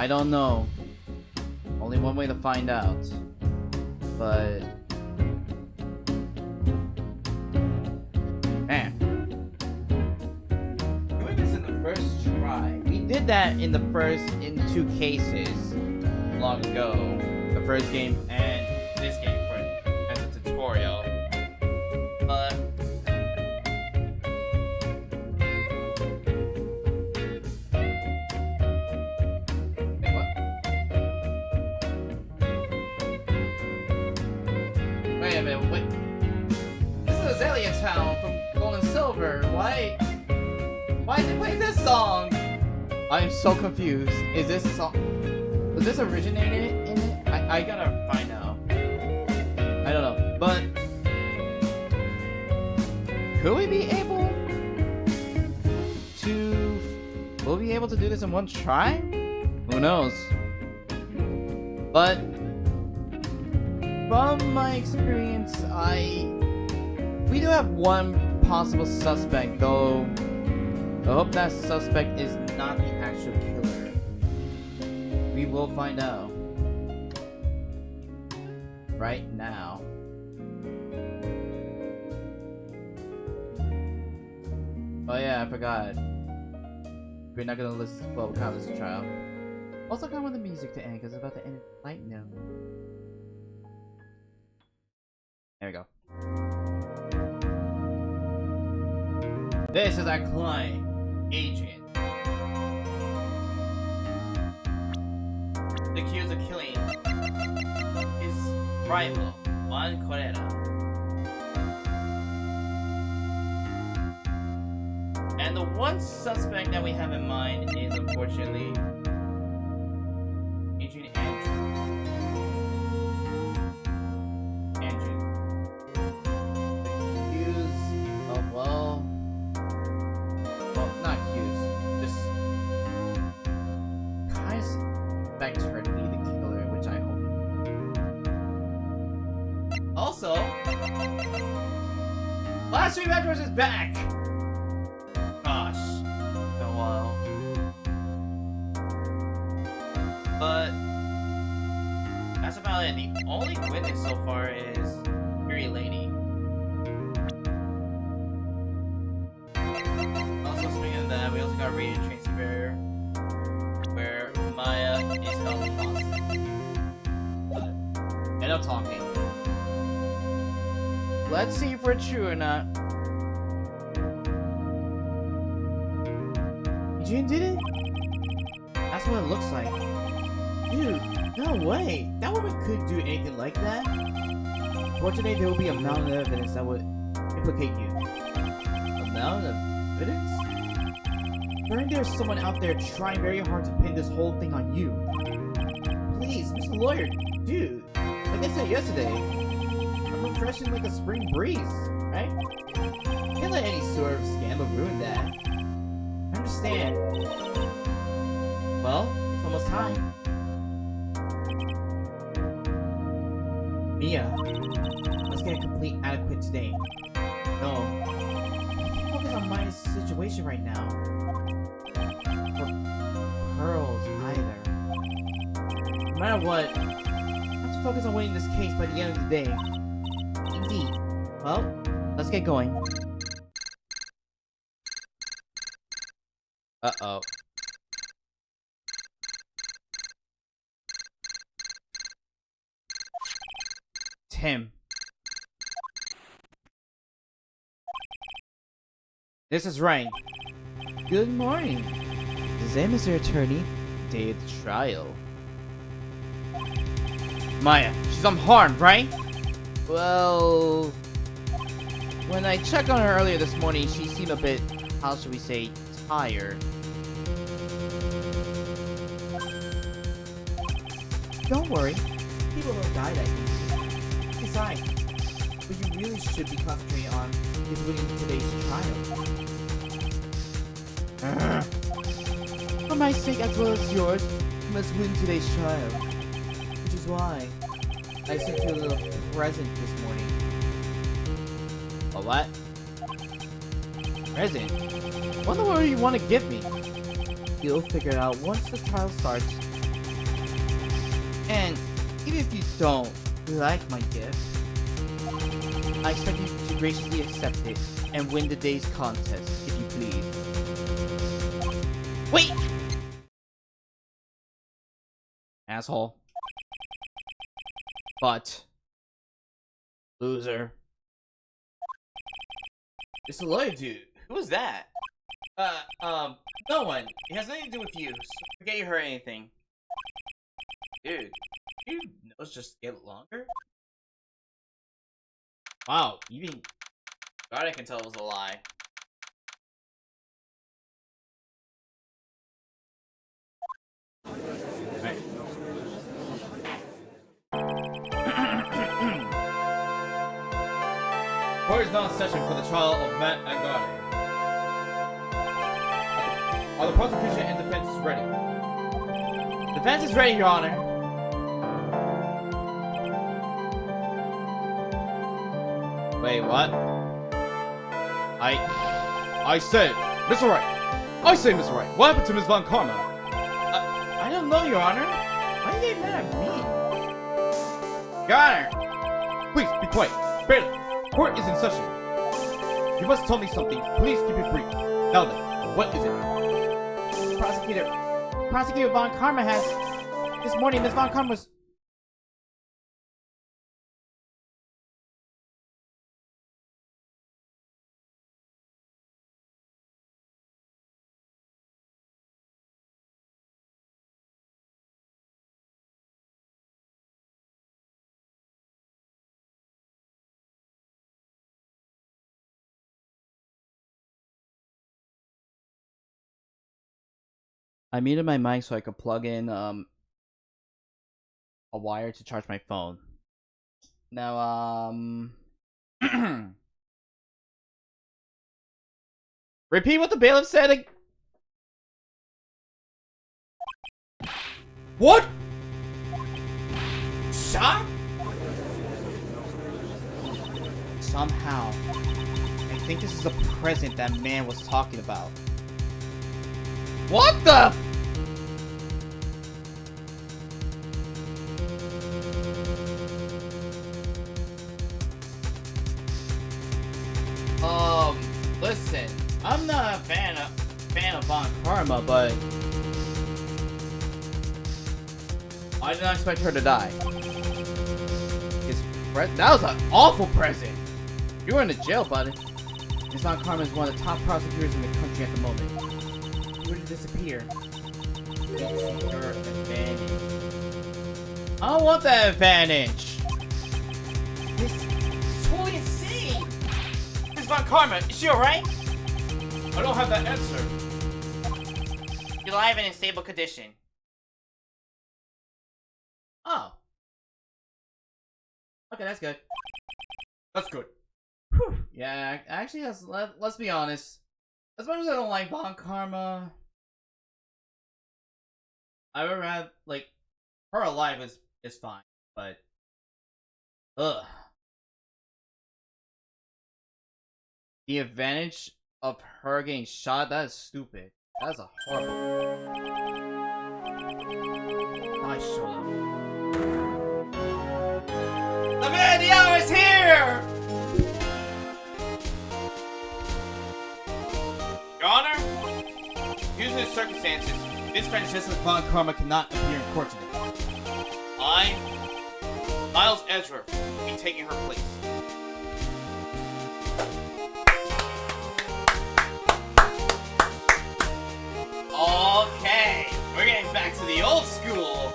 I don't know. Only one way to find out. But... man. Doing this in the first try. We did that in in 2 cases long ago. The first game and this game as a tutorial. But... wait a minute, wait. This is Azalea Town from Gold and Silver. Why is it playing this song? I'm so confused. Is this song... was this originated in it? I gotta find out. I don't know. But... could we be able to... will we be able to do this in one try? Who knows? But... from my experience, we do have one possible suspect, though I hope that suspect is not the actual killer. We will find out. Right now. Oh yeah, I forgot. We're not gonna listen, well, we can't listen to trial. Also, I kind of want the music to end, because it's about to end right now. There we go. This is our client, Agent. Accused of killing his rival, Juan Correa. And the one suspect that we have in mind is, unfortunately, Agent Andrew. Her to be the killer, which I hope. Also, Last Street Adventures is back! Gosh, been a while. But that's about it. The only witness so far is Eerie Lady. Also, speaking of that, we also got Radio Tracy Bear, where Maya is held hostage. End up talking. Let's see if we're true or not. Eugene did it? That's what it looks like. Dude, no way. That woman couldn't do anything like that. Fortunately, there will be a mountain of evidence that would implicate you. A mountain of evidence? Learn there's someone out there trying very hard to pin this whole thing on you. Please, Mr. Lawyer, dude. Like I said yesterday, I'm refreshing like a spring breeze, right? Can't let any sort of scandal ruin that. I understand. Well, it's almost time. Mia, let's get a complete adequate today. No, I can't focus on Maya's situation right now. Pearls either. No matter what, I have to focus on winning this case by the end of the day. Indeed. Well, let's get going. Uh-oh. Tim. This is right. Good morning. Today, Mr. Attorney, day of the trial. Maya, she's unharmed, right? Well... when I checked on her earlier this morning, she seemed a bit, how should we say, tired. Don't worry. People don't die that easy. Besides, what you really should be concentrating on is winning today's trial. For my sake as well as yours, you must win today's trial. Which is why I sent you a little present this morning. A what? Present? Wonder what you want to give me. You'll figure it out once the trial starts. even if you don't like my gift, I expect you to graciously accept it and win the day's contest, if you please. Wait! Asshole. But. Loser. It's a lawyer dude. Who was that? No one. It has nothing to do with you. So forget you heard anything. Dude, your nose just get longer? Wow, even God, I can tell it was a lie. Right. Court is now in session for the trial of Matt Agate. Are the prosecution and defense ready? Defense is ready, Your Honor. Wait, what? I said, Mr. Wright. I say, Mr. Wright. What happened to Ms. Von Karma? I don't know, Your Honor. Why are you mad at me? Your Honor! Please, be quiet. Bailiff, court is in session. You must tell me something. Please keep it brief. Now then, what is it? Prosecutor Von Karma has... This morning, Ms. Von Karma was... I muted my mic so I could plug in a wire to charge my phone. Now, repeat what the bailiff said. What? Shot? Somehow, I think this is the present that man was talking about. What the? Listen, I'm not a fan of Von Karma, but I did not expect her to die. That was an awful present. You were in the jail, buddy. Ms. Von Karma is one of the top prosecutors in the country at the moment. You were to disappear. It's your advantage. I don't want that advantage. This is totally insane. Ms. Von Karma, is she alright? I don't have that answer. You're alive and in stable condition. Oh. Okay, that's good. That's good. Whew. Yeah, actually, let's be honest. As much as I don't like Von Karma, I would rather, like, her alive is fine, but ugh. The advantage of her getting shot, that is stupid. That is a horrible. I showed up. The man of the hour is here! Your Honor, due to the circumstances, Miss Francesca Von Karma cannot appear in court today. I, Miles Edgeworth, will be taking her place. Okay, we're getting back to the old school.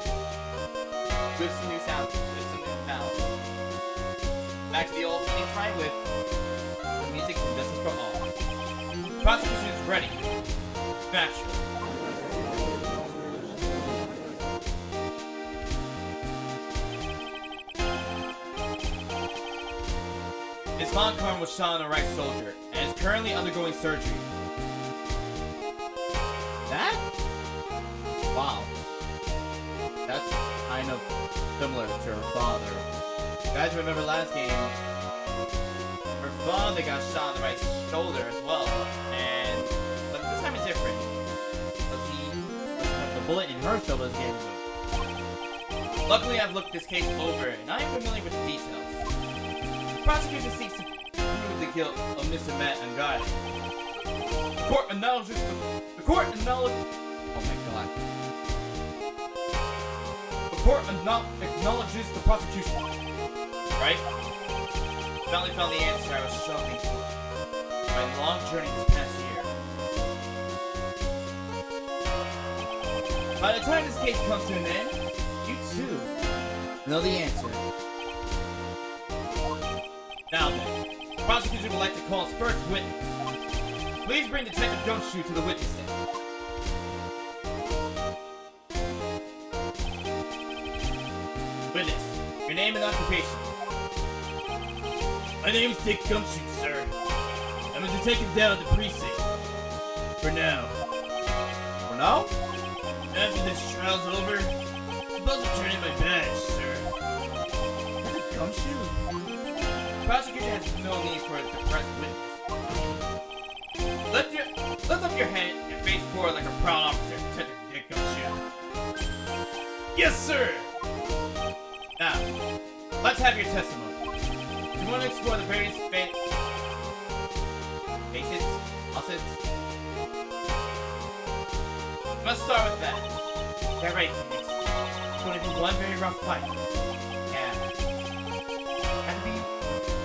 With some new sounds. Back to the old Phoenix Wright with the music from Justice for All. The prosecution is ready. Factual. Ms. Von Karma was shot on the right shoulder and is currently undergoing surgery. That? Wow. That's kind of similar to her father. You guys remember last game? Her father got shot on the right shoulder as well, but this time it's different. Let's see. The bullet in her shoulder is getting moved. Luckily, I've looked this case over, and I am familiar with the details. The prosecution seeks to prove the guilt of Mr. Matt Angadi. The court acknowledges the court acknowledges. Oh my god. The court acknowledges the prosecution. Right? Finally found the answer I was shopping for. My long journey this past year. By the time this case comes to an end, you too know the answer. Now then, the prosecution would like to call its first witness. Please bring Detective Gumshoe to the witness stand. Witness, your name and occupation. My name's Dick Gumshoe, sir. I'm a detective down at the precinct. For now. For now? After this trial's over, I'm supposed to turn in my badge, sir. Gumshoe? The prosecution has no need for a depressed witness. Lift up your head and face forward like a proud officer, Detective Dick Gumshoe. Yes, sir! Now, let's have your testimony. You want to explore the various faces? Let's start with that. Get ready, Phoenix. It's going to be one very rough fight. Yeah. Have to be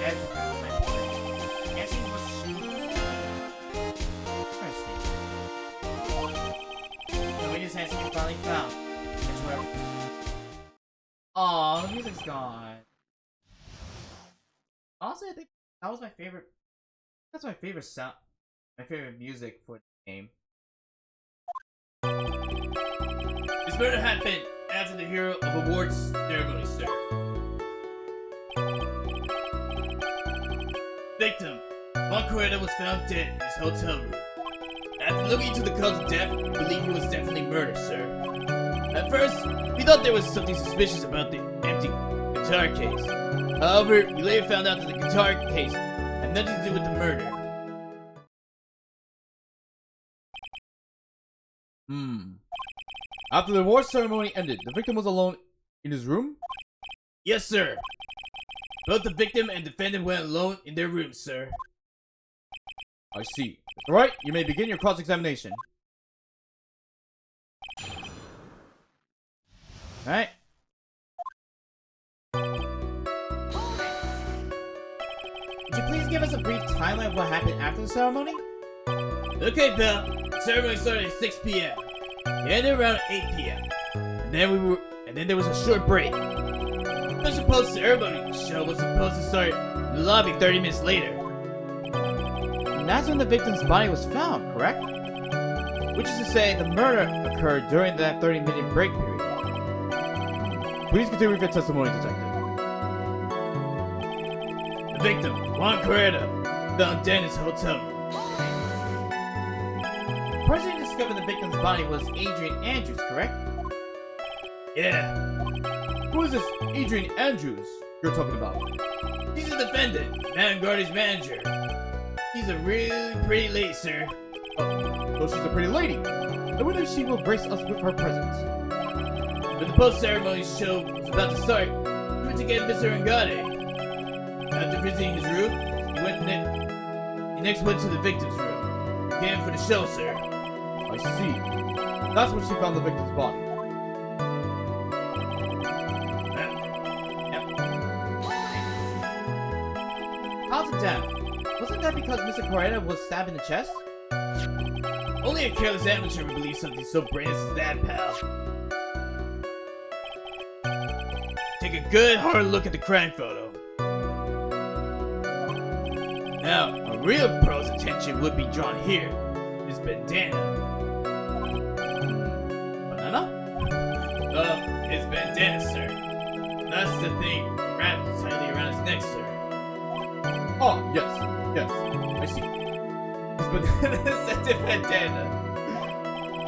educated, my boy. Answering was shoot. Interesting. The witness answer you finally found. It's where. Aww, the music's gone. Honestly, I think that was my favorite. That's my favorite sound. My favorite music for the game. This murder happened after the Hero of Awards ceremony, sir. Victim, Juan Coretta was found dead in his hotel room. After looking into the cause of death, we believe he was definitely murdered, sir. At first, we thought there was something suspicious about the empty guitar case. However, we later found out that the guitar case had nothing to do with the murder. After the award ceremony ended, the victim was alone in his room? Yes, sir. Both the victim and defendant went alone in their rooms, sir. I see. Alright, you may begin your cross-examination. Alright. Could you please give us a brief timeline of what happened after the ceremony? Okay, pal. The ceremony started at 6 p.m. It ended around 8 p.m. And then there was a short break. The special post-ceremony show was supposed to start in the lobby 30 minutes later. And that's when the victim's body was found, correct? Which is to say, the murder occurred during that 30-minute break period. Please continue with your testimony, detective. The victim, Juan Coretta, found dead in his hotel room. The person who discovered the victim's body was Adrian Andrews, correct? Yeah. Who is this Adrian Andrews you're talking about? He's the defendant, Matt Angardi's manager. She's a really pretty lady, sir. Oh, so she's a pretty lady. I wonder if she will grace us with her presence. When the post-ceremony show was about to start, we went to get Mr. Angardi. After visiting his room, he next went to the victim's room. Again for the show, sir. I see. That's when she found the victim's body. Cause of death. Wasn't that because Mr. Coretta was stabbed in the chest? Only a careless amateur would believe something so brainless as that, pal. Take a good hard look at the crime photo. Now, a real pro's attention would be drawn here. This bandana. Banana? His bandana, sir. That's the thing wrapped tightly around his neck, sir. Oh, yes, I see. His banana is a bandana.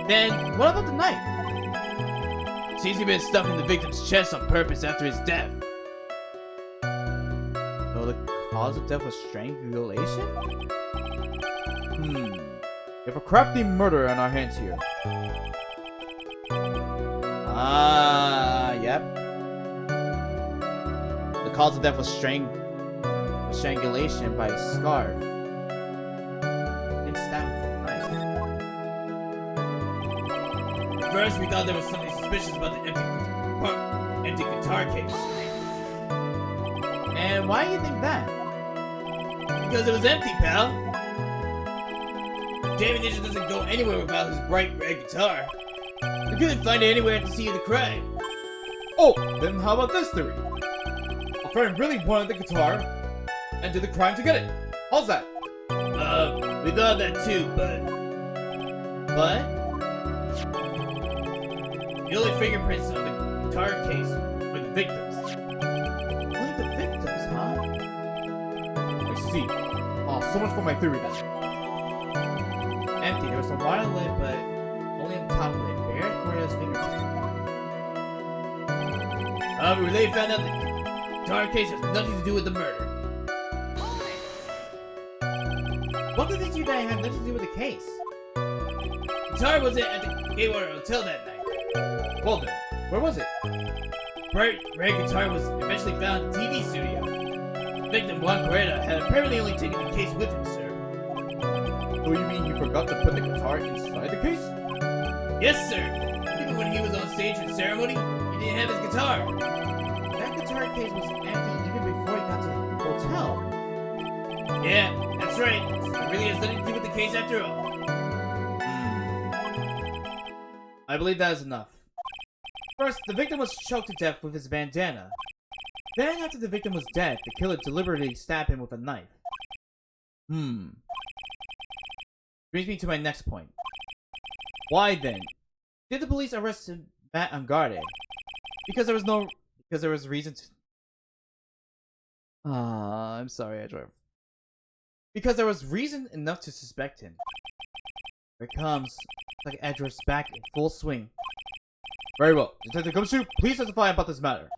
Then, what about the knife? Seems to have been stuck in the victim's chest on purpose after his death. So the cause of death was strangulation? We have a crafty murderer on our hands here. Yep. cause of death was strangulation by a scarf. And stabbed with a knife. First, we thought there was something suspicious about the empty guitar case. And why do you think that? Because it was empty, pal. Jamie Ninja doesn't go anywhere without his bright red guitar. We couldn't find it anywhere at the scene of the crime. Oh, then how about this theory? A friend really wanted the guitar and did the crime to get it. How's that? We thought that too, but the only fingerprints on the guitar case were the victims. Only the victims, huh? I see. Oh, so much for my theory then. Empty. There was a water lid, but only on the top of it. Buried Corio's fingerprint. We later found out the guitar case has nothing to do with the murder. What convinced you that it had nothing to do with the case? The guitar wasn't at the Gatewater Hotel that night. Well then, where was it? Bright red guitar was eventually found in the TV studio. The victim, Juan Correa, had apparently only taken the case with him, sir. Oh, you mean he forgot to put the guitar inside the case? Yes, sir. Even when he was on stage for the ceremony, he didn't have his guitar. That guitar case was empty even before he got to the hotel. Yeah, that's right. So it really has nothing to do with the case after all. I believe that is enough. First, the victim was choked to death with his bandana. Then, after the victim was dead, the killer deliberately stabbed him with a knife. Brings me to my next point. Why then did the police arrest Matt Angarde? Because there was reason to. I'm sorry, I drove. Because there was reason enough to suspect him. Here it comes. Like Edward's back in full swing. Very well. Detective Gumshoe, please testify about this matter.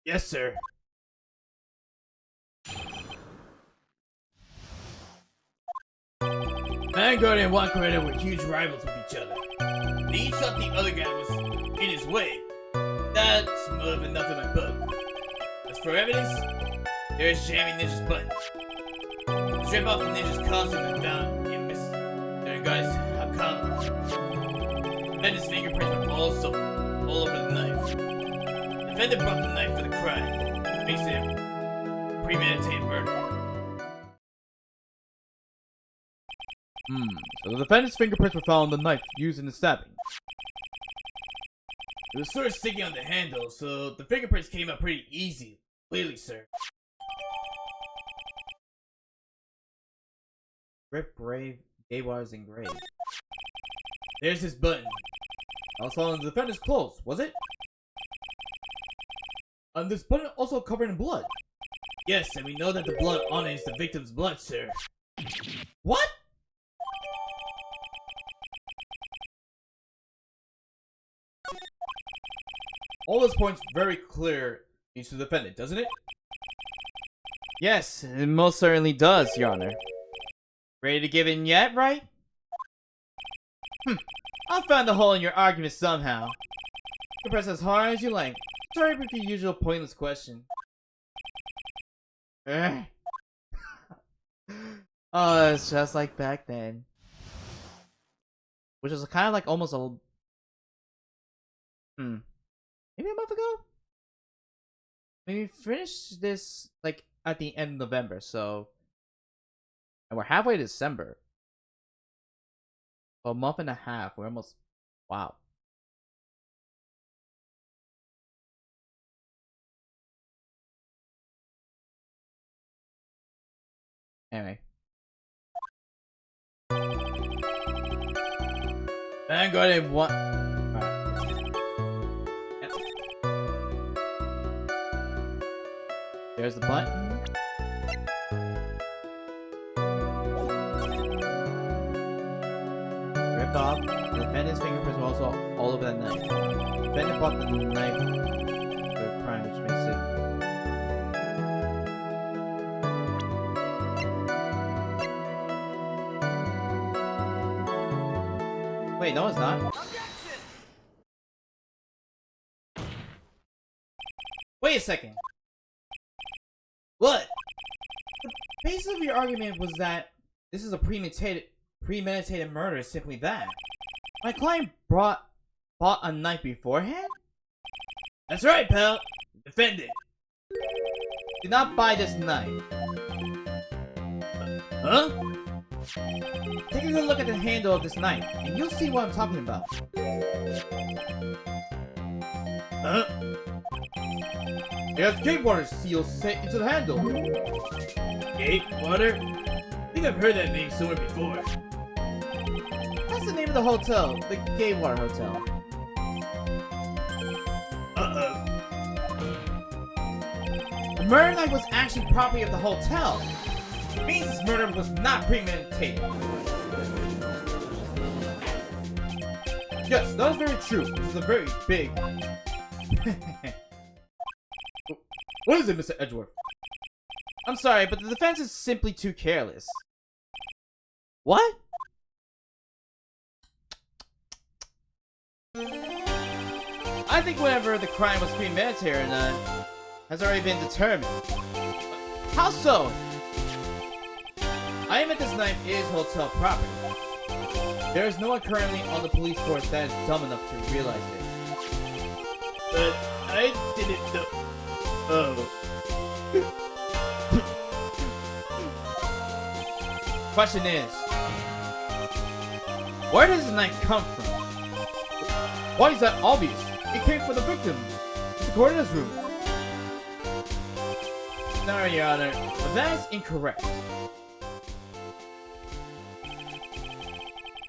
Yes, sir. Vanguard and Juan Correa were huge rivals with each other. They each thought the other guy was in his way. That's motive enough in my book. As for evidence, there's Jamie Ninja's button. Strip off the ninja's costume and found in Miss Vanguard's Hakama. Then his fingerprints were also all over the knife. The defendant brought the knife for the crime. Makes it premeditated murder. So the defendant's fingerprints were found on the knife used in the stabbing. It was sort of sticky on the handle, so the fingerprints came out pretty easy. Clearly, sir. Rip Brave Gatewater's engraved. There's his button. That was found on the defendant's clothes, was it? And this button also covered in blood. Yes, and we know that the blood on it is the victim's blood, sir. What? All this points very clear to the defendant, doesn't it? Yes, it most certainly does, Your Honor. Ready to give in yet, right? I'll find the hole in your argument somehow. You can press as hard as you like. Sorry for the usual pointless question. Oh, it's just like back then. Which was kind of like almost a... Maybe a month ago? We finished this, like, at the end of November, so... And we're halfway to December. A month and a half. We're almost... Wow. Anyway. Vanguard and one. There's the button. Ripped off. The defendant's fingerprints were also all over that knife. The defendant brought the knife to the crime, which makes it... Wait, no it's not. Wait a second. What? The basis of your argument was that this is a premeditated murder is simply that. My client bought a knife beforehand? That's right, pal. Defend it. Did not buy this knife. Huh? Take a good look at the handle of this knife, and you'll see what I'm talking about. Huh? It has Gatewater seal set into the handle. Gatewater? I think I've heard that name somewhere before. That's the name of the hotel, the Gatewater Hotel. Uh-oh. The murder knife was actually property of the hotel. It means this murder was not premeditated. Yes, that is very true. This is a very big... What is it, Mr. Edgeworth? I'm sorry, but the defense is simply too careless. What? I think whether the crime was premeditated or not has already been determined. How so? I admit this knife is hotel property. There is no one currently on the police force that is dumb enough to realize this. But I didn't know. Oh. Question is, where does the knife come from? Why is that obvious? It came from the victim. It's the coroner's room. Sorry, Your Honor, but that is incorrect.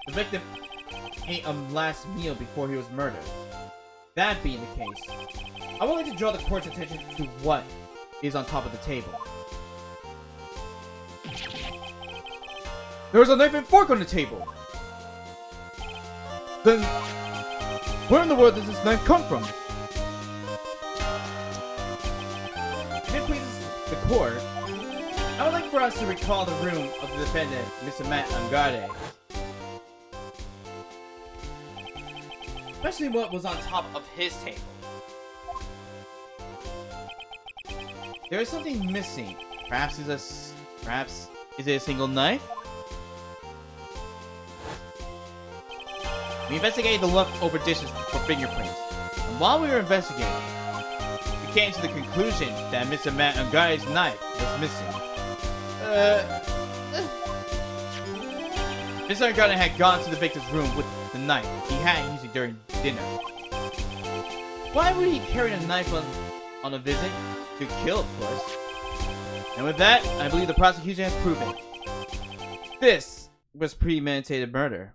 The victim ate a last meal before he was murdered. That being the case, I would like to draw the court's attention to what is on top of the table. There was a knife and fork on the table. Then, where in the world does this knife come from? If it pleases the court, I would like for us to recall the room of the defendant, Mr. Matt Andrade. Especially what was on top of his table. There is something missing. Perhaps is it a single knife? We investigated the leftover dishes for fingerprints, and while we were investigating, we came to the conclusion that Mr. Matt Andrade's knife was missing. Mr. Andrade had gone to the victim's room with the knife he had used during dinner. Why would he carry a knife on a visit? To kill, of course. And with that, I believe the prosecution has proven this was premeditated murder.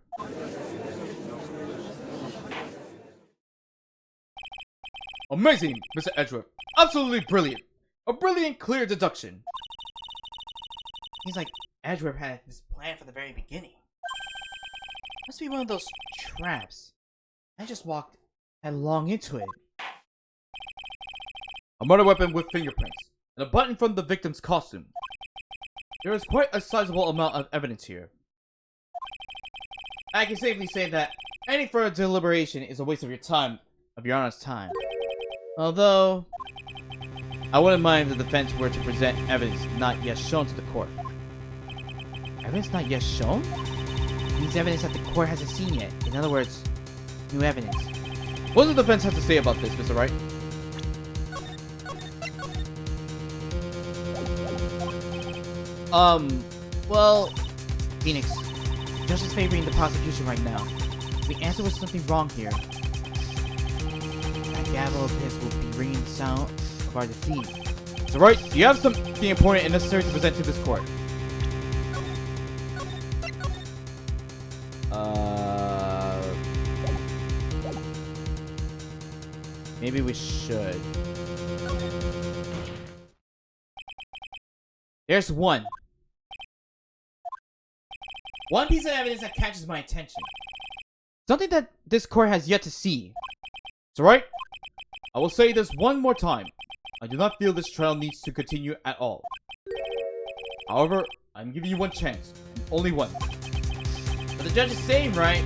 Amazing, Mr. Edgeworth. Absolutely brilliant. A brilliant, clear deduction. Seems like Edgeworth had this plan from the very beginning. Must be one of those traps. I just walked headlong into it. A murder weapon with fingerprints, and a button from the victim's costume. There is quite a sizable amount of evidence here. I can safely say that any further deliberation is a waste of your time, of your Honor's time. Although, I wouldn't mind if the defense were to present evidence not yet shown to the court. Evidence not yet shown? It means evidence that the court hasn't seen yet. In other words, new evidence. What does the defense have to say about this, Mr. Wright? Well, Phoenix, judge is favoring the prosecution right now. The answer was something wrong here. That gavel of his will be ringing the sound of our defeat. Mr. Wright, do you have something important and necessary to present to this court? Maybe we should. There's one piece of evidence that catches my attention. Something that this court has yet to see. Mr. Wright, I will say this one more time. I do not feel this trial needs to continue at all. However, I'm giving you one chance. Only one. But the judge is saying, right?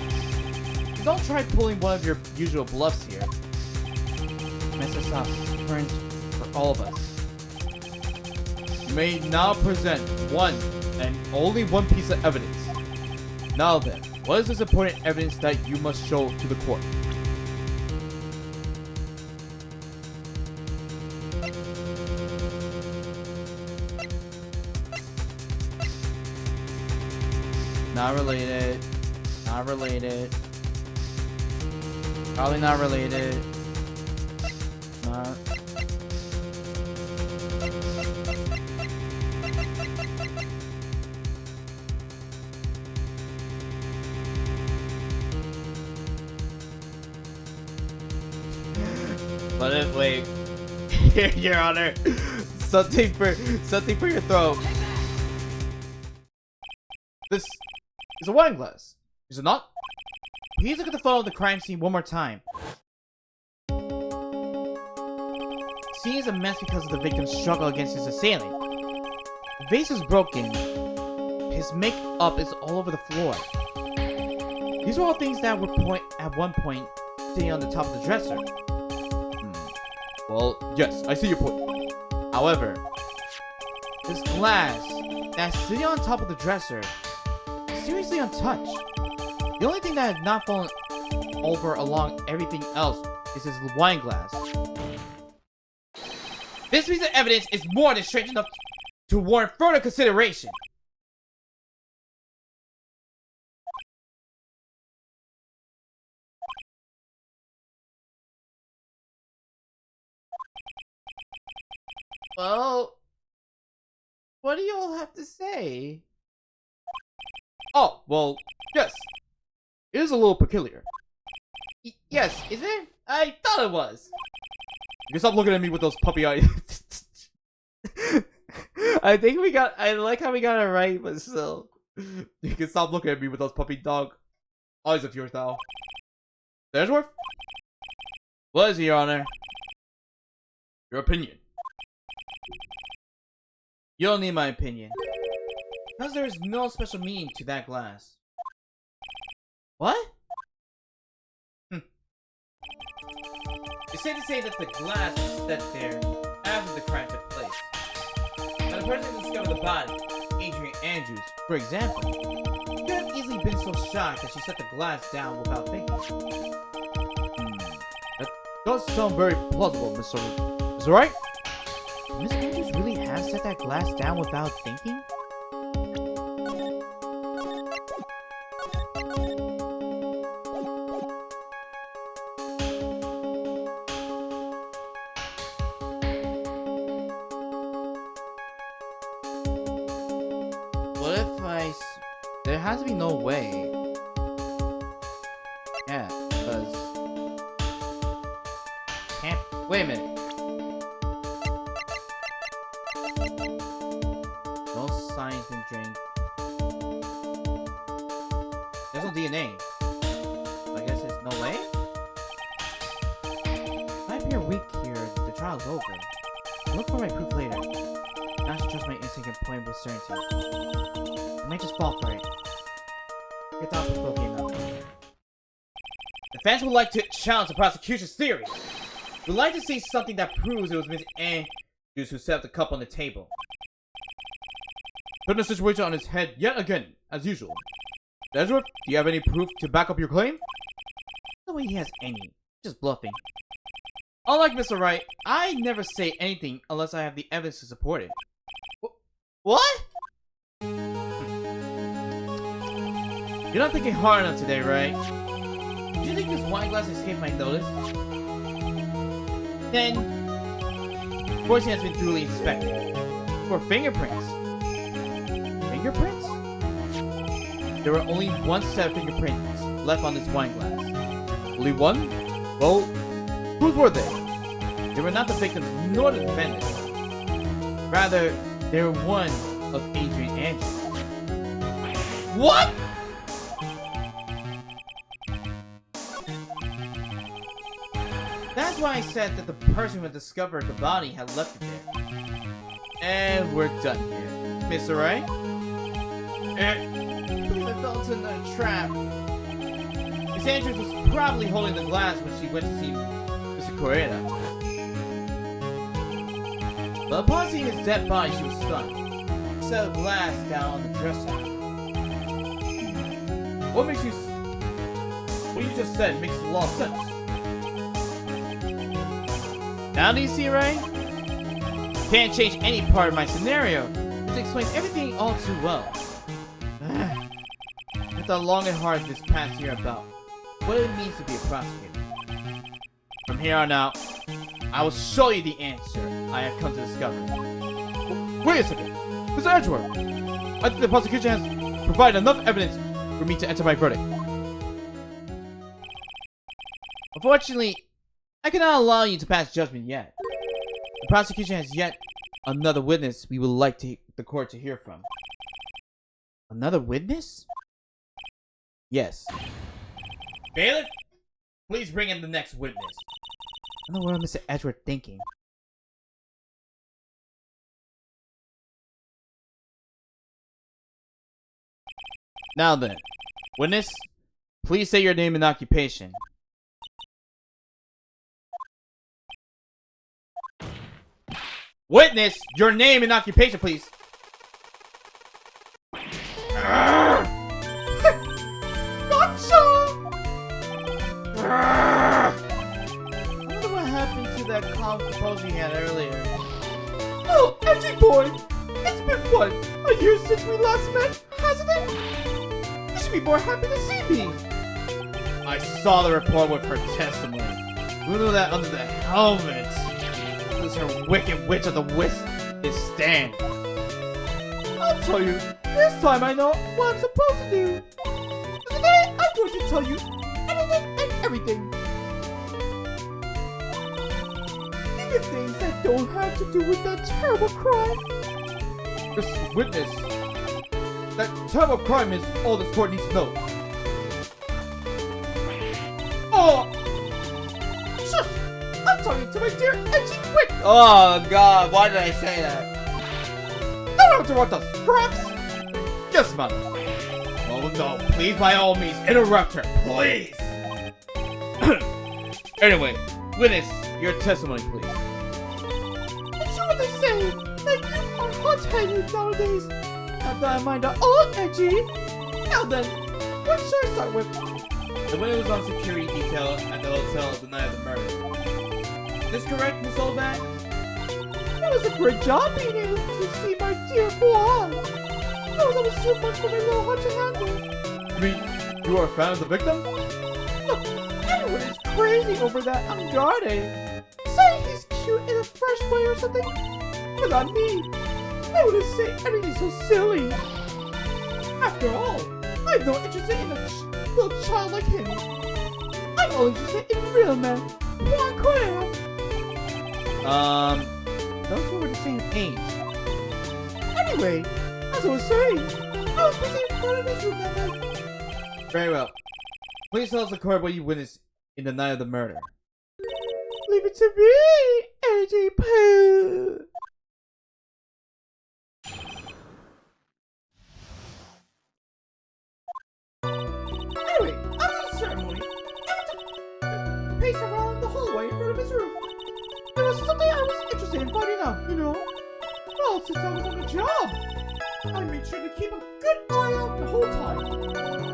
So don't try pulling one of your usual bluffs here. Mess us up. It burns for all of us. You may now present one and only one piece of evidence. Now then, what is this important evidence that you must show to the court? Not related. Not related. Probably not related. Not. But if, wait. Your Honor. Something for your throat. This is a wine glass, is it not? Please look at the photo of the crime scene one more time. The scene is a mess because of the victim's struggle against his assailant. The vase is broken. His makeup is all over the floor. These are all things that were at one point sitting on the top of the dresser. Well, yes, I see your point. However, this glass that's sitting on top of the dresser is seriously untouched. The only thing that has not fallen over along everything else is his wine glass. This piece of evidence is more than strange enough to warrant further consideration. Well, what do you all have to say? Oh, well, yes. It is a little peculiar. Yes, is it? I thought it was. You can stop looking at me with those puppy eyes. I like how we got it right, but still. You can stop looking at me with those puppy dog eyes of yours now. Edgeworth? What is it, Your Honor? Your opinion. You don't need my opinion. Because there is no special meaning to that glass. What? It's safe to say that the glass was set there after the crime took place. Now the person who discovered the body, Adrian Andrews, for example, could have easily been so shocked that she set the glass down without thinking. That does sound very plausible, Mr. Wright? Miss Andrews really have set that glass down without thinking? What if there has to be no way. Yeah, because... Can't... Wait a minute. No signs in drink. There's no DNA. I guess there's no way? If I appear weak here, the trial's over. I'll look for my proof later. Now I should trust my instinct and point with certainty. I might just fall for it. Your thoughts will okay enough. The fans would like to challenge the prosecution's theory. We'd like to see something that proves it was Miss Andrews who set up the cup on the table. Putting the situation on his head yet again, as usual. Edgeworth, do you have any proof to back up your claim? No way he has any. Just bluffing. Unlike Mr. Wright, I never say anything unless I have the evidence to support it. What? You're not thinking hard enough today, right? Do you think this wine glass escaped my notice? Then, Fortune has been duly inspected. For fingerprints. Fingerprints? There were only one set of fingerprints left on this wine glass. Only one? Well, whose were they? They were not the victims nor the defendants. Rather, they were one of Adrian Andrews. What? That's why I said that the person who had discovered the body had left it there. And we're done here. Mr. Wright? I believe I fell into a trap. Miss Andrews was probably holding the glass when she went to see Mr. Correa. But upon seeing his dead body, she was stunned. A set of glass down on the dresser. What makes you... What you just said makes a lot of sense. Now do you see, Ray? Can't change any part of my scenario. This explains everything all too well. I thought long and hard this past year about what it means to be a prosecutor. From here on out, I will show you the answer I have come to discover. Wait a second, Mr. Edgeworth. I think the prosecution has provided enough evidence for me to enter my verdict. Unfortunately, I cannot allow you to pass judgment yet. The prosecution has yet another witness we would like the court to hear from. Another witness? Yes. Bailiff, please bring in the next witness. I don't know what Mr. Edgeworth thinking. Now then, witness, please say your name and occupation. Witness, your name and occupation, please. I wonder what happened to that calm composure he had earlier. Oh, edgy boy! It's been what, a year since we last met, hasn't it? You should be more happy to see me. I saw the report with her testimony. We know that under the helmet was her wicked witch of the wisp is stand. I'll tell you, this time I know what I'm supposed to do. Today I'm going to tell you anything and everything. Even things that don't have to do with that terrible crime. Mr. Witness, that terrible crime is all this court needs to know. Oh! Shush! I'm talking to my dear edgy witch! Oh god, why did I say that? Don't interrupt us, perhaps? Yes, madam. Oh no, please by all means, interrupt her, please! Anyway, witness, your testimony, please. I'm sure what they say, that you are hot-headed nowadays. Not that I mind at all edgy. Now then, what should I start with? The witness was on security detail at the hotel the night of the murder. Is this correct, Miss Oldbat? It was a great job being able to see my dear boy. That was so much for my little heart to handle. You mean you are a fan of the victim? Look, everyone is crazy over that Andrade. Saying he's cute in a fresh way or something. But not me. I wouldn't say anything so silly. After all, I'm not interested in a little child like him. I'm only interested in real men. One queer. Those who were the same age. Anyway, as I was saying, I was busy in front of his room that night. Very well. Please tell us the court what you witnessed in the night of the murder. Leave it to me, AJ Pooh. Anyway, after the ceremony, I went to pace around the hallway in front of his room. There was something I was interested in finding out, you know? Well, since I was on the job, I made sure to keep a good eye out the whole time.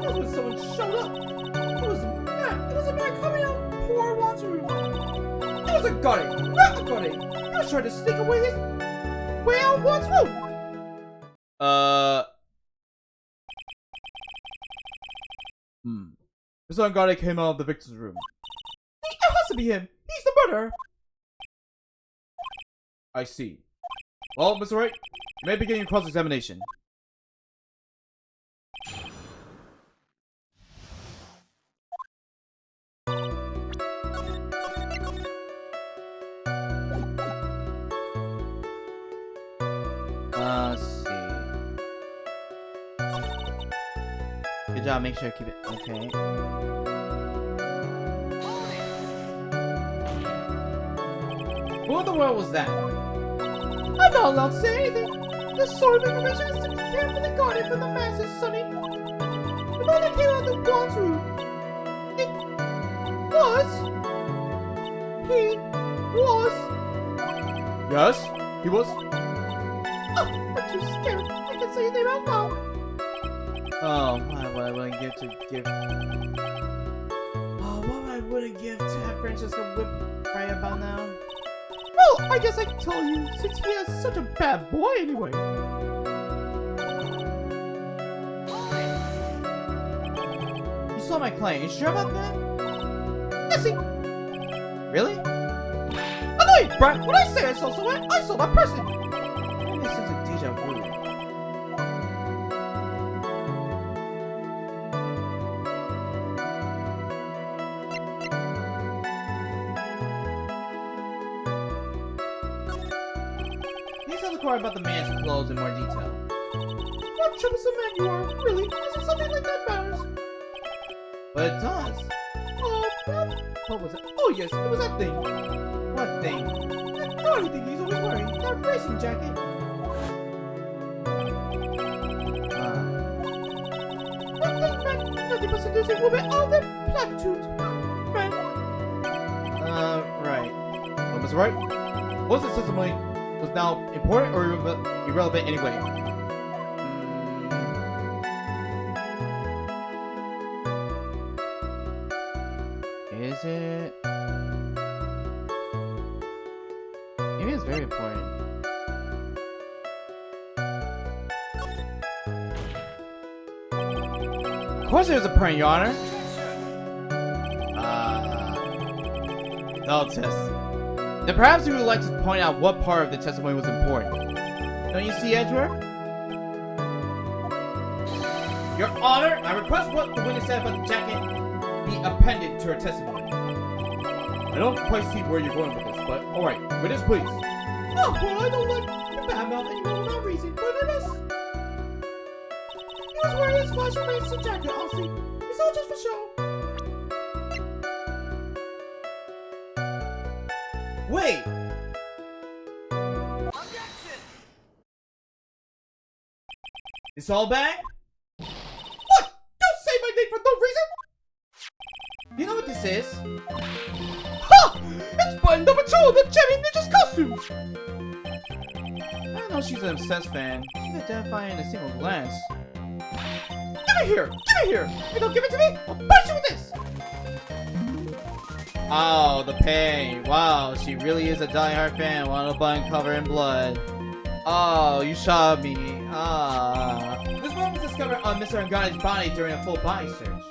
That's when someone showed up. It was a man coming out of poor Juan's room. It was a guarding, not a guarding. He was trying to sneak away his way out of Juan's room. This unguarded came out of the victim's room. It has to be him. He's the murderer. I see. Well, Mr. Wright, you may begin your cross-examination. Let's see. Good job, make sure I keep it okay. Who in the world was that? I'm not allowed to say anything. This sort of information is to be carefully guarded from the masses, Sonny. The man that came out of the Juan's room. It was. He was. Yes? He was? Oh, I'm too scared. I can say his name out loud. Oh, what I wouldn't give to give. Oh, what I wouldn't give to have Francesca whip right about now. Well, I guess I can tell you, since he has such a bad boy anyway. You saw my client, you sure about that? Yes, see. Really? Annoying, Brett. When I say I saw someone, I saw that person. Maybe it's just a deja vu. Please tell the court about the man's clothes in more detail. What troublesome man you are. Really? Is it something like that matters? But it does. What was it? Oh, yes, it was that thing. What thing? That naughty thing he's always wearing. That racing jacket. That thing, man. Nothing but seducing women out of their platitude. Man. Right. What was right? Was the testimony was now important or irrelevant anyway? Is it? Maybe it's very important. Of course there's a point, Your Honor. No test. Then perhaps you would like to point out what part of the testimony was important. Don't you see, Edgeworth? Your Honor, I request what the witness said about the jacket be appended to her testimony. I don't quite see where you're going with this, but alright, witness please. Oh, well, I don't like to badmouth anyone without reason, but it is. He was wearing his flashy racing jacket, honestly. It's all just for show. Wait! It's all back? What? Don't say my name for no reason! You know what this is? Ha! It's button number 2 of the Jimmy Ninja's costume! I don't know she's an obsessed fan. She can identify in a single glance. Give it here! Give it here! If you don't give it to me, I'll punch you with this! Oh, the pain. Wow, she really is a die-hard fan. Want a button covered in blood. Oh, you shot me. Ah. This one was discovered on Mr. Angane's body during a full body search.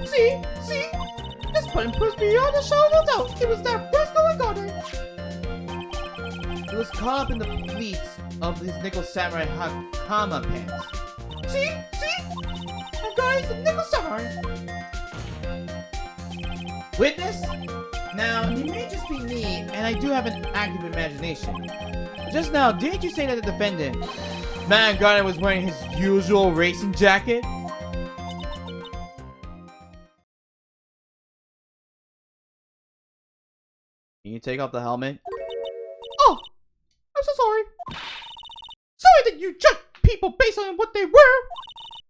See? See? This button proves beyond a shadow of a doubt. It was that rascal Angane. It was caught up in the pleats of his nickel samurai hakama pants. See? See? Angane's the nickel samurai. Witness? Now, it may just be me, and I do have an active imagination. Just now, didn't you say that the defendant, Matt Angane, was wearing his usual racing jacket? Can you take off the helmet? Oh! I'm so sorry. Sorry that you judge people based on what they wear.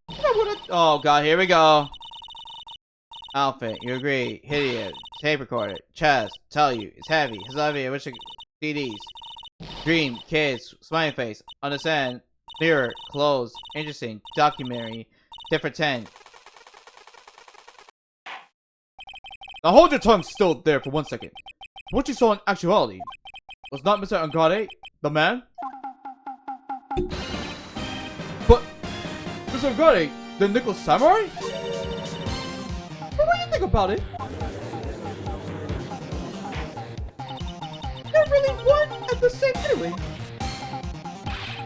I would've... Oh god, here we go. Outfit, you agree. Hideous. Tape recorder. Chest. Tell you. It's heavy. It's heavy. I wish I could... CDs. Dream. Kids. Smiley face. Understand. Mirror. Clothes. Interesting. Documentary. Different 10. Now hold your tongue still there for 1 second. What you saw in actuality was not Mr. Angane, the man? But... Mr. Angane, the nickel samurai? But what do you think about it? They're really one and the same anyway.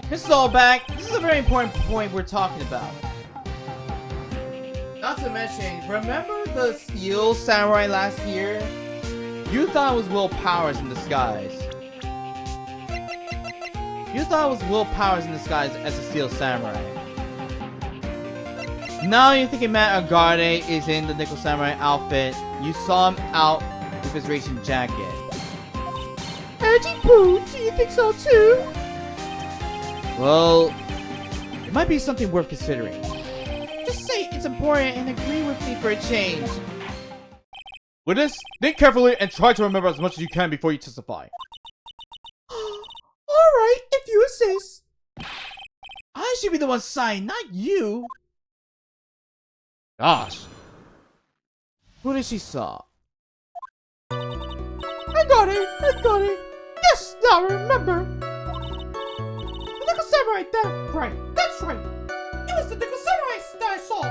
Mrs. Allback, this is a very important point we're talking about. Not to mention, remember the Steel Samurai last year? You thought it was Will Powers in disguise. You thought it was Will Powers in disguise as a Steel Samurai. Now you're thinking Matt Angane is in the Nickel Samurai outfit. You saw him out with his racing jacket. Edgy Poo, do you think so too? Well, it might be something worth considering. Just say it's important and agree with me for a change. Witness, think carefully and try to remember as much as you can before you testify. All If you insist. I should be the one sighing, not you. Gosh. Who did she saw? I got it. Yes, now I remember. The Nickel Samurai, that's right. It was the Nickel Samurai that I saw.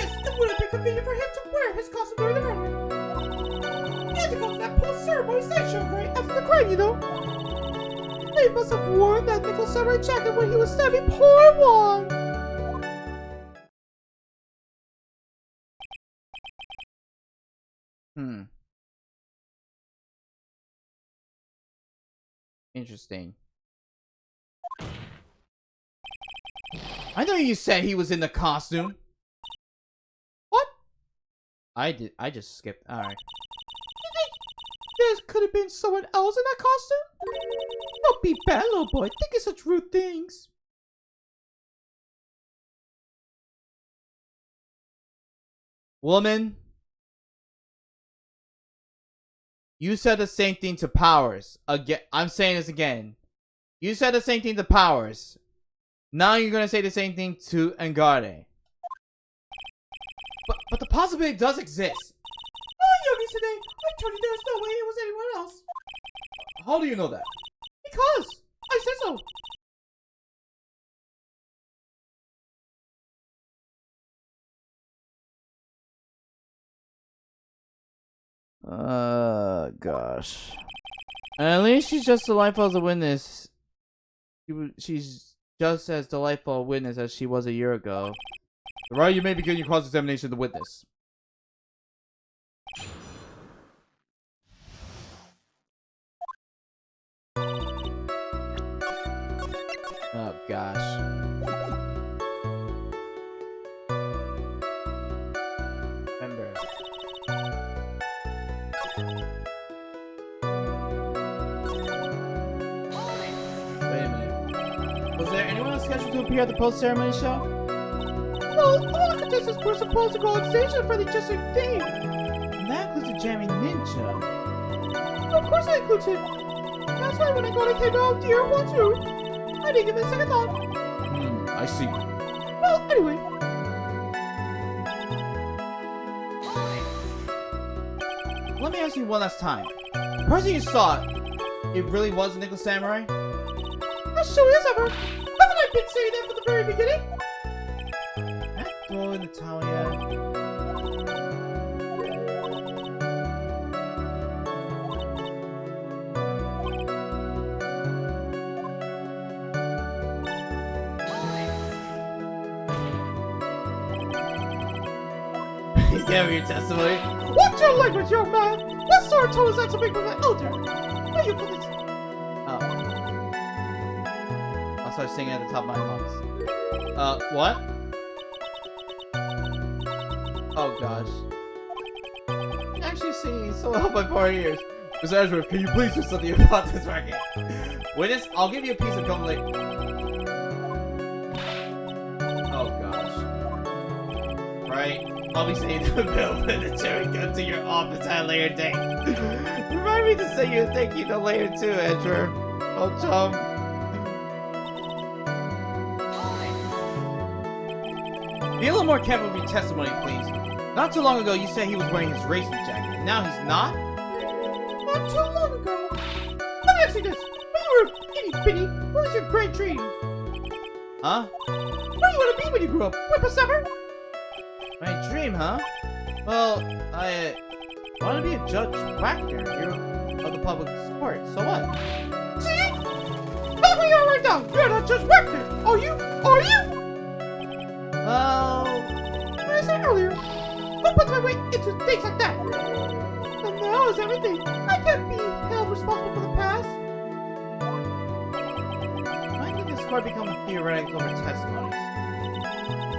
Yes, it would have been convenient for him to wear his costume during the murder. He had to go to that post-ceremony section right after the crime, you know. They must have worn that Nickel Samurai jacket when he was stabbing poor one. Interesting. I know you said he was in the costume. What? I just skipped. Alright. You think there could have been someone else in that costume? Don't be bad, little boy. Thinking such rude things. Woman. You said the same thing to Powers. Again, I'm saying this again. You said the same thing to Powers. Now you're gonna say the same thing to Engarde. But the possibility does exist. Oh, Yogi today. I told you there was no way it was anyone else. How do you know that? Because I said so. Gosh. At least she's just delightful as a witness. She's just as delightful a witness as she was a year ago. Right, you may begin your cross-examination of the witness. Oh gosh. Remember. Was there anyone else scheduled to appear at the post-ceremony show? Well, all the contestants were supposed to go on stage for the just same thing. And that includes a jamming ninja. Of course that includes him. That's why when I got a came out dear one too, I didn't give it a second thought. I see. Well, anyway. Let me ask you one last time. The person you saw, it really was a Nickel Samurai? As sure as ever. Haven't I been saying that from the very beginning? That throw in the towel yet. Give me your testimony. What's your language, young man? What sort of tone is that to make with an elder? Where you for this? I'll start singing at the top of my lungs. What? Oh gosh. Actually singing so well by 4 years. Miss Ashworth, can you please do something about this record? Witness, I'll give you a piece of gum later. Oh gosh. Right? I'll be saying the bill when the cherry comes to your office at a later date. Remind me to say you thank you no later too, Edgeworth. Oh, chum. Be a little more careful with your testimony, please. Not too long ago, you said he was wearing his racing jacket. Now he's not? Not too long ago. Let me ask you this. When you were itty-bitty, what was your great dream? Huh? What do you want to be when you grew up? Whippersnapper? My dream, huh? Well, I want to be a Judge Wagner here of the public court. So what? See? Look where you are right now. You're not Judge Wagner. Are you? Are you? Well, like I said earlier, don't put my weight into things like that. And now is everything. I can't be held responsible for the past. Why did this court become a theoretical over testimonies?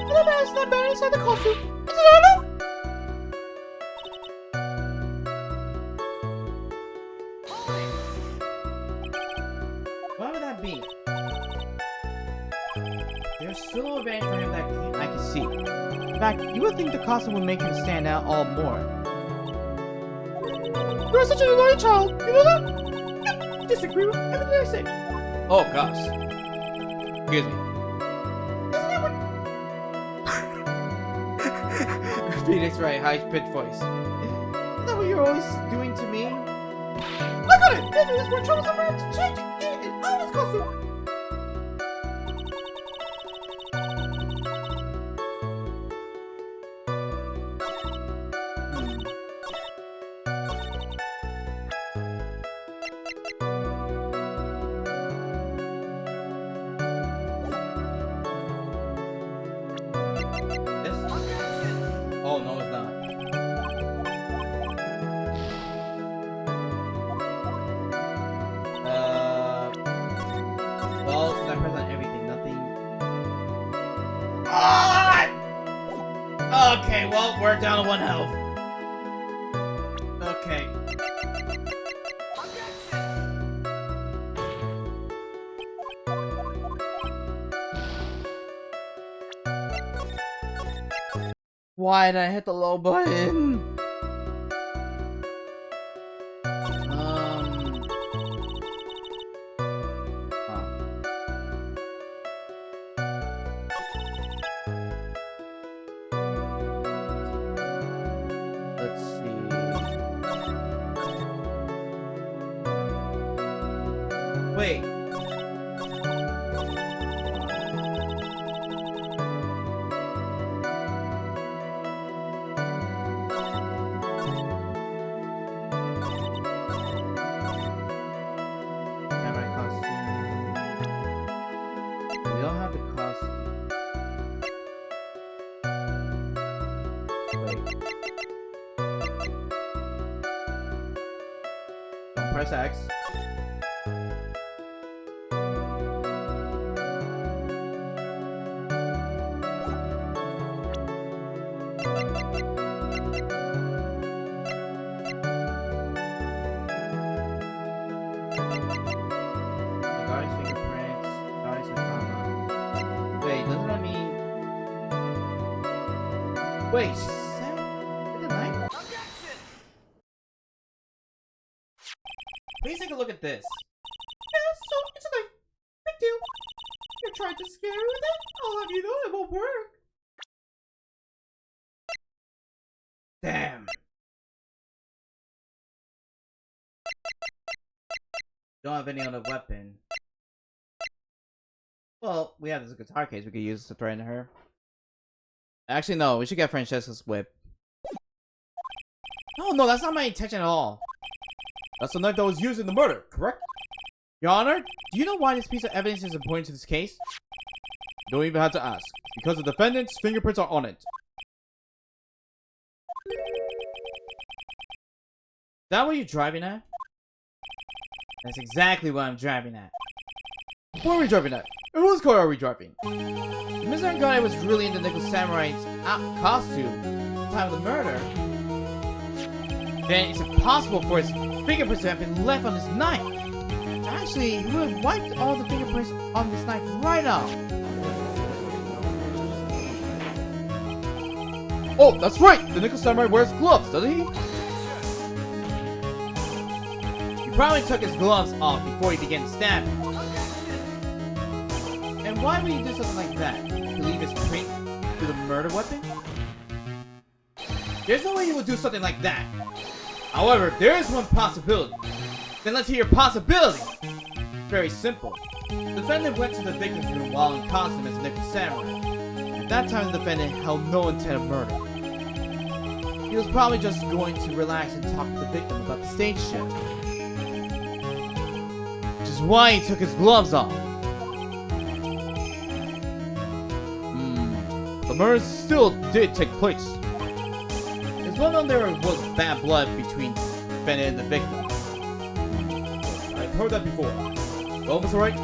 The man is not bad inside the costume. Is it enough? Why would that be? There's still no advantage for him that I can see. In fact, you would think the costume would make him stand out all more. You're such an annoying child, you know that? You disagree with everything I say. Oh gosh. Excuse me. Phoenix, right? High pitched voice. Isn't that what you're always doing to me? I got it! Maybe it's more troublesome for him to change it in all his costume! This? Oh no, it's not. Well, since I press on everything, nothing. Ah! Okay, well, we're down to 1 health. Okay. Why did I hit the low button? Huh. Let's see. Wait. Camera costume. We don't have the costume. Wait. Don't press X. Guys, fingerprints. Guys, comma. Wait, doesn't that mean? Wait, Sam? With the knife? Please take a look at this. Yeah, so it's a knife. Big deal. You're trying to scare me with it? I'll have you know it won't work. Damn. Don't have any other weapon. Well, we have this guitar case we could use to threaten her. Actually, no. We should get Francesca's whip. No, that's not my intention at all. That's the knife that was used in the murder, correct? Your Honor, do you know why this piece of evidence is important to this case? You don't even have to ask. Because the defendant's fingerprints are on it. Is that what you're driving at? That's exactly what I'm driving at. What are we driving at? And whose car are we driving? If Mr. Angade was really in the Nickel Samurai's costume at the time of the murder, then it's impossible for his fingerprints to have been left on his knife. Actually, he would have wiped all the fingerprints on this knife right off. Oh, that's right! The Nickel Samurai wears gloves, doesn't he? He probably took his gloves off before he began stabbing. And why would he do something like that? To leave his print to the murder weapon? There's no way he would do something like that. However, there is one possibility. Then let's hear your possibility. Very simple. The defendant went to the victim's room while in costume as a Nickel Samurai. At that time, the defendant held no intent of murder. He was probably just going to relax and talk to the victim about the stage show. Which is why he took his gloves off. The murder still did take place. It's well known there was bad blood between the defendant and the victim. I've heard that before. Well, Mr. Wright,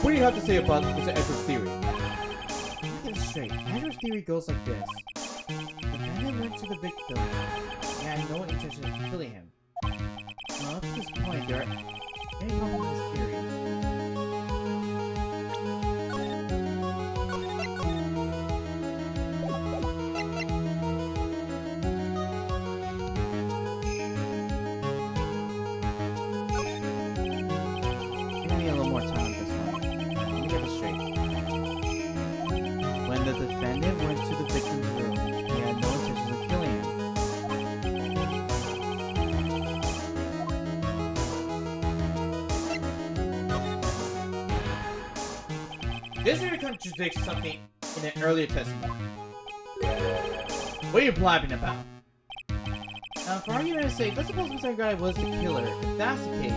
what do you have to say about Mr. Edwards' theory? Get it straight. Edward's theory goes like this. The defendant went to the victim and had no intention of killing him. Now, up to this point, there are any problems with this theory. Give me a little more time with this one. This here contradicts something in an earlier testimony. What are you blabbing about? Now, for argument's sake, let's suppose Mr. Guy was the killer. If that's the case,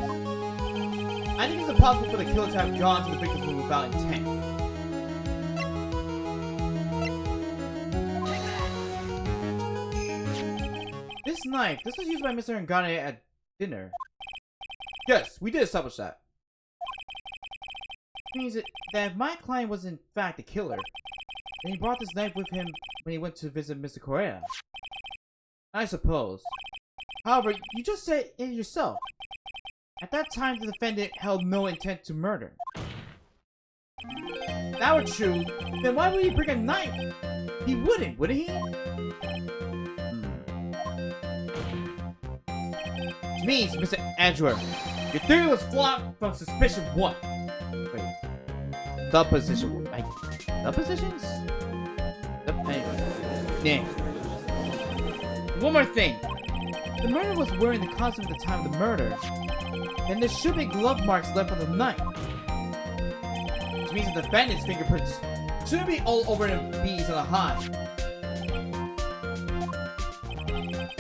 I think it's impossible for the killer to have gone to the victim's room without intent. This knife, this was used by Mr. Ngane at dinner. Yes, we did establish that. Which means that if my client was in fact the killer, then he brought this knife with him when he went to visit Mr. Correa. I suppose. However, you just said it yourself. At that time, the defendant held no intent to murder. If that were true, then why would he bring a knife? He wouldn't he? Which means, Mr. Andrew, your theory was flawed from suspicion 1. Wait. Supposition. Suppositions? Anyway. Dang. One more thing. The murderer was wearing the costume at the time of the murder. And there should be glove marks left on the knife. Which means the defendant's fingerprints shouldn't be all over the bees on the hide.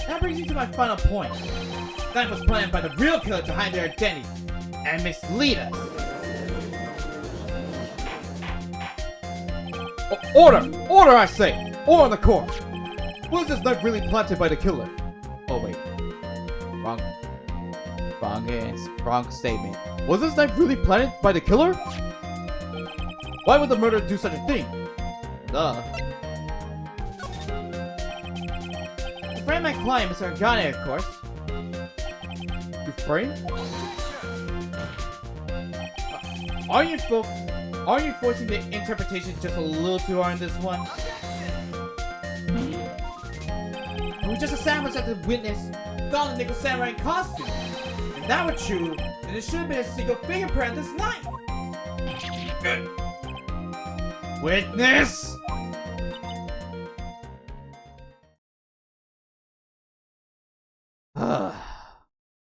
That brings me to my final point. The knife was planned by the real killer to hide their identity and mislead us. Order! Order, I say! Order in the court! Was this knife really planted by the killer? Oh wait. Wrong statement. Was this knife really planted by the killer? Why would the murderer do such a thing? Duh. To frame my client, Mr. Ngane, of course. You frame? Are you forcing the interpretation just a little too hard in this one? We just established that the witness found the Nickel Samurai costume. If that were true, then there should have been a single fingerprint on this knife. Witness!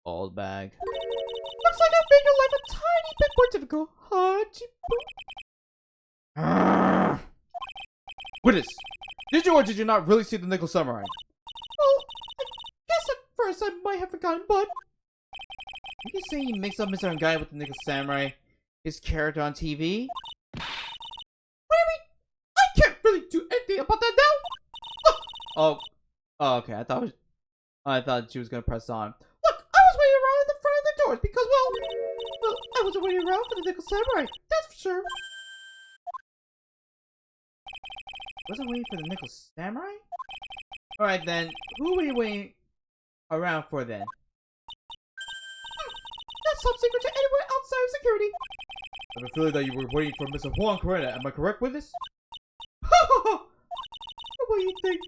Old bag. Looks like I've made your life a tiny bit more difficult, huh, Chibu? Witness, did you or did you not really see the Nickel Samurai? Well, I guess at first I might have forgotten, but... Are you saying you mixed up Mr. Ngai with the Nickel Samurai? His character on TV? What do you mean? I can't really do anything about that now! Oh, okay, I thought she was gonna press on. Look, I was waiting around in the front of the doors because, well, I wasn't waiting around for the Nickel Samurai, that's for sure. Wasn't waiting for the Nickel Samurai? Alright then, who were you waiting around for then? That's top secret to anyone outside of security. I have a feeling that you were waiting for Mr. Juan Correa, am I correct with this? What do you think?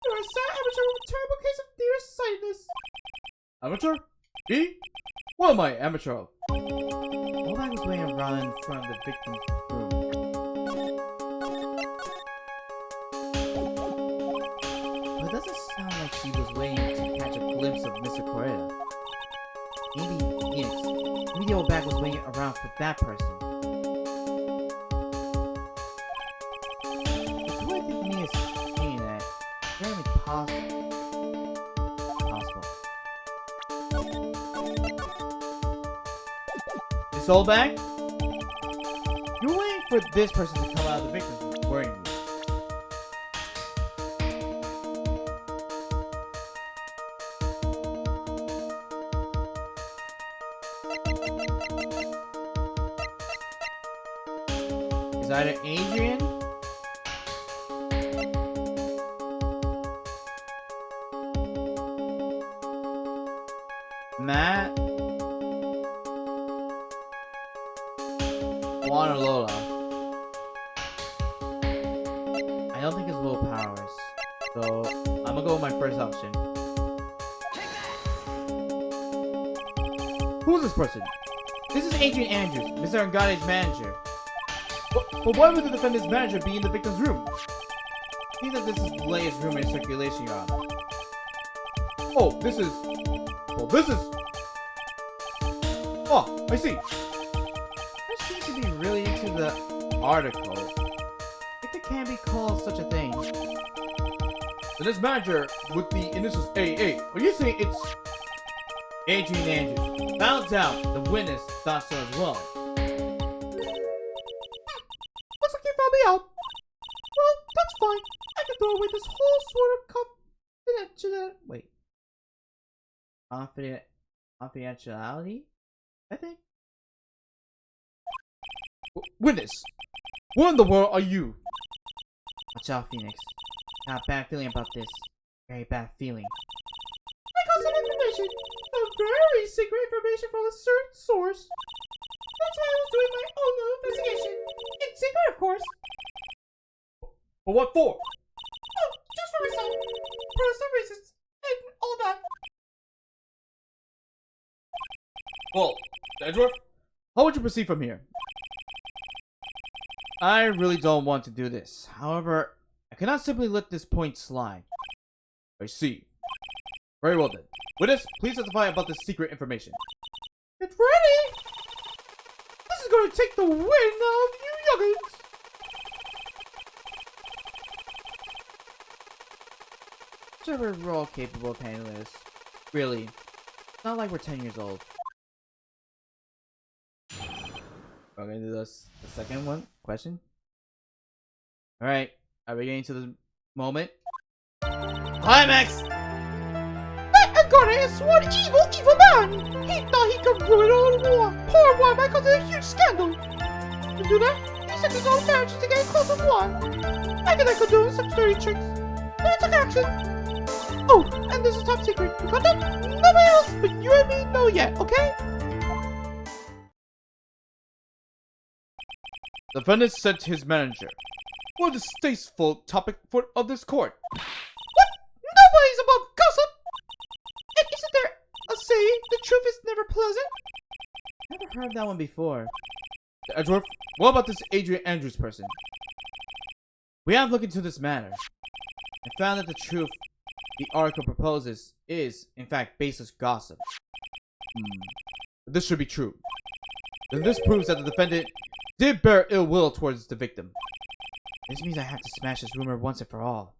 You're a sad amateur with a terrible case of nearsightedness. Amateur? Me? What am I amateur of? All I was waiting around in front of the victim's room. But it doesn't sound like she was waiting to catch a glimpse of Mr. Correa. Maybe Phoenix. Maybe the old bag was waiting around for that person. It's what I think me is saying that. Very possible. This old bag? You're waiting for this person to come out of the victim's room, weren't you? Is either Adrian Matt, Juan, or Lola? I don't think it's Will Powers, so I'm gonna go with my first option. Who is this person? This is Adrian Andrews, Mr. Ngane's manager. But why would the defendant's manager be in the victim's room? See that this is the latest rumor in circulation, Your Honor. Oh, this is... Oh, I see. That seems to be really into the article. If it can be called such a thing. So this manager with the initials AA, are you saying it's Adrian Andrews? Found out the witness thought so as well. Looks like you found me out. Well, that's fine. I can throw away this whole sort of confidentiality, I think. Witness, what in the world are you? Watch out, Phoenix. Got a bad feeling about this. Very bad feeling. I got some information. A very secret information from a certain source. That's why I was doing my own little investigation. In secret, of course. But what for? Oh, just for myself. Personal reasons. And all that. Well, Edgeworth, how would you proceed from here? I really don't want to do this. However, I cannot simply let this point slide. I see. Very well then. Witness, please testify about this secret information. It's ready! This is going to take the wind out of you youngins! Sure, we're all capable of handling this. Really. It's not like we're 10 years old. We're gonna do this, the second one question. Alright, are we getting to the moment? Climax! That Agane is one evil man! He thought he could ruin all the war! Poor war might cause a huge scandal! To do that, he set his own marriage to get close with one. I could do such dirty tricks. So I took action. Oh, and this is top secret. You got that? Nobody else but you and me know yet, okay? The defendant said to his manager, "What a distasteful topic of this court." What? Nobody's above gossip! And isn't there a saying, the truth is never pleasant? Never heard that one before. Edgeworth, what about this Adrian Andrews person? We have looked into this matter and found that the truth the article proposes is, in fact, baseless gossip. But this should be true. Then this proves that the defendant did bear ill will towards the victim. This means I have to smash this rumor once and for all.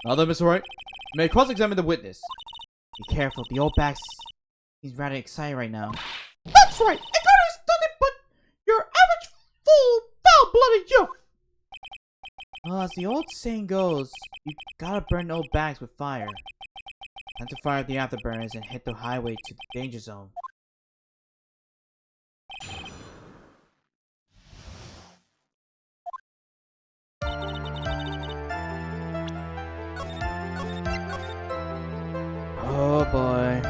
Now then, Mr. Wright, you may cross-examine the witness. Be careful, the old bag seems rather excited right now. That's right! Agane is nothing but your average fool, foul-blooded youth! Well, as the old saying goes, you gotta burn old bags with fire. Time to fire the afterburners and hit the highway to the danger zone. Oh boy.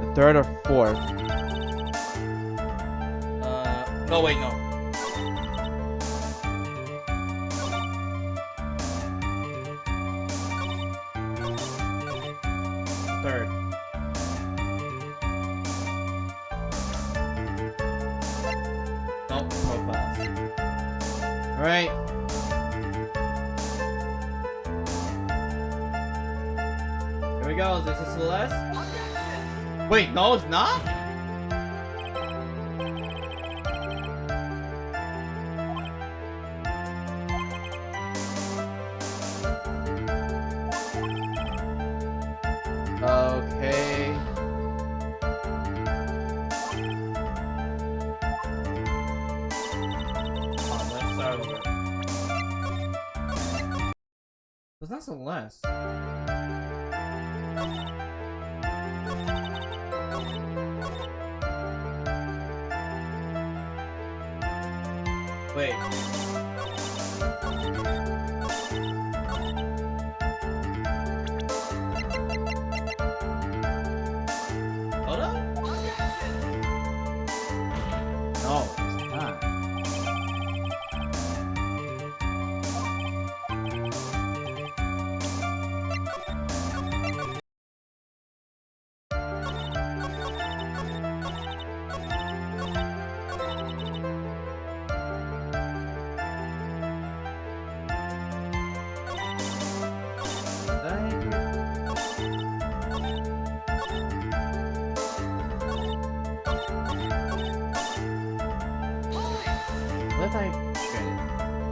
The third or fourth? No, wait, no. Third. Nope, profiles. Alright. Here we go. Is this a Celeste? Wait, no, it's not? Okay. Let's start over. It's not Celeste. Wait. Hold up? No, it's not.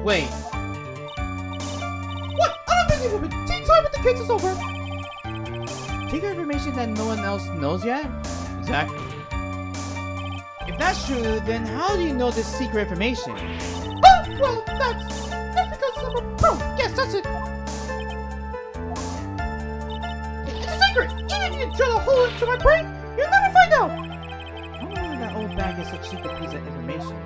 Wait. What? I'm a busy woman. Tea time with the kids is over. Secret information that no one else knows yet? Exactly. If that's true, then how do you know this secret information? Oh, well, that's because I'm a pro. Yes, that's it. It's a secret. Even if you drill a hole into my brain, you'll never find out. I don't know why that old bag is such a secret piece of information.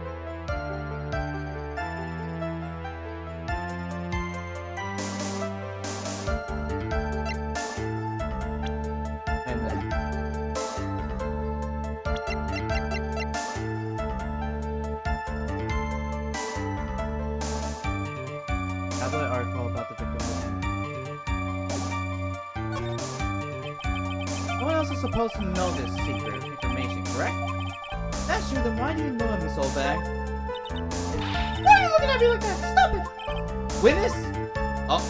Tablet article about the victim. No one else is supposed to know this secret information, correct? If that's true, then why do you know him, Miss Oldbag? Why are you looking at me like that? Stop it! Witness? Oh.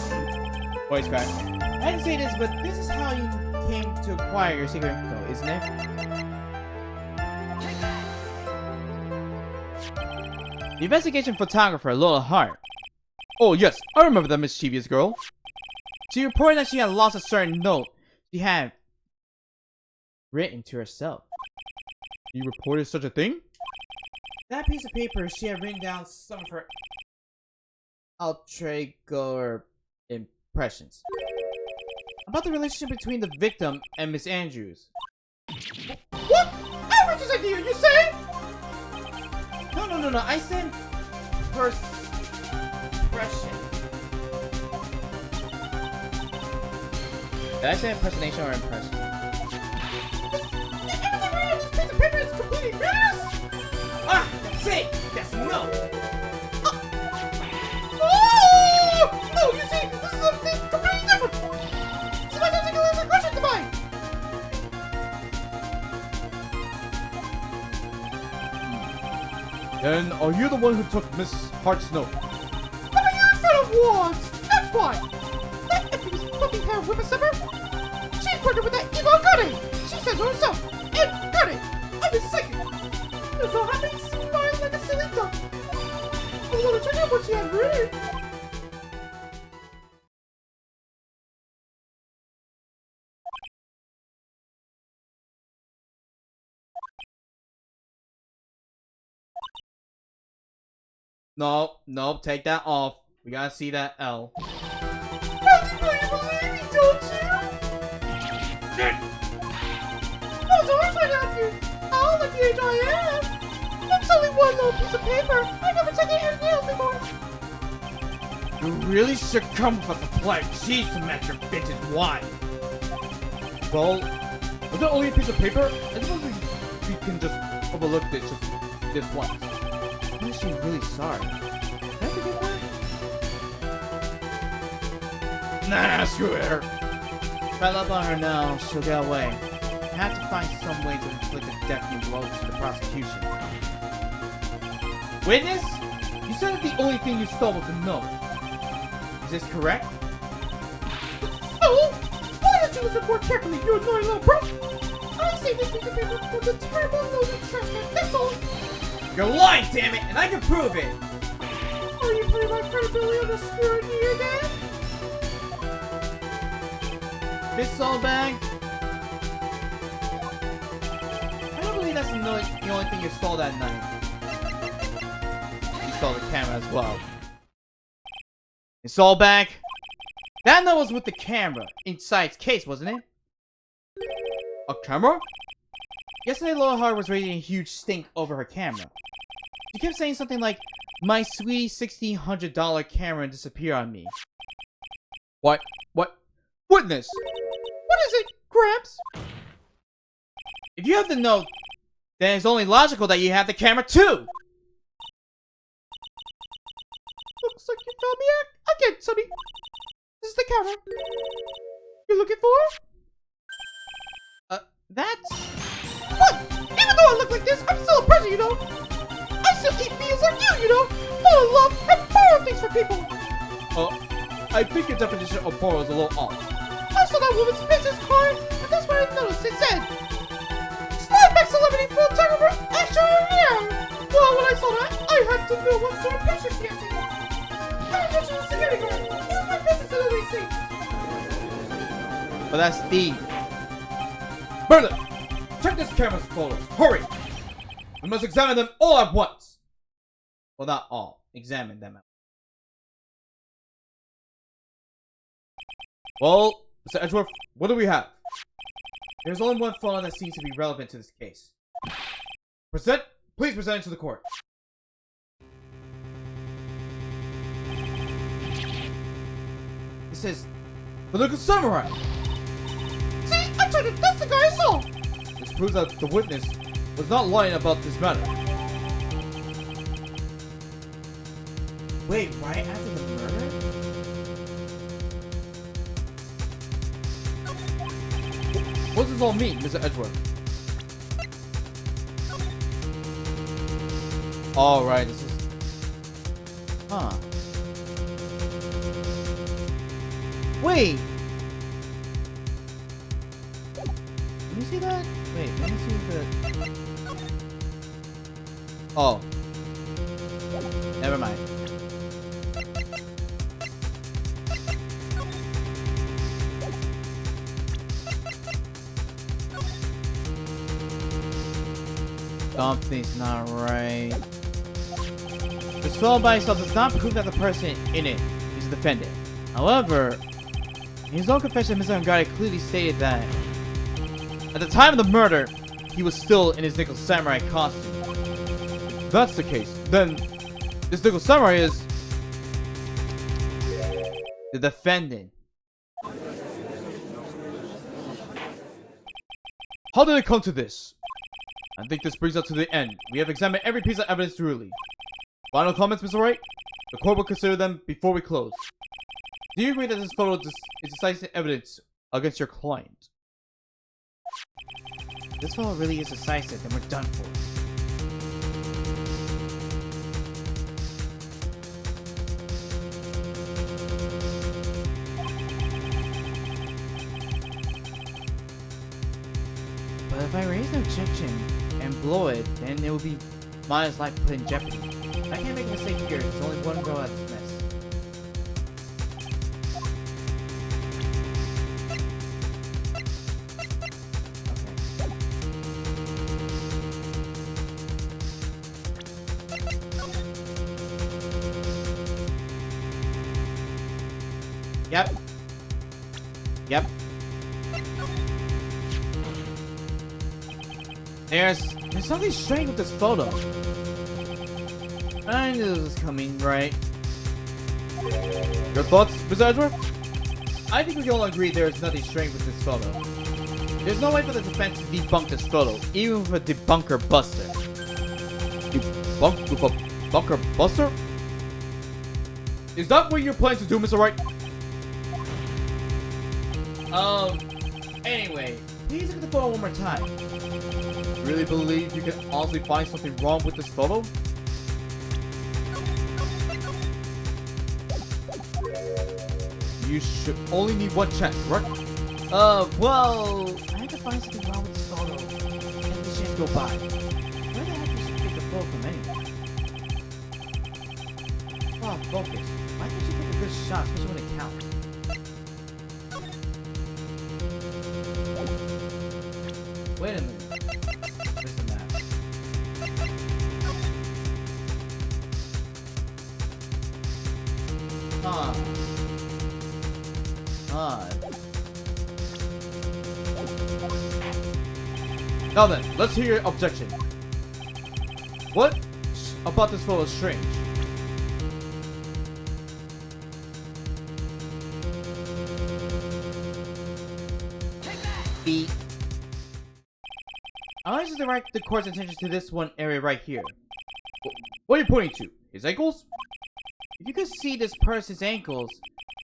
Voice crack. I didn't say this, but this is how you came to acquire your secret info, isn't it? The investigation photographer, Lola Hart. Oh yes, I remember that mischievous girl. She reported that she had lost a certain note she had written to herself. You reported such a thing? That piece of paper, she had written down some of her alter impressions about the relationship between the victim and Miss Andrews. What? Average's idea, you say? No. I said impression. Did I say impersonation or impression? This piece of paper is completely meaningless! Ah, that's it! That's no! Oh! No, you see, this is something completely different! This is my particular question to mine! Then, are you the one who took Miss Hart's note? I'm a huge fan of wands! That's why! That infamous fucking hair whippersnapper! She's working with that evil Goody! She says so herself! And Goody! I'm a psychic! You're so happy, smiling like a silly duck! I want to check out what she had written! No, take that off. We gotta see that L. How do you believe me, don't you? Also, I'm trying to help you. How the age I am? That's only one little piece of paper. I've never taken anything else before. You really should come with a supply cheese to match your vintage wine. Well, was it only a piece of paper? I suppose we can just overlook this once. Why is she really sorry? Can I forgive her? Nah, screw her. If I love on her now, she'll get away. I have to find some way to inflict a deafening blow to the prosecution. Witness? You said that the only thing you stole was a note. Is this correct? Oh! Why don't you listen more carefully, you annoying little bro? I saved this piece of paper from the terrible nosy trash can, that's all! You're lying, damn it, and I can prove it! Are you putting my credibility on the scrutiny again? Miss Soulbag? I don't believe that's the only thing you stole that night. You stole the camera as well. Miss Soulbag? That note was with the camera inside its case, wasn't it? A camera? Yesterday, Lola Hart was raising a huge stink over her camera. She kept saying something like, "My sweet $1,600 camera disappeared on me." What? Witness! What is it, Gramps? If you have the note, then it's only logical that you have the camera too! Looks like you found me again, Sonny. This is the camera. You looking for? That's... What? Even though I look like this, I'm still a person, you know? I still eat meals like you know? Full of love and borrow things from people! I think your definition of borrow is a little off. I saw that woman's business card, and that's why I noticed it said Slide back celebrity photographer extraordinaire! Well, when I saw that, I had to know what sort of picture she had taken. But that's Steve. Merlin, check this camera's photos. Hurry! We must examine them all at once. Well, not all. Examine them. Well, Mr. Edgeworth, what do we have? There's only one photo that seems to be relevant to this case. Please present it to the court. It says, the look of samurai. See, I told you, that's the guy I saw. This proves that the witness was not lying about this matter. Wait, right after the murder? What does this all mean, Mr. Edgeworth? Alright, this is... Huh. Wait! Can you see that? Wait, let me see the... Oh. Never mind. Something's not right. This photo by itself does not prove that the person in it is the defendant. However, in his own confession, Mr. Andrade clearly stated that at the time of the murder, he was still in his Nickel Samurai costume. If that's the case, then this Nickel Samurai is the defendant. How did it come to this? I think this brings us to the end. We have examined every piece of evidence thoroughly. Final comments, Mr. Wright? The court will consider them before we close. Do you agree that this photo is decisive evidence against your client? This photo really is decisive, and we're done for. But if I raise an objection and blow it, then it will be Maya's life put in jeopardy. I can't make a mistake here. There's only one girl at this mess. Yep. Yep. There's something strange with this photo. I knew this was coming, right? Your thoughts, Mr. Edgeworth? I think we can all agree there is nothing strange with this photo. There's no way for the defense to debunk this photo, even with a debunker buster. Debunk with a bunker buster? Is that what you're planning to do, Mr. Wright? Anyway, please look at the photo one more time. Really believe you can honestly find something wrong with this photo? You should only need one chance, correct? Well, I had to find something wrong with this photo. And the chance go by. Where the heck did she get the photo from anyway? Oh, focus. Why can't you take a good shot, especially when it counts? Wait a minute. Where's the map? Huh. Now then, let's hear your objection. What about this photo is strange? B. I want to direct the court's attention to this one area right here. What are you pointing to? His ankles? If you could see this person's ankles,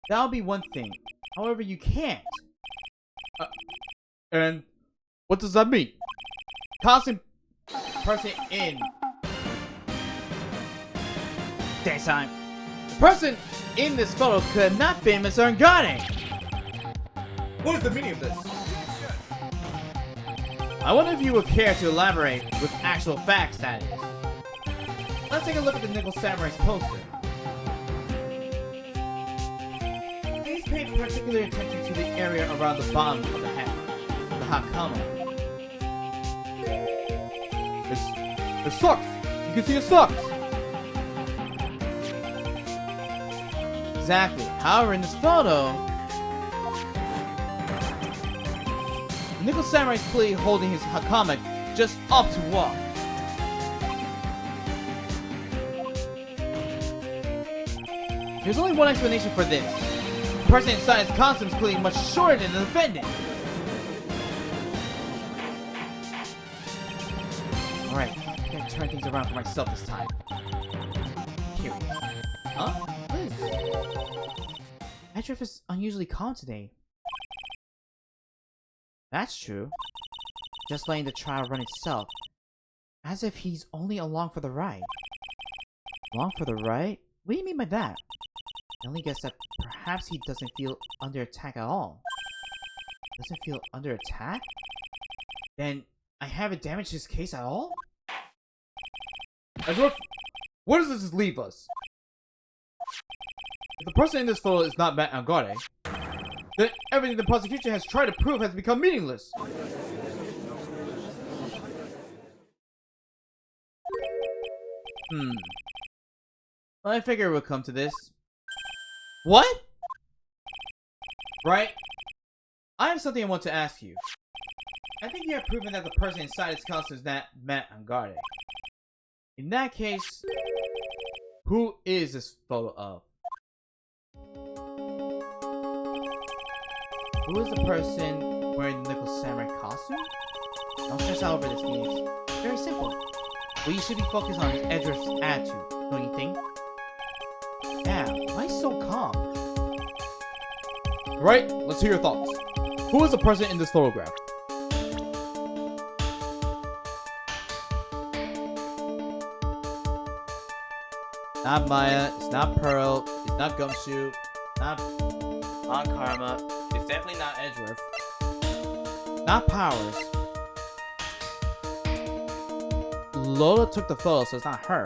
that would be one thing. However, you can't. And what does that mean? Constant person in. Dance time. The person in this photo could have not been Mr. Ngane. What is the meaning of this? I wonder if you would care to elaborate with actual facts, that is. Let's take a look at the Nickel Samurai's poster. particular attention to the area around the bottom of the hat, the Hakama. It sucks! You can see it sucks! Exactly. However, in this photo, Nickel Samurai is clearly holding his Hakama just up to walk. There's only one explanation for this. The person inside his costume is clearly much shorter than the defendant. Alright, I'm gonna turn things around for myself this time. Curious. Huh? Liz? Edgeworth is unusually calm today. That's true. Just letting the trial run itself. As if he's only along for the ride. Along for the ride? What do you mean by that? I only guess that perhaps he doesn't feel under attack at all. Doesn't feel under attack? Then I haven't damaged his case at all? Edgeworth, where does this leave us? If the person in this photo is not Matt Angare, then everything the prosecution has tried to prove has become meaningless. Well, I figured it would come to this. What? Right? I have something I want to ask you. I think you have proven that the person inside his costume is not Matt Angare. In that case, who is this photo of? Who is the person wearing the Nickel Samurai costume? Don't stress out over this, Phoenix. Very simple. What you should be focused on is Edgeworth's attitude, don't you think? Yeah, why so calm? Right, let's hear your thoughts. Who is the person in this photograph? Not Maya, it's not Pearl, it's not Gumshoe, not Aunt Karma, it's definitely not Edgeworth. Not Powers. Lola took the photo, so it's not her.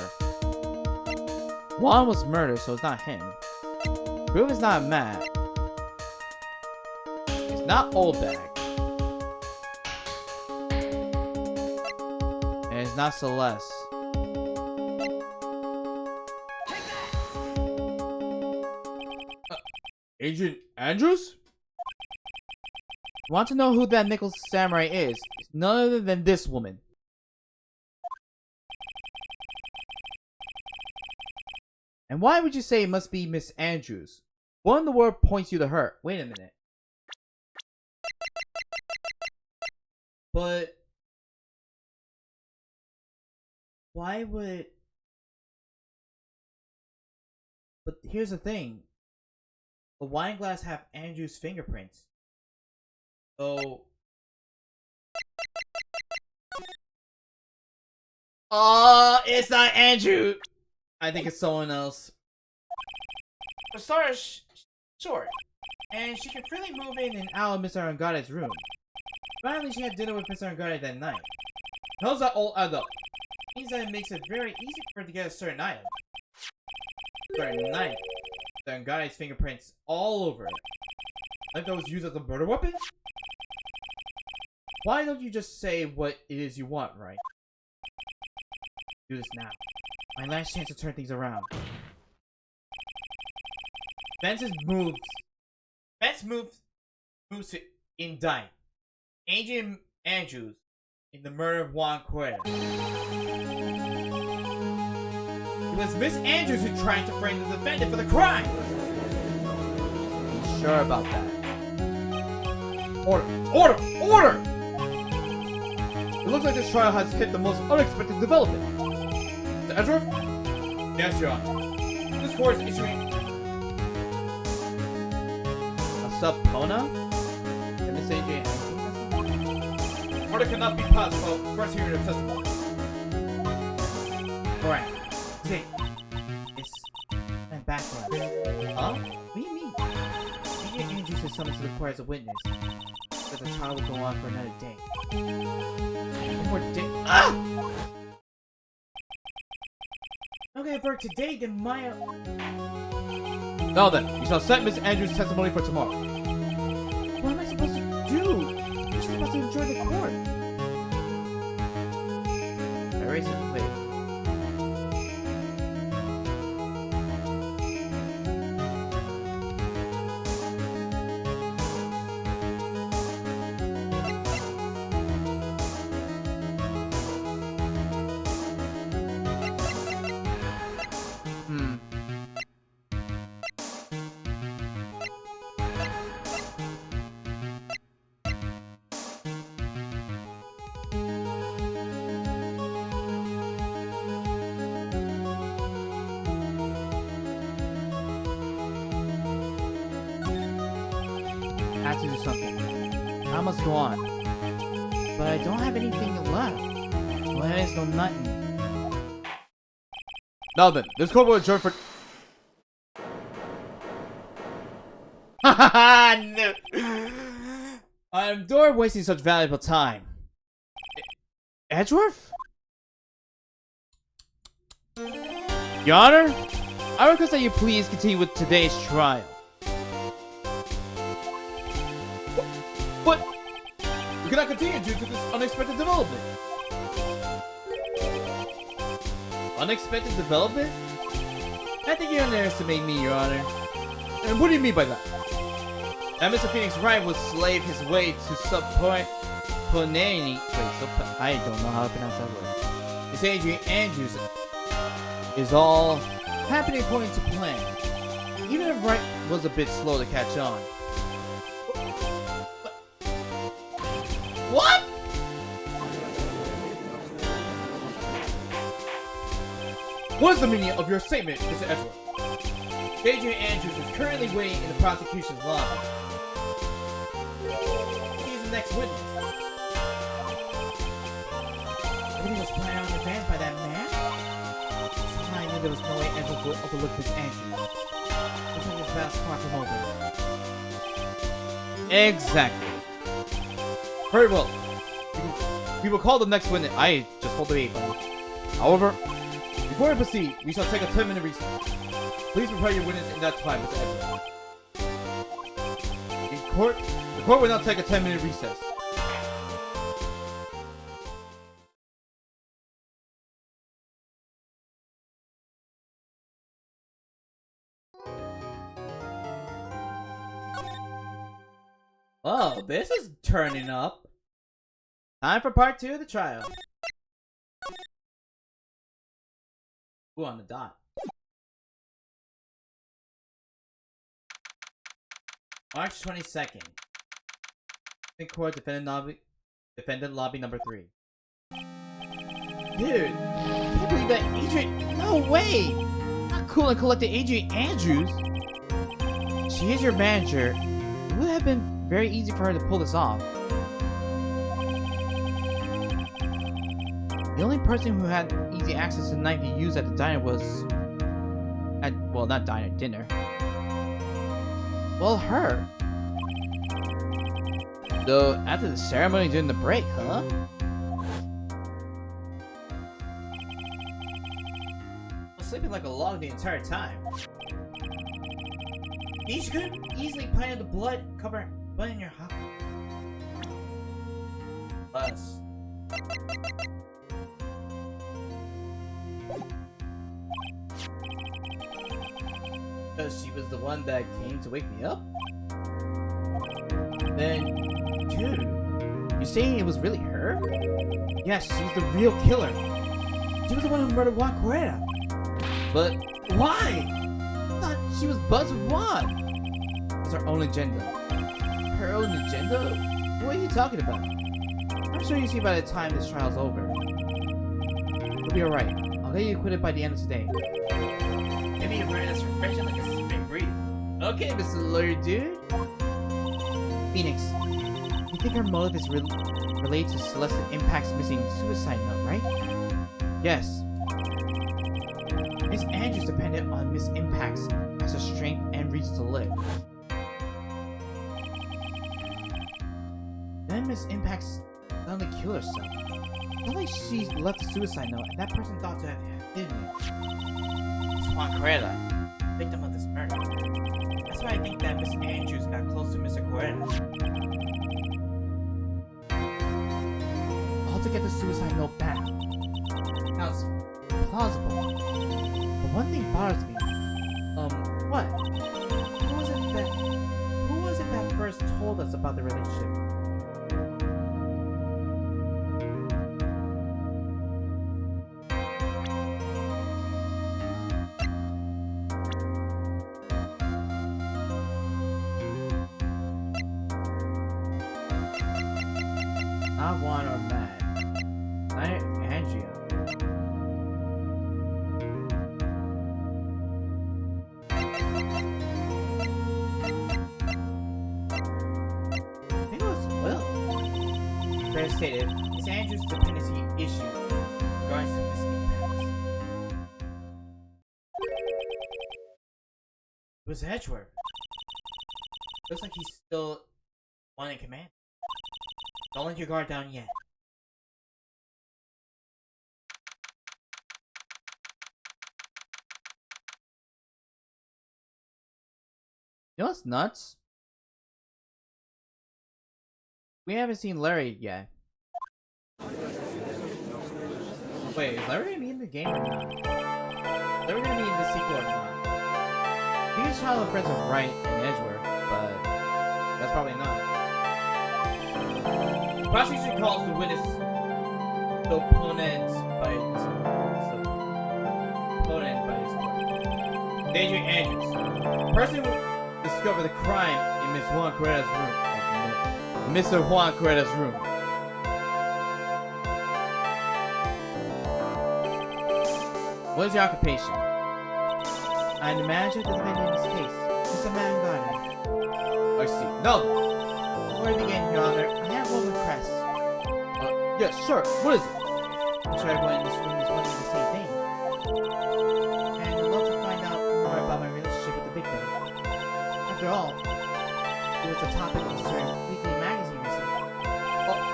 Juan was murdered, so it's not him. Groove is not Matt. It's not Oldbag. And it's not Celeste. Agent Andrews? Want to know who that Nickel Samurai is? It's none other than this woman. And why would you say it must be Miss Andrews? What in the world points you to her? Wait a minute. But why would... But here's the thing. The wine glass have Andrew's fingerprints. So... it's not Andrew! I think it's someone else. For starters, sure. And she can freely move in and out of Mr. Angare's room. Apparently she had dinner with Mr. Angare that night. How does that all add up? It means that it makes it very easy for her to get a certain item. Certain knife. The Angare's fingerprints all over it. Like that was used as a murder weapon? Why don't you just say what it is you want, right? Do this now. My last chance to turn things around. Ben's moves to indict Agent Andrews in the murder of Juan Cuerda. It was Miss Andrews who tried to frame the defendant for the crime! I'm sure about that. Order! Order! Order! It looks like this trial has hit the most unexpected development. Mr. Edgeworth? Yes, Your Honor. This court is issuing a subpoena? Can this agent order cannot be passed without first hearing of testimony. Alright. See. It's and background. Huh? What do you mean? Agent Andrews was summoned to the court as a witness. But the trial will go on for another day. One more day. Ah! Okay, for today, then Maya... Now then, you shall set Miss Andrews' testimony for tomorrow. What am I supposed to do? She's about to enjoy the court. Erase it, wait. I have to do something. I must go on. But I don't have anything left. Well, there is no nothing. Now then, this court will adjourn for... Haha, no. I adore wasting such valuable time. Edgeworth? Your Honor, I request that you please continue with today's trial. But we cannot continue due to this unexpected development. Unexpected development? I think you underestimate me, Your Honor. And what do you mean by that? That Mr. Phoenix Wright would slave his way to subpoinanity. I don't know how to pronounce that word. Miss Adrian Andrews is all happening according to plan. Even if Wright was a bit slow to catch on. What? What is the meaning of your statement, Mr. Edgeworth? Adrian Andrews is currently waiting in the prosecution's lobby. He's the next witness. Everything was planned out in advance by that man? Somehow I knew there was no way Edgeworth would overlook this Andrews. Looks like his about to clock him over. Exactly. Very well. We will call the next witness. I just hold the 8 button. However, before we proceed, we shall take a 10-minute recess. Please prepare your witness in that time, Mr. Edgeworth. The court will now take a 10-minute recess. Oh, this is turning up. Time for part 2 of the trial. Ooh, on the dot. March 22nd. In court, defendant lobby number 3. Dude, I can't believe that Adrian. No way! Not cool and collected Adrian Andrews. She is your manager. It would have been very easy for her to pull this off. The only person who had easy access to the knife you used at the diner was... well, not diner, dinner. Well, her. Though, after the ceremony during the break, huh? I was sleeping like a log the entire time. You could have easily planted the blood cover in your house. Plus. Because she was the one that came to wake me up? Then, dude, you saying it was really her? Yes, she's the real killer. She was the one who murdered Juan Correa. But why? I thought she was buzzed with Juan. It's her own agenda. Her own agenda? What are you talking about? I'm sure you see by the time this trial's over. You'll be alright. I'll get you acquitted by the end of today. Give me a brain that's refreshing like a spring breeze. Okay, Mr. Lawyer Dude. Phoenix, you think her motive is related to Celeste Impact's missing suicide note, right? Yes. Miss Andrews depended on Miss Impact's as her strength and reason to live. Then Miss Impact's suddenly killed herself. Not like she left a suicide note and that person thought to have hidden it. It's Juan Correa. victim of this murder. That's why I think that Mr. Andrews got close to Mr. Coretta. All to get the suicide note back. Sounds plausible. But one thing bothers me. What? Who was it that first told us about the relationship? Not Juan or Matt. Andrea. I think it was Will. Fair stated, Miss Andrews' dependency issue regards to missing past. It was Edgeworth. Looks like he's still one in command. Don't let your guard down yet. You know what's nuts? We haven't seen Larry yet. Wait, is Larry gonna be in the game or not? Is Larry gonna be in the sequel or not? I think his childhood friends are Wright and Edgeworth, but that's probably not. Prosecution calls the witness the opponent by his Adrian Andrews. Person who discovered the crime in Miss Juan Coretta's room. Mr. Juan Coretta's room. What is your occupation? I'm the manager of the defendant in this case, Mr. Mangani. I see. No! Before I begin, Your Honor, I have one request. Yes, sure. What is it? I'm sure everyone in this room is wondering the same thing. And I'd love to find out more about my relationship with the victim. After all, it was the topic of a certain weekly magazine recently.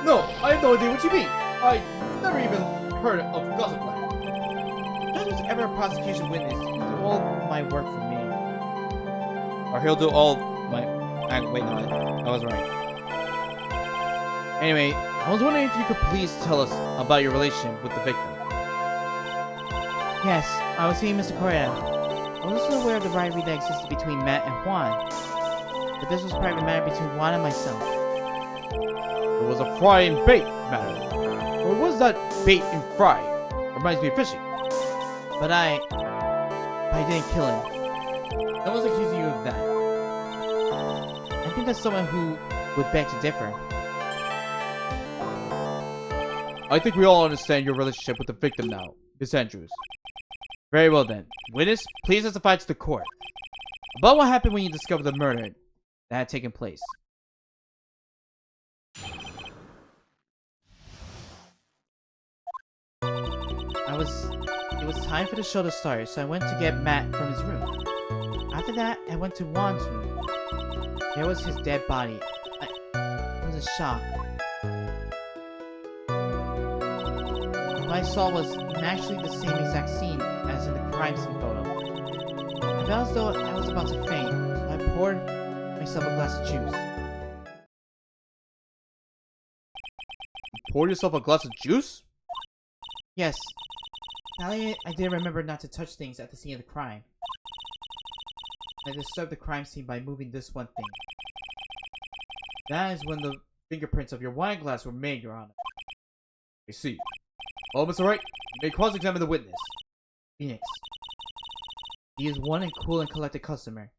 No, I have no idea what you mean. I never even heard of Gossip Land. If there was ever a prosecution witness, he'll do all my work for me. Or he'll do all my... wait, no, I was right. Anyway, I was wondering if you could please tell us about your relationship with the victim. Yes, I was seeing Mr. Correa. I was also aware of the rivalry that existed between Matt and Juan. But this was a private matter between Juan and myself. It was a fry and bait matter. Or was that bait and fry? Reminds me of fishing. But I didn't kill him. No one's accusing you of that. I think that's someone who would beg to differ. I think we all understand your relationship with the victim now, Miss Andrews. Very well then. Witness, please testify to the court about what happened when you discovered the murder that had taken place. It was time for the show to start, so I went to get Matt from his room. After that, I went to Juan's room. There was his dead body. I was in shock. What I saw was naturally the same exact scene as in the crime scene photo. I felt as though I was about to faint, so I poured myself a glass of juice. You poured yourself a glass of juice? Yes. Finally, I did remember not to touch things at the scene of the crime. I disturbed the crime scene by moving this one thing. That is when the fingerprints of your wine glass were made, Your Honor. I see. Oh, Mr. Wright, you may cross-examine the witness. Phoenix. He is one and cool and collected customer.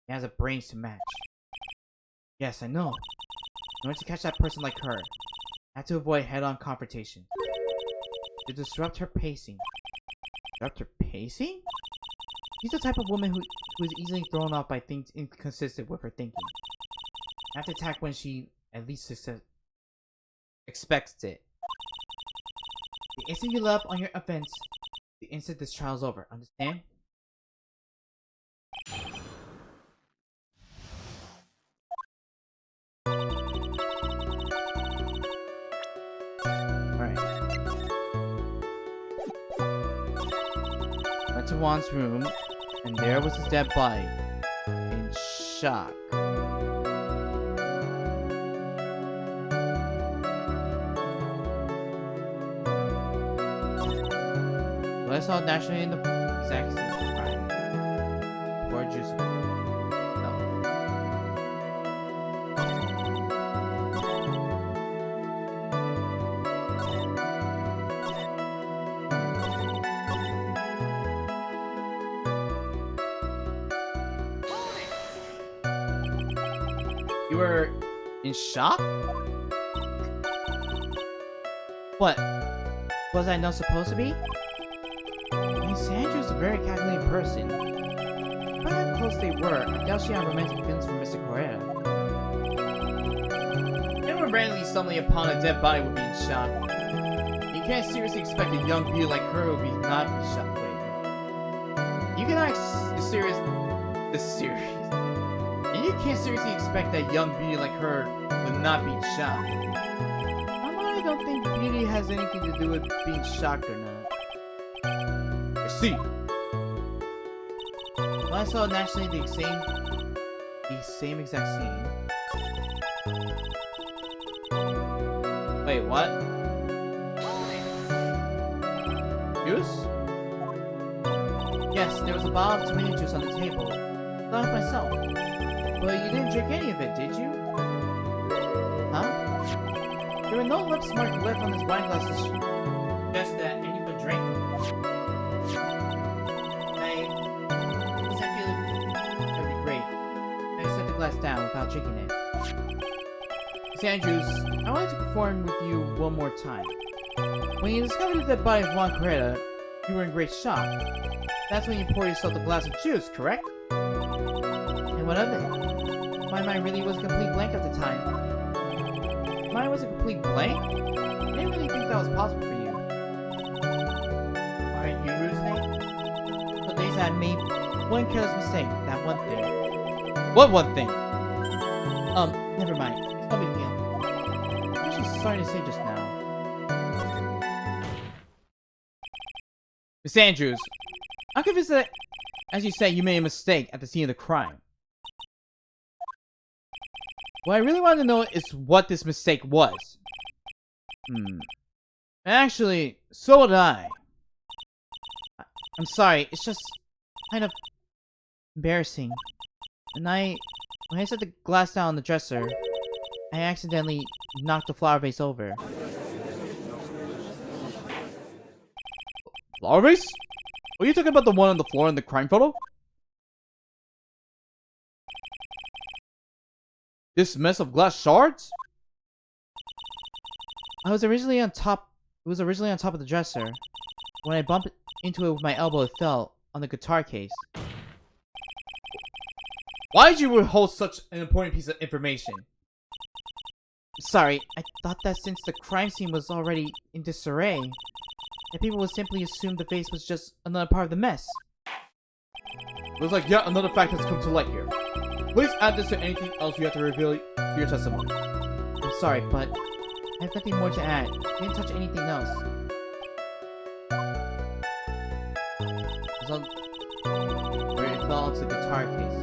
He has a brains to match. Yes, I know. In order to catch that person like her, I have to avoid head-on confrontation. To disrupt her pacing. Disrupt her pacing? She's the type of woman who is easily thrown off by things inconsistent with her thinking. I have to attack when she at least expects it. The instant you let up on your offense, the instant this trial's over. Understand? Alright. Went to Juan's room. And there was his dead body. In shock. What I saw naturally in the exact scene of the crime. Poor Juice. No. You were in shock? What? Was I not supposed to be? Miss Andrews is a very calculating person. But how close they were, I doubt she had romantic feelings for Mr. Correa. Anyone randomly stumbling upon a dead body would be in shock. You can't seriously expect a young beauty like her would not be shocked. Wait. You cannot serious. And you can't seriously expect that young beauty like her would not be shocked. I don't think beauty has anything to do with being shocked or not. I see. Well, I saw naturally the same exact scene. Wait, what? Juice? Yes, there was a bottle of tomato juice on the table. I thought of myself. But you didn't drink any of it, did you? Huh? There were no lips marked left on his wine glasses. Just that anyone drank them. That'd be great. I set the glass down without drinking it. Miss Andrews, I wanted to perform with you one more time. When you discovered the dead body of Juan Correa, you were in great shock. That's when you poured yourself a glass of juice, correct? And what of it? My mind really was a complete blank at the time. Mine was a complete blank? I didn't really think that was possible for you. Aren't you, Rusnake? But they had made one careless mistake, that one thing. What one thing? Never mind. It's no big deal. I was just starting to say just now. Miss Andrews, I'm convinced that, as you say, you made a mistake at the scene of the crime. What I really want to know is what this mistake was. Actually, so would I. I'm sorry, it's just kind of embarrassing. And when I set the glass down on the dresser, I accidentally knocked the flower vase over. Flower vase? Are you talking about the one on the floor in the crime photo? This mess of glass shards? It was originally on top of the dresser. When I bumped into it with my elbow, it fell on the guitar case. Why did you withhold such an important piece of information? Sorry, I thought that since the crime scene was already in disarray, that people would simply assume the vase was just another part of the mess. Looks like yet another fact has come to light here. Please add this to anything else you have to reveal to your testimony. I'm sorry, but I have nothing more to add. I didn't touch anything else. It was on where it fell onto the guitar case.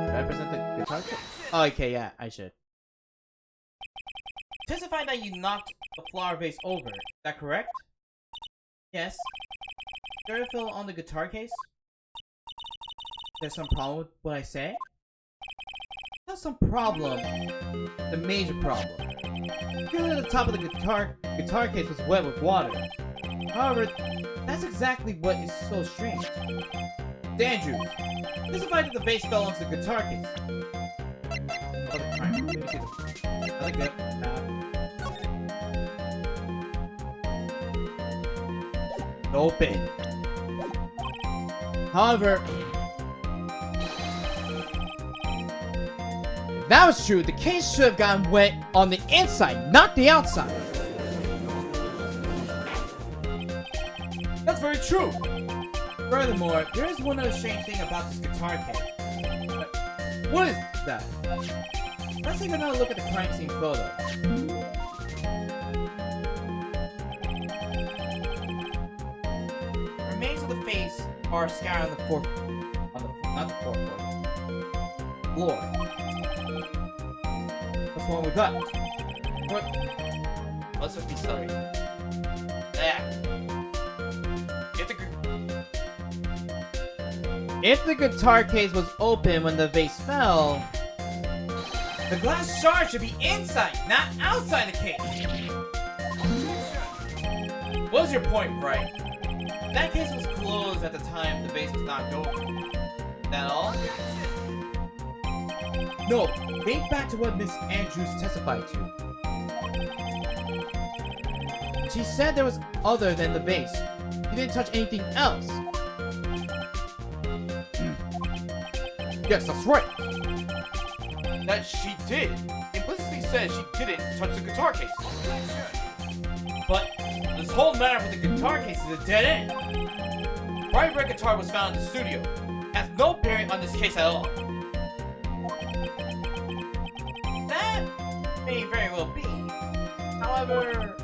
Should I present the guitar case? Oh, okay, yeah, I should. Testify that you knocked the flower vase over. Is that correct? Yes. Sure it fell on the guitar case? There's some problem with what I say? Not some problem. The major problem. Clearly the top of the guitar case was wet with water. However, that's exactly what is so strange. Andrews, testify that the vase fell onto the guitar case. Oh, the crime. Let me see this. I like that. Open. However, if that was true, the case should have gotten wet on the inside, not the outside. That's very true. Furthermore, there is one other strange thing about this guitar case. What is that? Let's take another look at the crime scene photo. Remains of the face are scattered on the floor. Not the floor. Floor. What's one we got? What? Let's just be sorry. There. Get the. If the guitar case was open when the vase fell, The glass shard should be inside, not outside the case. What's your point, Bright? That case was closed at the time the vase was knocked over. That all? no, think back to what Miss Andrews testified to. She said there was other than the vase. You didn't touch anything else. Yes, that's right. That she did. Implicitly says she didn't touch the guitar case. But this whole matter with the guitar case is a dead end. Bright red guitar was found in the studio. Has no bearing on this case at all. That may very well be. However,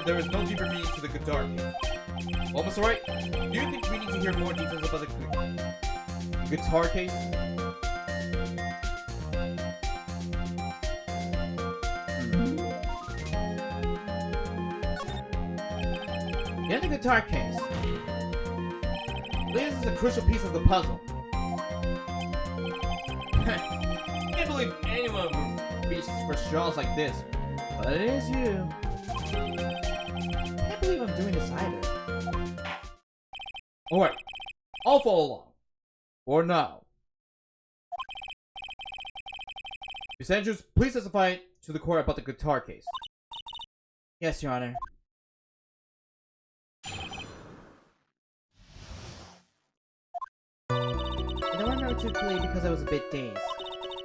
there is no deeper meaning to the guitar case. Well, Mr. Wright, do you think we need to hear more details about the guitar case? Get the guitar case. This is a crucial piece of the puzzle. Can't believe anyone would Reaches for straws like this, but it is you. Can't believe I'm doing this either. Alright, I'll follow along. For now. Miss Andrews, please testify to the court about the guitar case. Yes, Your Honor. I don't remember too clearly because I was a bit dazed.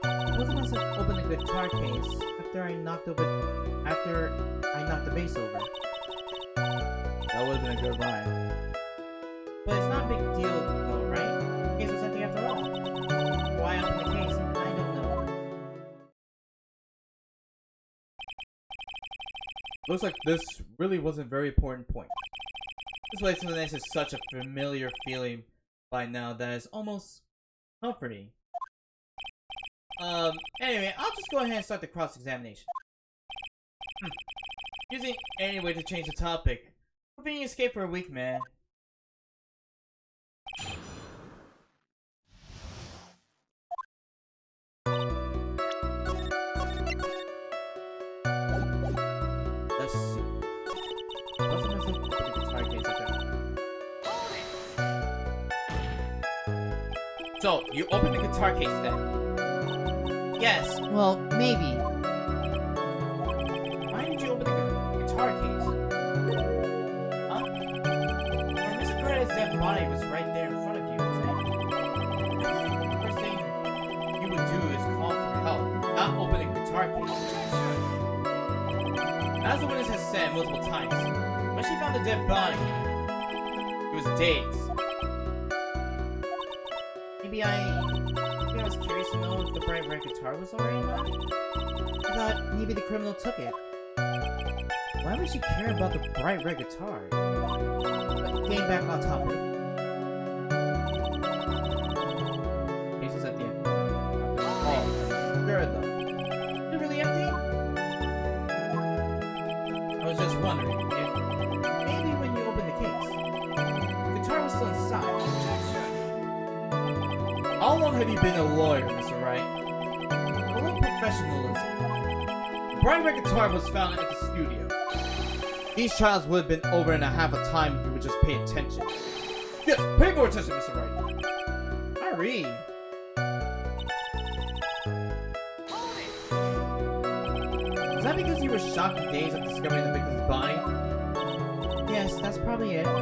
I wasn't supposed to open the guitar case after I knocked the vase over. That would have been a good rhyme. But it's not a big deal though, right? The case was empty after all. Why open the case? I don't know. Looks like this really wasn't a very important point. This place in the nice is such a familiar feeling by now that it's almost comforting. Anyway, I'll just go ahead and start the cross-examination. Using any way to change the topic. We're being escaped for a week, man. Let's see. What's the message for the guitar case again? So, you opened the guitar case then? Yes. Well, maybe. Why did you open the guitar case? Huh? When Mr. Correa's dead body was right there in front of you, wasn't it? The first thing you would do is call for help, not open the guitar case. As the witness has said multiple times, when she found the dead body, it was dazed. Maybe I was curious to know if the bright red guitar was already gone. I thought maybe the criminal took it. Why would she care about the bright red guitar? But getting back on topic. Case is at the end. Oh, sure though. Is it really empty? I was just wondering if maybe when you opened the case, the guitar was still inside. How long have you been a lawyer, Mr. Wright? A little professionalism. The bright red guitar was found at the studio. These trials would have been over in a half a time if you would just pay attention. Yes, pay more attention, Mr. Wright. Hurry! Was that because you were shocked and dazed at discovering the victim's body? Yes, that's probably it. I'm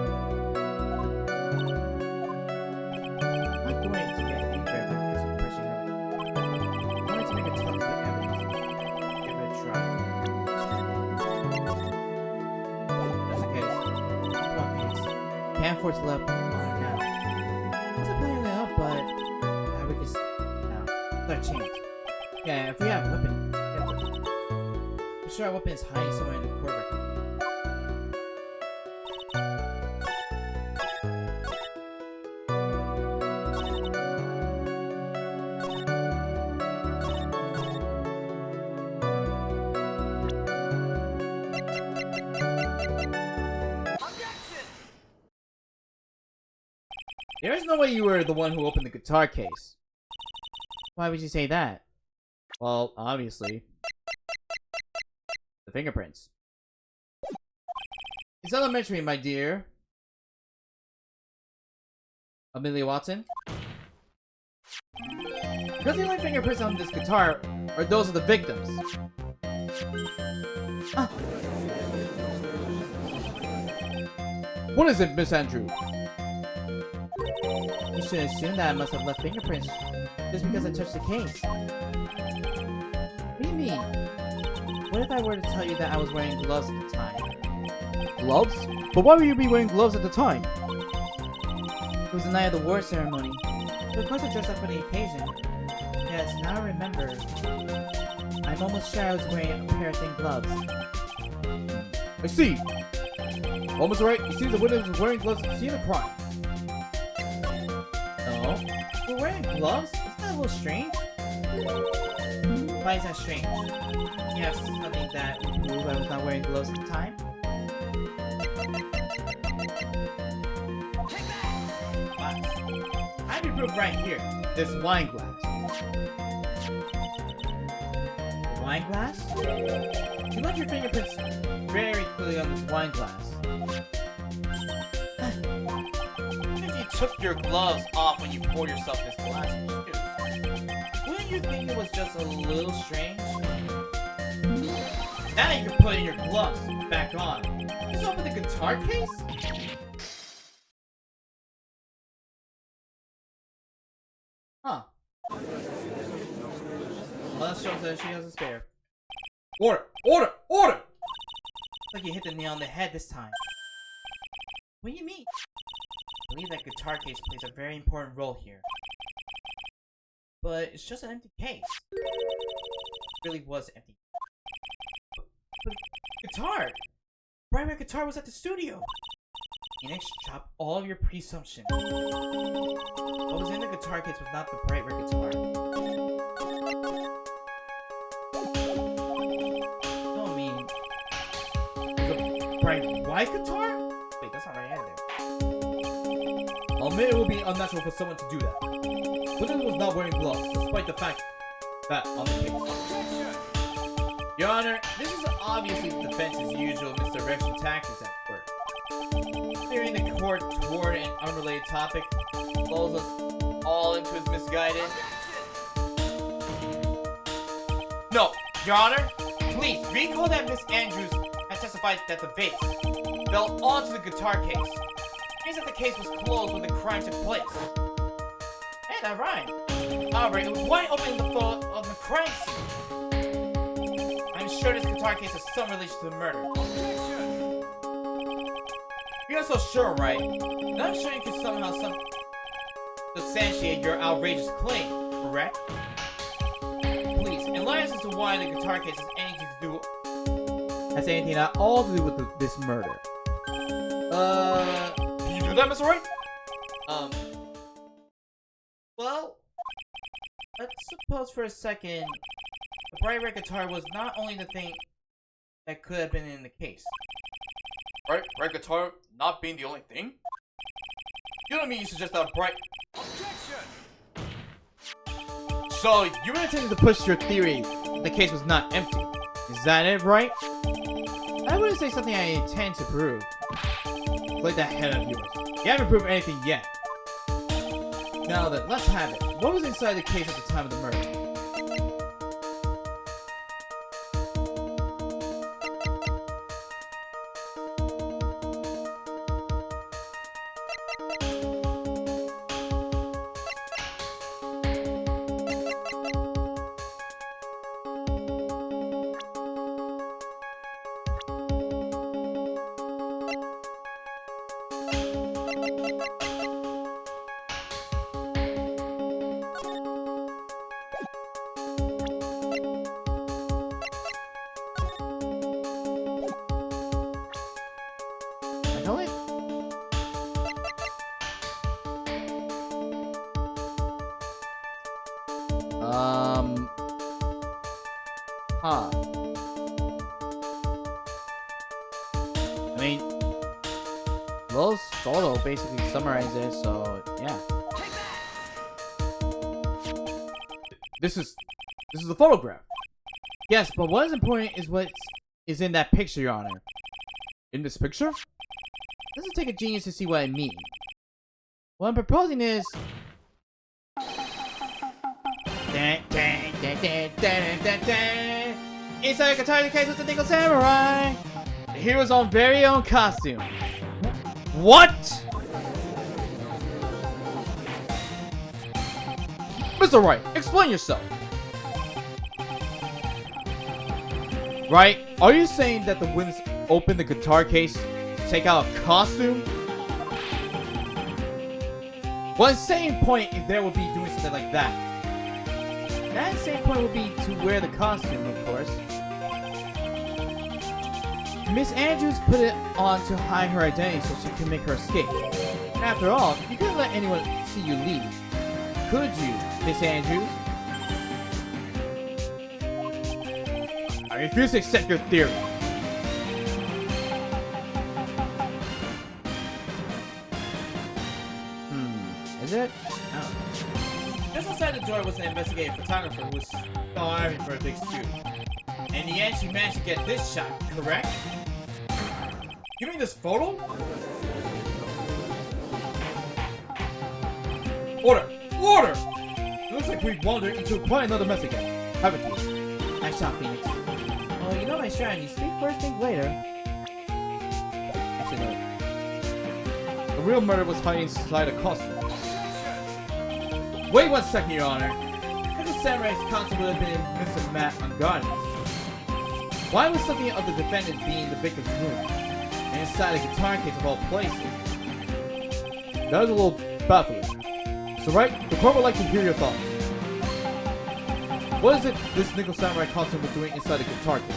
not going to get angry about this impression of it. I wanted to make a tough with evidence. Give it a try. That's the case. Come on, case. Can't afford to let on now. our chance. Yeah, if we have a weapon, I'm sure our weapon is hiding somewhere in the court record. There is no way you were the one who opened the guitar case. Why would you say that? Well, obviously. The fingerprints. It's elementary, my dear. Amelia Watson? Because the only fingerprints on this guitar are those of the victims. Ah. What is it, Miss Andrew? You should assume that I must have left fingerprints just because I touched the case. What do you mean? What if I were to tell you that I was wearing gloves at the time? Gloves? But why would you be wearing gloves at the time? It was the night of the war ceremony, so of course I dressed up for the occasion. Yes, now I remember. I'm almost sure I was wearing a pair of thin gloves. I see. Almost right. It seems the witness was wearing gloves at the scene of the crime. No? We're wearing gloves? Isn't that a little strange? Why is that strange? You have something that would prove I was not wearing gloves at the time? What? I have your proof right here. This wine glass. Wine glass? You left your fingerprints very clearly on this wine glass. Even if you took your gloves off when you poured yourself this glass of juice, wouldn't you think it was just a little strange? Now you can put in your gloves back on. Just open the guitar case? Huh. Well, that shows that she has a spare. Order! Order! Order! Looks like you hit the nail on the head this time. What do you mean? I believe that guitar case plays a very important role here. But it's just an empty case. It really was empty. But guitar! Bright Red Guitar was at the studio! Enix, drop all of your presumption. What was in the guitar case was not the Bright Red Guitar. No, I mean... The Bright White Guitar? Wait, that's not right either. I'll admit it would be unnatural for someone to do that. Witness was not wearing gloves, despite the fact that on the case. Your Honor, this is obviously the defense's usual misdirection tactics at work. Clearing the court toward an unrelated topic lulls us all into his misguided. No, Your Honor, please recall that Miss Andrews had testified that the vase fell onto the guitar case. It means that the case was closed when the crime took place. Hey, that rhymed. However, it was wide open in the photo of the crime scene. I'm sure this guitar case has some relation to the murder. You're not so sure, right? And I'm sure you can somehow substantiate your outrageous claim, correct? Please, enlighten us as to why the guitar case has anything at all to do with this murder. Can you do that, Mr. Wright? Well, let's suppose for a second the Bright Red Guitar was not only the thing that could have been in the case. Right guitar not being the only thing? You don't mean you suggest that bright... So, you were intending to push your theory that the case was not empty. Is that it, right? I wouldn't say something I intend to prove. Like that head of yours. You haven't proved anything yet. Now then, let's have it. What was inside the case at the time of the murder? know it? Huh. I mean, Lowe's photo basically summarizes it, so yeah. This is the photograph. Yes, but what is important is what is in that picture, Your Honor. In this picture? Doesn't take a genius to see what I mean. What I'm proposing is... Inside a Katana case with the Nickel Samurai! The hero's own very own costume. What? Mr. Wright, explain yourself. Right? Are you saying that the witness opened the guitar case to take out a costume? Well, insane point if there would be doing something like that. That insane point would be to wear the costume, of course. Miss Andrews put it on to hide her identity so she could make her escape. After all, you couldn't let anyone see you leave. Could you, Miss Andrews? I refuse to accept your theory. Is it? Oh. Just outside the door was an investigative photographer who was starving for a big scoop. In the end, she managed to get this shot, correct? You mean this photo? Order! Order! It looks like we've wandered into quite another mess again, haven't we? Nice shot, Phoenix. Oh, you know my strategy. Speak first, think later. Actually, no. The real murder was hiding inside a costume. Wait 1 second, Your Honor. Nickel Samurai's costume would have been Mr. Matt unguarded. Why was something of the defendant be in the victim's room? And inside a guitar case of all places? That is a little baffling. So right, the court would like to hear your thoughts. What is it this Nickel Samurai costume was doing inside a guitar case?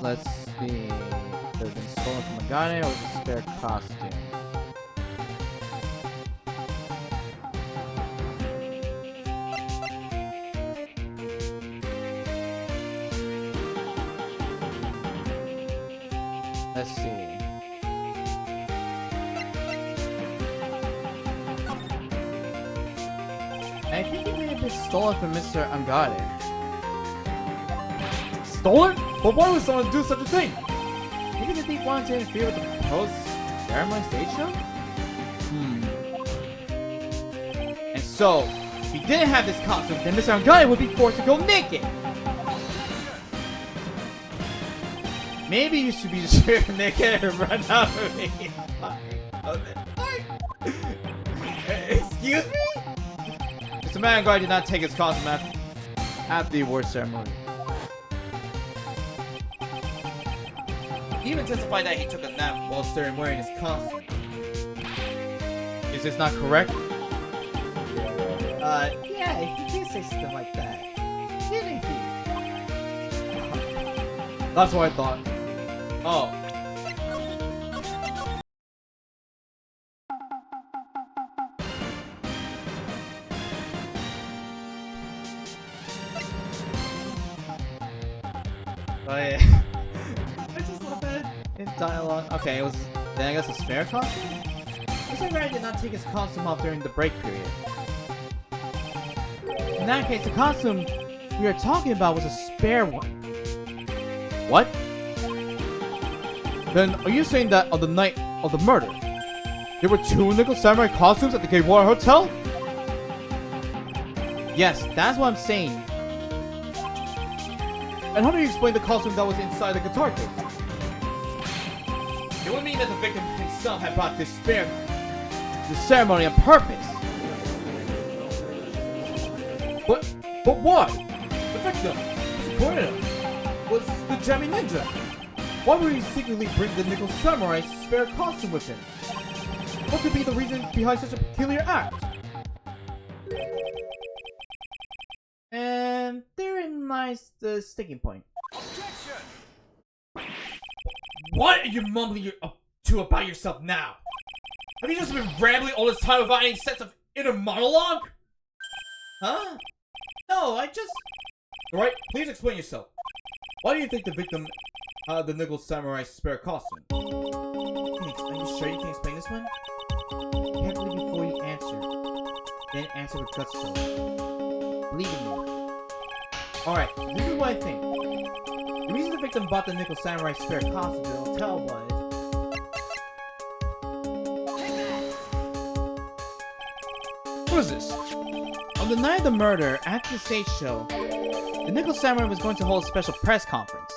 Let's see. Could have been stolen from a gun or was a spare costume? Let's see. I think it may have been stolen from Mr. Unguarded. Stolen? But why would someone do such a thing? Maybe the thief wanted to interfere with the post-ceremony stage show? And so, if he didn't have this costume, then Mr. Unguarded would be forced to go naked! Maybe you should be stripped naked and run out of me. Excuse me? Mr. Vanguard did not take his costume after the award ceremony. He even testified that he took a nap while staring wearing his costume. Is this not correct? Yeah, he did say something like that. Didn't he? That's what I thought. Oh. Oh yeah. I just love that in dialogue. Okay, it was then I guess a spare costume? Mr. Red did not take his costume off during the break period. In that case, the costume we are talking about was a spare one. What? Then are you saying that on the night of the murder, there were 2 Nickel Samurai costumes at the Gaywara Hotel? Yes, that's what I'm saying. And how do you explain the costume that was inside the guitar case? It would mean that the victim himself had brought this ceremony on purpose. But why? The victim, Mr. Koreeda, was the Jammy Ninja. Why would he secretly bring the Nickel Samurai spare costume with him? What could be the reason behind such a peculiar act? and therein lies the sticking point. What are you mumbling to about yourself now? Have you just been rambling all this time without any sense of inner monologue? Huh? No, I just... Alright, please explain yourself. Why do you think the victim had the Nickel Samurai spare costume? Phoenix, are you sure you can explain this one? Carefully before you answer. Then answer with gusto. Believe in me. Alright, this is what I think. The reason the victim bought the Nickel Samurai spare costume to the hotel was... What is this? On the night of the murder, after the stage show, the Nickel Samurai was going to hold a special press conference.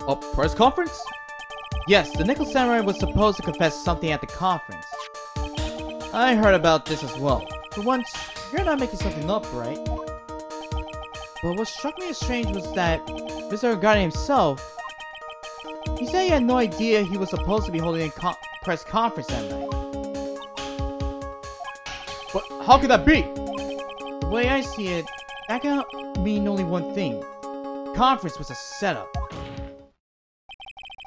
A press conference? Yes, the Nickel Samurai was supposed to confess something at the conference. I heard about this as well. For once, you're not making something up, right? But what struck me as strange was that Mr. Agate himself, he said he had no idea he was supposed to be holding a press conference that night. But how could that be? The way I see it, that can mean only one thing. The conference was a setup.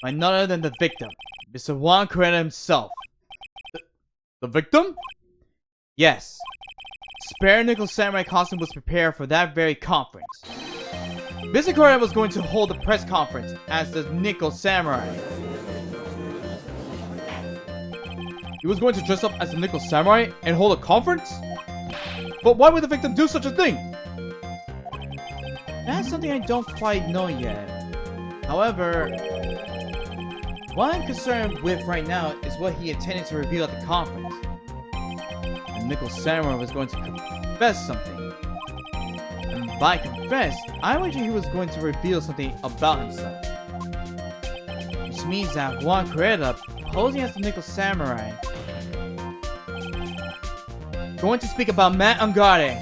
By none other than the victim, Mr. Juan Coretta himself. The victim? Yes. Spare Nickel Samurai costume was prepared for that very conference. Mr. Coretta was going to hold a press conference as the Nickel Samurai. He was going to dress up as the Nickel Samurai and hold a conference? But why would the victim do such a thing? That's something I don't quite know yet. However, what I'm concerned with right now is what he intended to reveal at the conference. The Nickel Samurai was going to confess something. And by confess, I wager he was going to reveal something about himself. Which means that Juan Coretta, posing as the Nickel Samurai, going to speak about Matt Angare.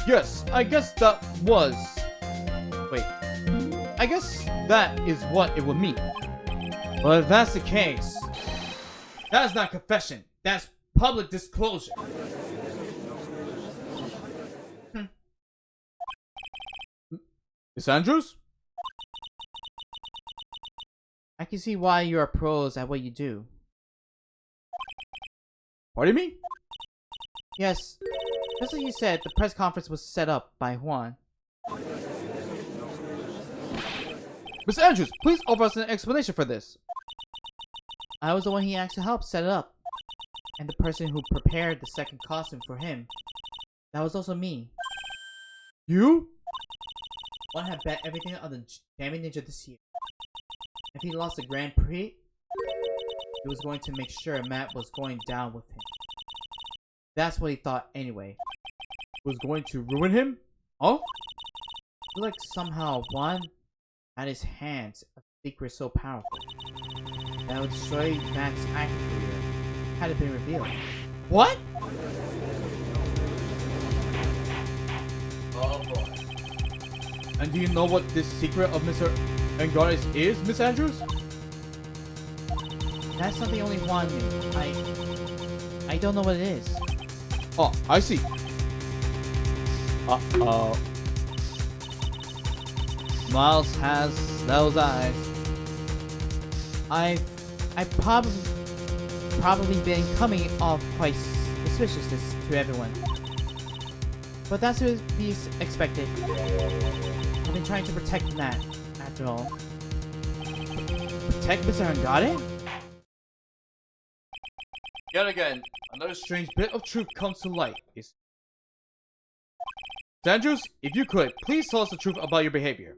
Yes, I guess that was... Wait. I guess that is what it would mean. Well, if that's the case, that is not confession. That's public disclosure. Miss Andrews? I can see why you are pros at what you do. Pardon me? Yes, just like you said, the press conference was set up by Juan. Miss Andrews, please offer us an explanation for this. I was the one he asked to help set it up. And the person who prepared the second costume for him, that was also me. You? One had bet everything on the Damn Ninja this year. If he lost the Grand Prix, he was going to make sure Matt was going down with him. That's what he thought anyway. Was going to ruin him? Huh? I feel like somehow Juan had his hands a secret so powerful that would destroy Matt's acting career had it been revealed. What? Oh boy. And do you know what this secret of Mr. Angares is, Miss Andrews? That's something only Juan knew. I don't know what it is. Oh, I see. Uh-oh. Miles has those eyes. I've probably been coming off quite suspicious to everyone. But that's to be expected. I've been trying to protect Matt, after all. Protect Mr. Angare? Yet again, another strange bit of truth comes to light. Miss Andrews, if you could, please tell us the truth about your behavior.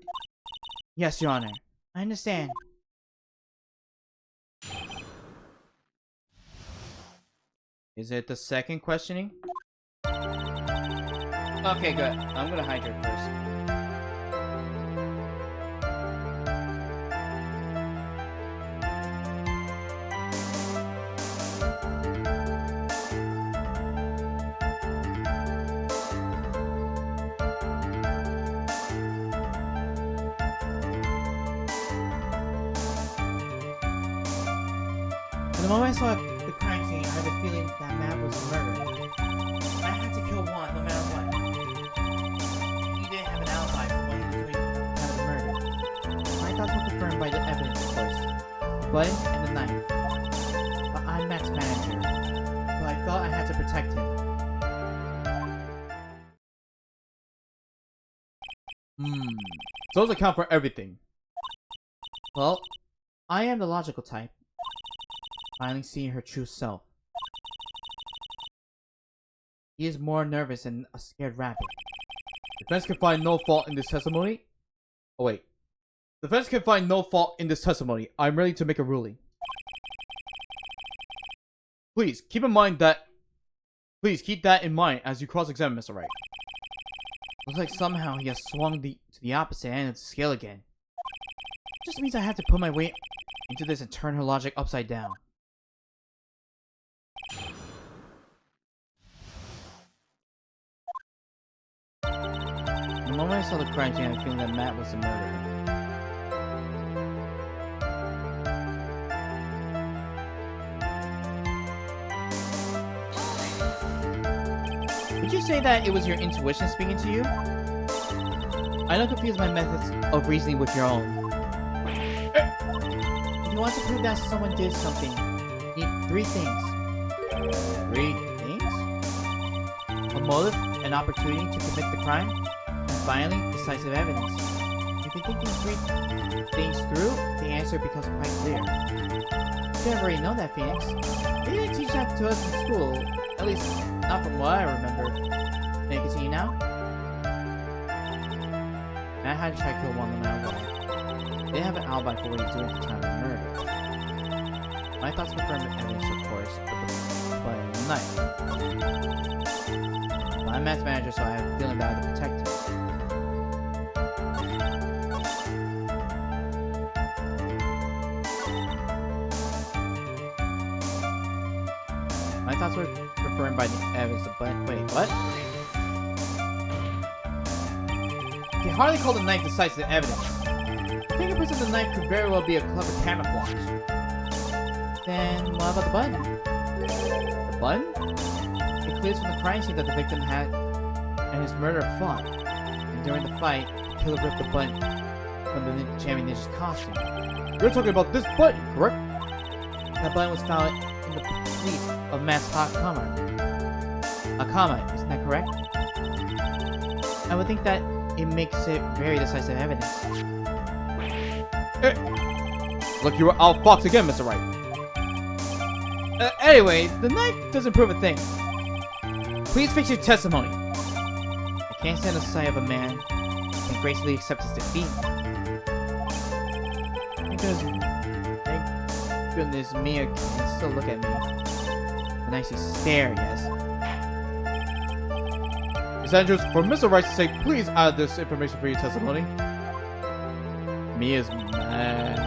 Yes, Your Honor. I understand. Is it the second questioning? Okay, good. I'm gonna hydrate first. The moment I saw the crime scene, I had a feeling that Matt was murdered. I had to kill Juan no matter what. button and the knife. But I'm Matt's manager, so I felt I had to protect him. So those account for everything. Well, I am the logical type. Finally seeing her true self. He is more nervous than a scared rabbit. Defense can find no fault in this testimony. Oh wait. Defense can find no fault in this testimony. I'm ready to make a ruling. Please keep in mind that. Please keep that in mind as you cross-examine Mr. Wright. Looks like somehow he has swung to the opposite end of the scale again. Just means I have to put my weight into this and turn her logic upside down. The moment I saw the crime scene, I had a feeling that Matt was the murderer. Would you say that it was your intuition speaking to you? I don't confuse my methods of reasoning with your own. If you want to prove that someone did something, you need 3 things. 3 things? A motive, an opportunity to commit the crime, and finally, decisive evidence. If you think these 3 things through, the answer becomes quite clear. You already know that, Phoenix. They didn't teach that to us in school, at least not from what I remember. May I continue now? Matt had to try to kill one no matter what. They have an alibi for what he's doing at the time of the murder. My thoughts confirm the evidence, of course, but in the knife. I'm Matt's manager, so I have a feeling that I have to protect him. My thoughts were confirmed by the evidence, but wait, what? You can hardly call the knife decisive evidence. The fingerprints of the knife could very well be a clever camouflage. Then what about the button? The button? It clears from the crime scene that the victim had and his murderer fought. And during the fight, the killer ripped the button from the jamming ninja's costume. You're talking about this button, correct? That button was found in the police of Matt's Hakama. Akama, isn't that correct? I would think that it makes it very decisive evidence. Look, you were outfoxed again, Mr. Wright. Anyway, the knife doesn't prove a thing. Please fix your testimony. I can't stand the sight of a man who can gracefully accept his defeat. Thank goodness Mia can still look at me. A nicely stare, yes. Miss Andrews, for Mr. Wright's sake, please add this information for your testimony. Mia's mad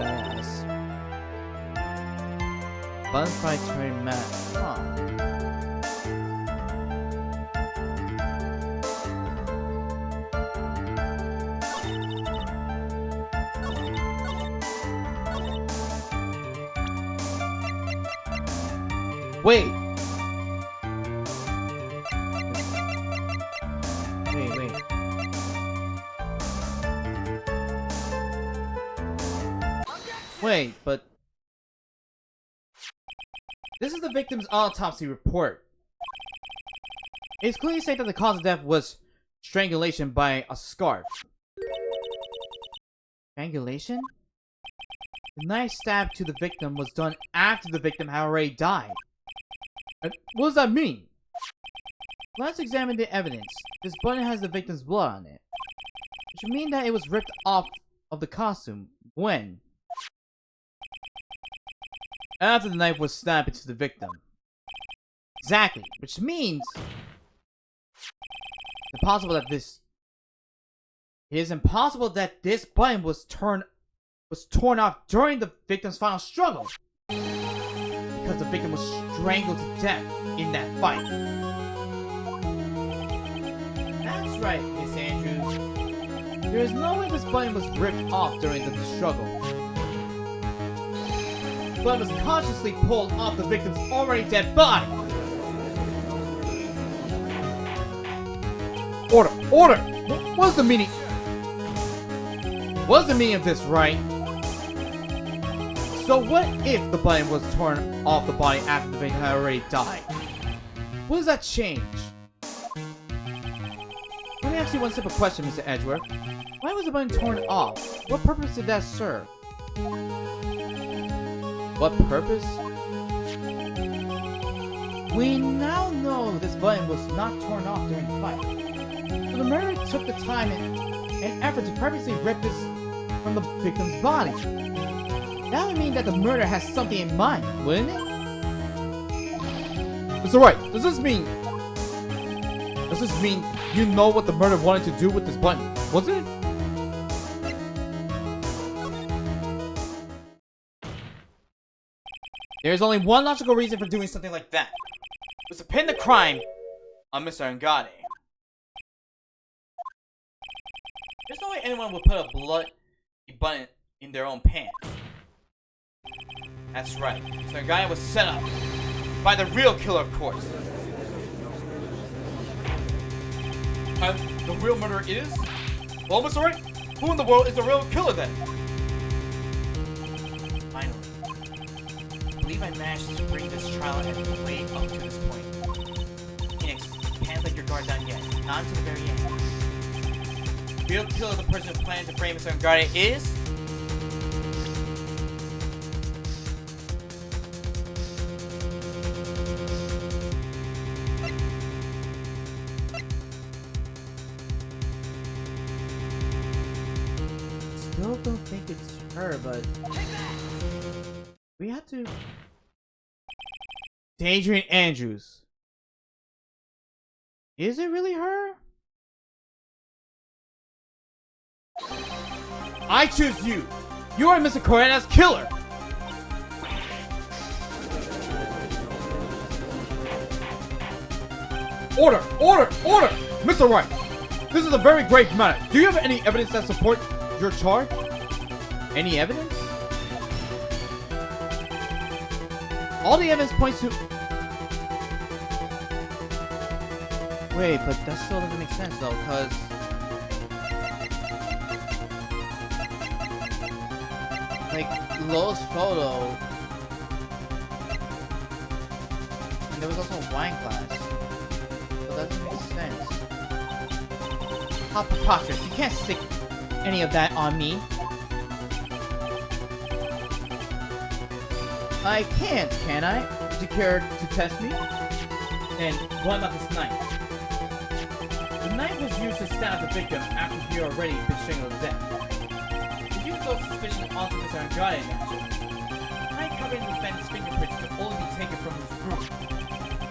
at us. Button fight turned Matt. Huh. Wait. Wait, but this is the victim's autopsy report. It's clearly stated that the cause of death was strangulation by a scarf. Strangulation? The knife stab to the victim was done after the victim had already died. What does that mean? Let's examine the evidence. This button has the victim's blood on it, which would mean that it was ripped off of the costume. When? After the knife was stabbed into the victim. Exactly, which means it is impossible that this button was torn off during the victim's final struggle, because the victim was strangled to death in that fight. That's right, Miss Andrews. There is no way this button was ripped off during the struggle. But was consciously pulled off the victim's already dead body. Order! Order! What's the meaning? What's the meaning of this, right? So what if the button was torn off the body after the victim had already died? What does that change? Let me ask you one simple question, Mr. Edgeworth. Why was the button torn off? What purpose did that serve? What purpose? We now know this button was not torn off during the fight. So the murderer took the time and effort to purposely rip this from the victim's body. That would mean that the murderer has something in mind, wouldn't it? It's alright. Does this mean you know what the murderer wanted to do with this button, wasn't it? There's only one logical reason for doing something like that. It was to pin the crime on Mr. Angade. There's no way anyone would put a bloody button in their own pants. That's right. Mr. Angade was set up by the real killer, of course. The real murderer is? Well, Mr. Wright, who in the world is the real killer then? Finally. I believe I managed to bring this trial and way up to this point. Phoenix, you can't let your guard down yet. Not until the very end. The real killer of the person who planned to frame Mr. Angade is? Still don't think it's her, but we have to. Adrian Andrews. Is it really her? I choose you. You are Mr. Korena's killer. Order! Order! Order! Mr. Wright, this is a very grave matter. Do you have any evidence that supports your charge? Any evidence? All the evidence points to... Wait, but that still doesn't make sense though, because like Lo's photo, and there was also a wine glass. So that doesn't make sense. How preposterous. You can't stick any of that on me. I can't, can I? Would you care to test me? And what about this knife? The knife was used to stab the victim after he had already been strangled to death. To use those suspicions onto Mr. Andrade naturally, the knife covering the defendant's fingerprints could only be taken from his group.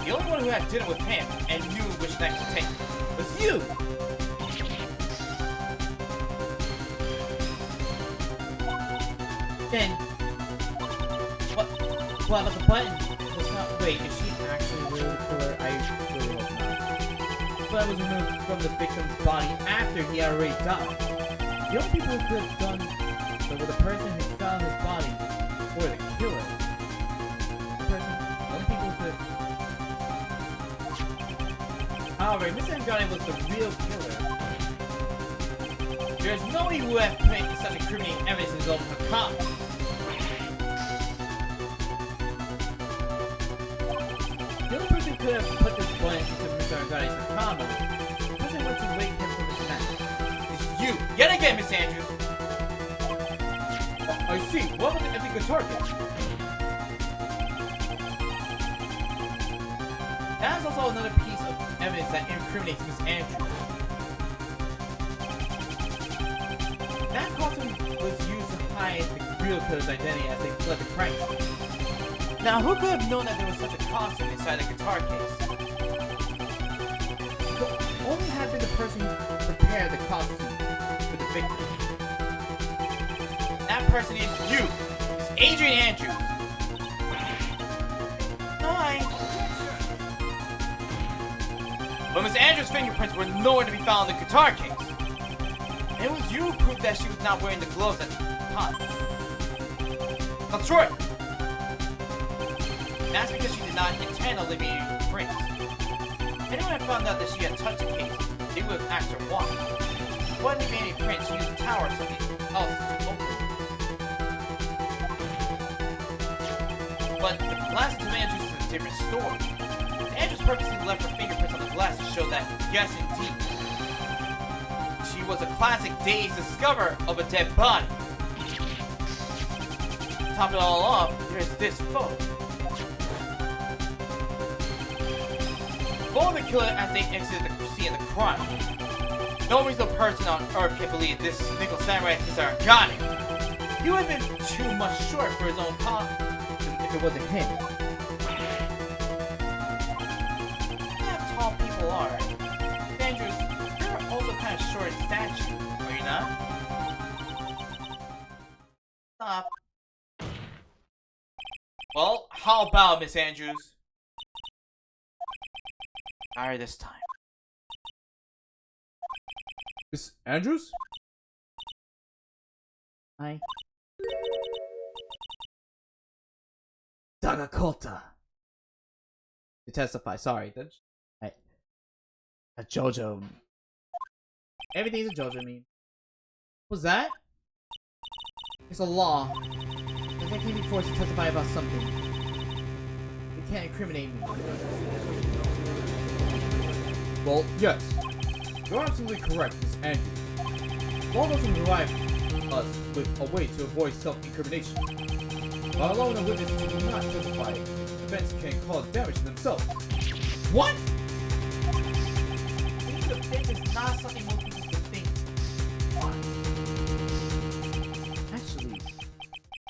The only one who had dinner with him and knew which knife to take was you! Then, what about the button? Was not. Wait, is she actually really the killer? I really hope not. The button was removed from the victim's body after he had already died. The only people who could have done so were the person who found his body or the killer. The only people who could. However, Mr. Andrade was the real killer. There's no way he would have put such incriminating evidence in his own account. The only person who could have put this button into Mr. Andrade's account, the person who went to wake him from his nap, is you, yet again, Miss Andrews. I see. What was the empty guitar case? That is also another piece of evidence that incriminates Miss Andrews. That costume was used to hide the real killer's identity as they fled the crime scene. Now, who could have known that there was such a costume inside the guitar case? It could only have been the person who prepared the costume for the victim. That person is you! It's Adrian Andrews! Hi! But Miss Andrews' fingerprints were nowhere to be found in the guitar case. And it was you who proved that she was not wearing the gloves at the time. That's right! That's because she did not intend on leaving any prints. If anyone had found out that she had touched the case, they would have asked her why. If wasn't leaving any prints, she used a towel or something else to open it. but the glass to Andrews is a different story. Andrews purposely left her fingerprints on the glass to show that, yes indeed, she was a classic Days discoverer of a dead body. To top it all off, there's this photo. Follow the killer as they exit the scene of the crime. No reasonable person on Earth can believe this Nickel Samurai is our god. He would have been too much short for his own cause if it wasn't him. How tall people are. Andrews, you're also kind of short in stature, are you not? Stop. Well, how about Miss Andrews? Fire this time. Miss Andrews? Hi. Dagakota. To testify, sorry. That's a JoJo. Everything's a JoJo meme. What's that? It's a law. If I can't be forced to testify about something, you can't incriminate me. Well, yes. You're absolutely correct, Miss Andrews. Law doesn't provide us with a way to avoid self-incrimination. By allowing a witness to not testify, defense can cause damage to themselves. What? Thinking of fake is not something most people would think. Actually,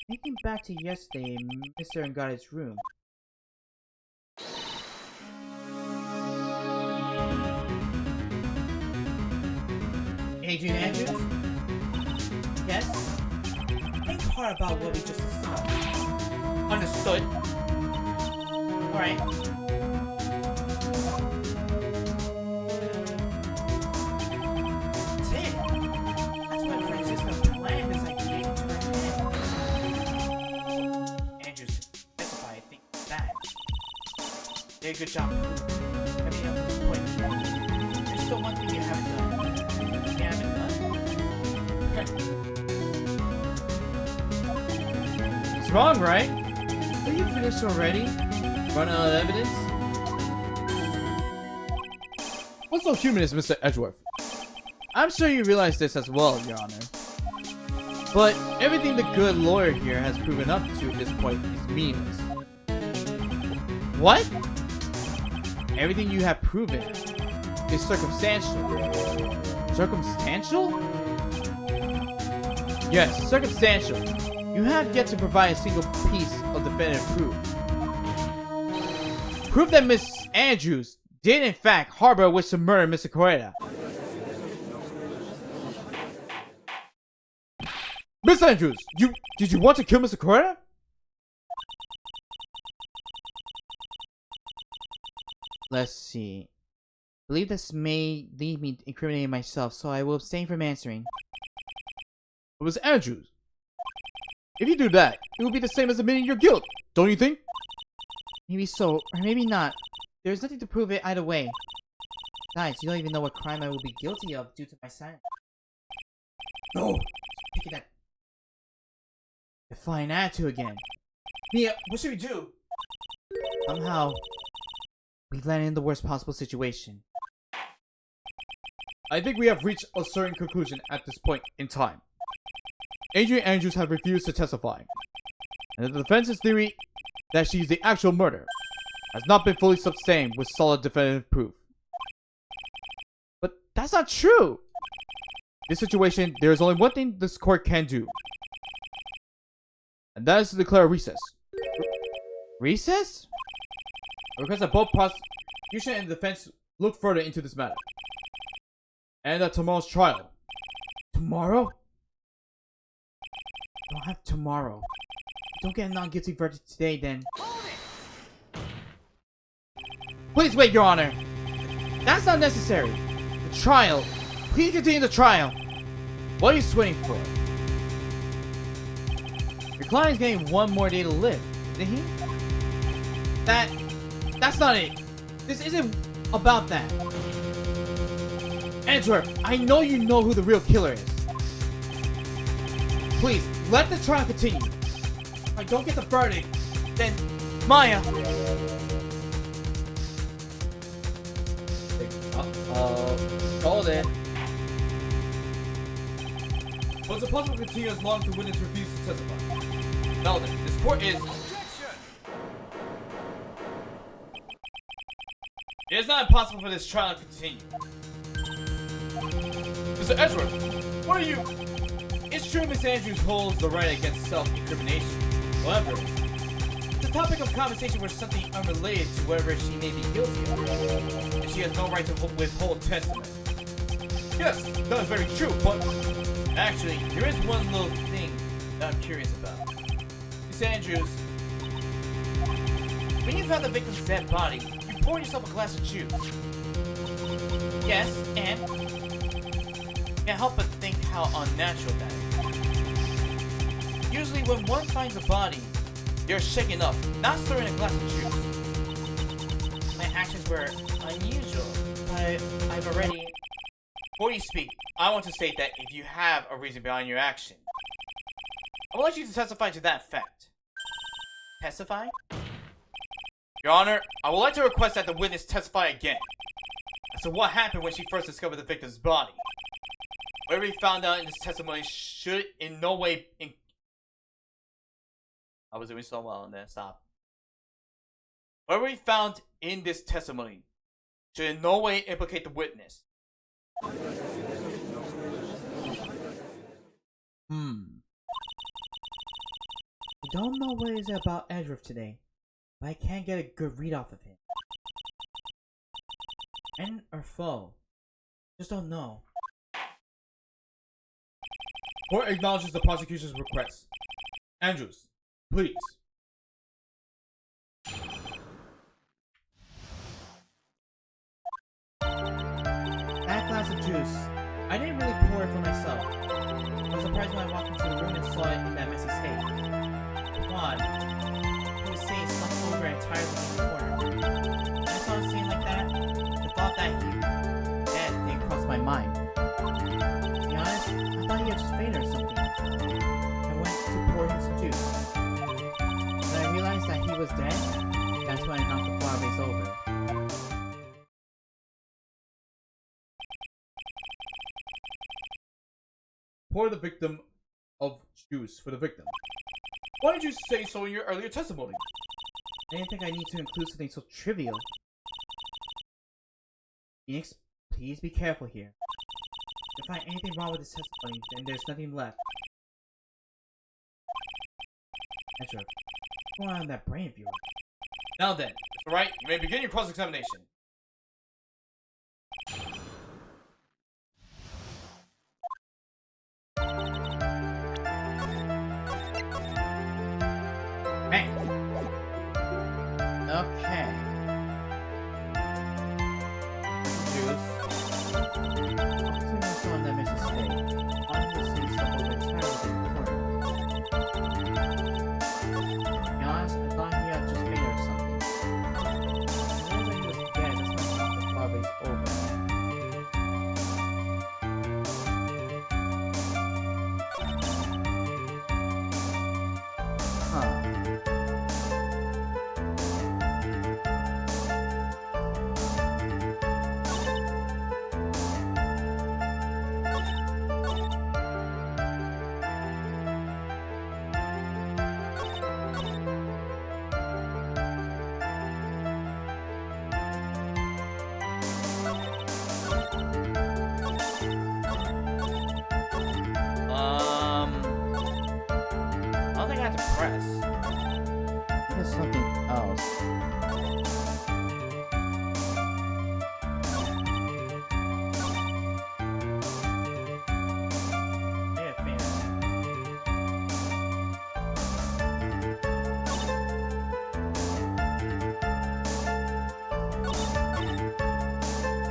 thinking back to yesterday in Mr. Ngata's room. Adrian Andrews? Yes? Think hard about what we just discussed. Understood. Alright. That's it. That's why Francisco planned this idea to her head. Andrews, testify, I think that. Did a good job. Coming up to this point. There's still one thing you haven't done. It's wrong, right? Are you finished already? Run out of evidence? What's so human is Mr. Edgeworth? I'm sure you realize this as well, Your Honor. But everything the good lawyer here has proven up to this point is meaningless. What? Everything you have proven is circumstantial. Circumstantial? Yes, circumstantial. You have yet to provide a single piece of definitive proof. Proof that Miss Andrews did in fact harbor a wish to murder Mr. Correa. Miss Andrews, did you want to kill Mr. Correa? Let's see. I believe this may leave me incriminating myself, so I will abstain from answering. It was Andrews. If you do that, it will be the same as admitting your guilt, don't you think? Maybe so, or maybe not. There's nothing to prove it either way. Guys, you don't even know what crime I will be guilty of due to my silence. No! Picking that defiant attitude again. Mia, what should we do? Somehow, we've landed in the worst possible situation. I think we have reached a certain conclusion at this point in time. Adrian Andrews has refused to testify, and the defense's theory that she is the actual murderer has not been fully sustained with solid definitive proof. But that's not true! In this situation, there is only one thing this court can do, and that is to declare a recess. Recess? I request that both prosecution and defense look further into this matter. And at tomorrow's trial. Tomorrow? I don't have tomorrow. Don't get a non-guilty verdict today, then. Please wait, Your Honor. That's not necessary. The trial. Please continue the trial. What are you waiting for? Your client is getting one more day to live, isn't he? That's not it. This isn't about that. Edgeworth, I know you know who the real killer is. Please, let the trial continue. If I don't get the verdict, then Maya! Hold it. Was it possible to continue as long as the witness refused to testify? Now then, this court is... It is not impossible for this trial to continue. Mr. Edgeworth, what are you... It's true Miss Andrews holds the right against self-incrimination. However, the topic of conversation was something unrelated to whatever she may be guilty of. And she has no right to withhold testimony. Yes, that is very true, but... Actually, there is one little thing that I'm curious about. Miss Andrews, when you found the victim's dead body, you poured yourself a glass of juice. Yes, and? Can't help but think how unnatural that is. Usually when one finds a body, you're shaken up, not stirring a glass of juice. My actions were unusual, but I've already... Before you speak, I want to state that if you have a reason behind your action, I would like you to testify to that fact. Testify? Your Honor, I would like to request that the witness testify again as to what happened when she first discovered the victim's body. Whatever he found out in his testimony should in no way... I was doing so well and then stop. Whatever he found in this testimony should in no way implicate the witness. I don't know what it is about Edgeworth today, but I can't get a good read off of him. Friend or foe? Just don't know. Court acknowledges the prosecution's request. Andrews, please. That glass of juice. I didn't really pour it for myself. I was surprised when I walked into the room and saw it in that messy state. Come on. He was saying slumped over entirely in the corner. When I saw him saying like that, the thought that he dead didn't cross my mind. To be honest, I thought he had just fainted or something. I went to pour him some juice. When I realized that he was dead, that's when I knocked the flower vase over. Pour the victim of juice for the victim. Why did you say so in your earlier testimony? I didn't think I need to include something so trivial. Phoenix, please be careful here. If I find anything wrong with this testimony, then there's nothing left. Edgeworth, what's going on in that brain of yours? Now then, alright, you may begin your cross-examination. Hey! Okay. Juice. Something was on that messy state. Obviously, stuff over entirely in the corner. To be honest, I thought he had just fainted or something. I knew that he was dead, that's why I knocked the flower vase over. Huh. I don't think I have to press. There's something else. I got fainted.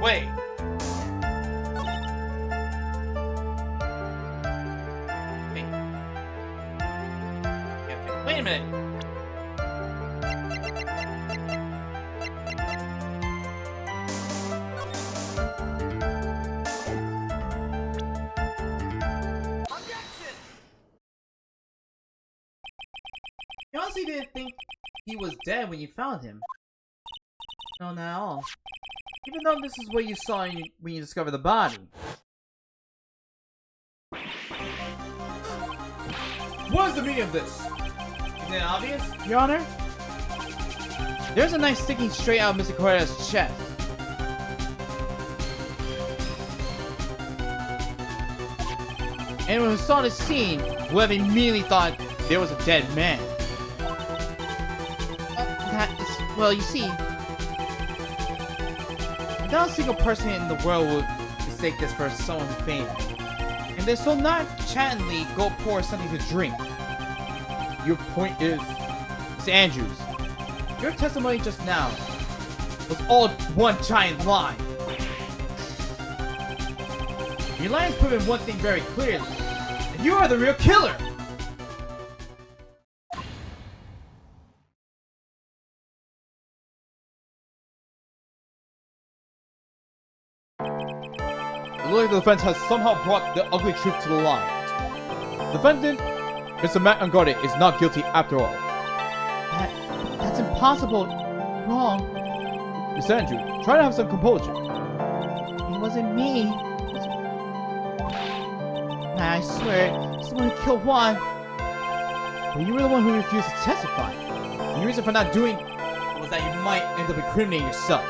Wait. Wait a minute. You honestly didn't think he was dead when you found him. No, not at all. Even though this is what you saw when you discovered the body. What is the meaning of this? Isn't it obvious? Your Honor? There's a knife sticking straight out of Mr. Correa's chest. Anyone who saw this scene would have immediately thought there was a dead man. Well, you see, not a single person in the world would mistake this for someone famous. And they so nonchalantly go pour something to drink. Your point is... Mr. Andrews, your testimony just now was all one giant lie. Your lie has proven one thing very clearly. And you are the real killer! The lawyer of the defense has somehow brought the ugly truth to the light. Defendant, Mr. Matt Angarde is not guilty after all. That's impossible. Wrong. Mr. Andrew, try to have some composure. It wasn't me. I swear, someone killed Juan. But you were the one who refused to testify. And your reason for not doing it was that you might end up incriminating yourself.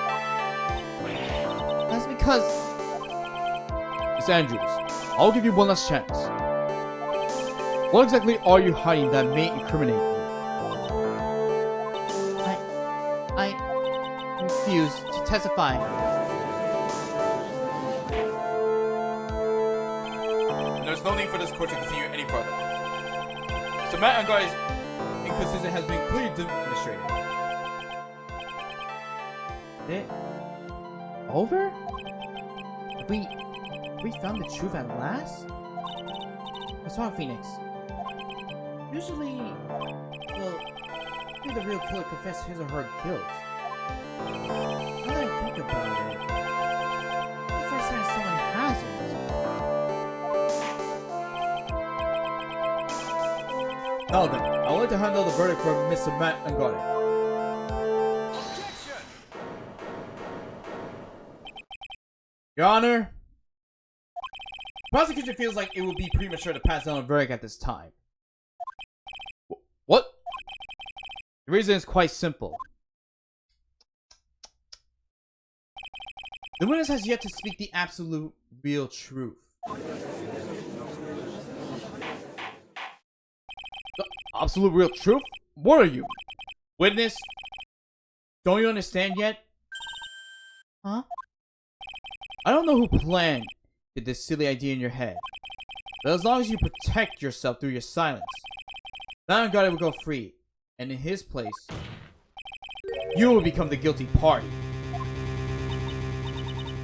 That's because... Mr. Andrews, I'll give you one last chance. What exactly are you hiding that may incriminate you? I refuse to testify. There's no need for this court to continue any further. So Matt Angarde's inconsistency has been clearly demonstrated. It over? We found the truth at last? What's wrong, Phoenix? Usually, well, the real killer confesses his or her guilt. Now that I think about it, it's the first time someone hasn't. Now then, I would like to hand out the verdict for Mr. Matt Angarde. Your Honor, the prosecution feels like it would be premature to pass down a verdict at this time. What? The reason is quite simple. The witness has yet to speak the absolute real truth. The absolute real truth? What are you? Witness? Don't you understand yet? Huh? I don't know who planned this silly idea in your head. But as long as you protect yourself through your silence, Matt Angarde will go free. And in his place, you will become the guilty party.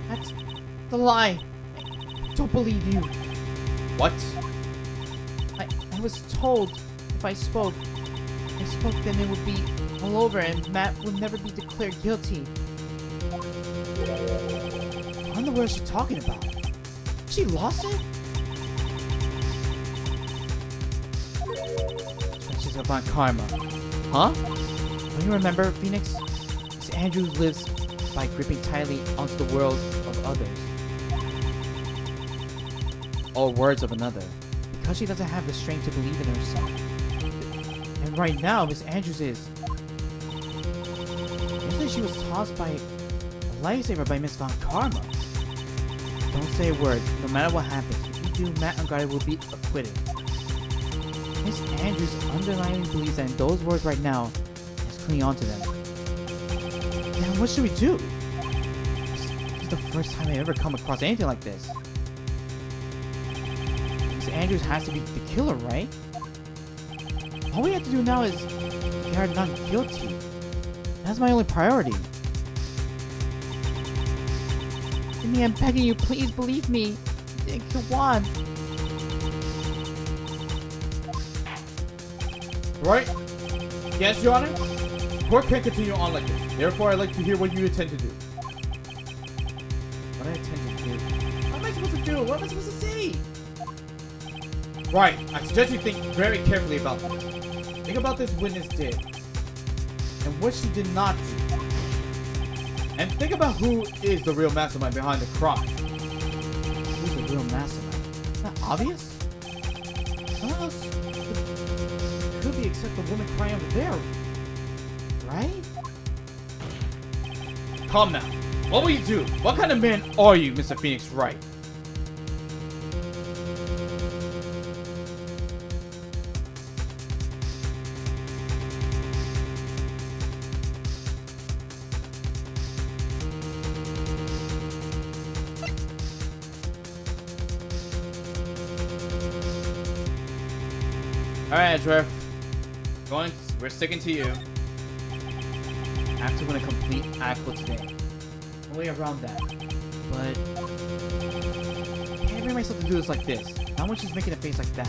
That's the lie. I don't believe you. What? I was told if I spoke, then it would be all over and Matt would never be declared guilty. I don't know what she's talking about. She lost it? She's about karma. Huh? Don't you remember, Phoenix? Miss Andrews lives by gripping tightly onto the world of others. Or words of another. Because she doesn't have the strength to believe in herself. And right now, Miss Andrews is. Yesterday she was tossed by a lightsaber by Miss Von Karma. Don't say a word. No matter what happens, if you do, Matt Angarde will be acquitted. Miss Andrews underlyingly believes that in those words right now, is clinging on to them. Now, what should we do? This is the first time I ever come across anything like this. Miss Andrews has to be the killer, right? All we have to do now is declare her not guilty. That's my only priority. Jimmy, I'm begging you, please believe me. Thank you, Juan. Right? Yes, Your Honor? The court can't continue on like this. Therefore, I'd like to hear what you intend to do. What I intend to do? What am I supposed to do? What am I supposed to say? Right. I suggest you think very carefully about this. Think about this witness did. and what she did not do. And think about who is the real mastermind behind the crime. Who's the real mastermind? Isn't that obvious? What else could be except the woman crying over there? Right? Calm now. What will you do? What kind of man are you, Mr. Phoenix Wright? Alright, Edgeworth. We're sticking to you. I have to win a complete Aqua today. Only around that. But I can't bring myself to do this like this. Not when she's making a face like that.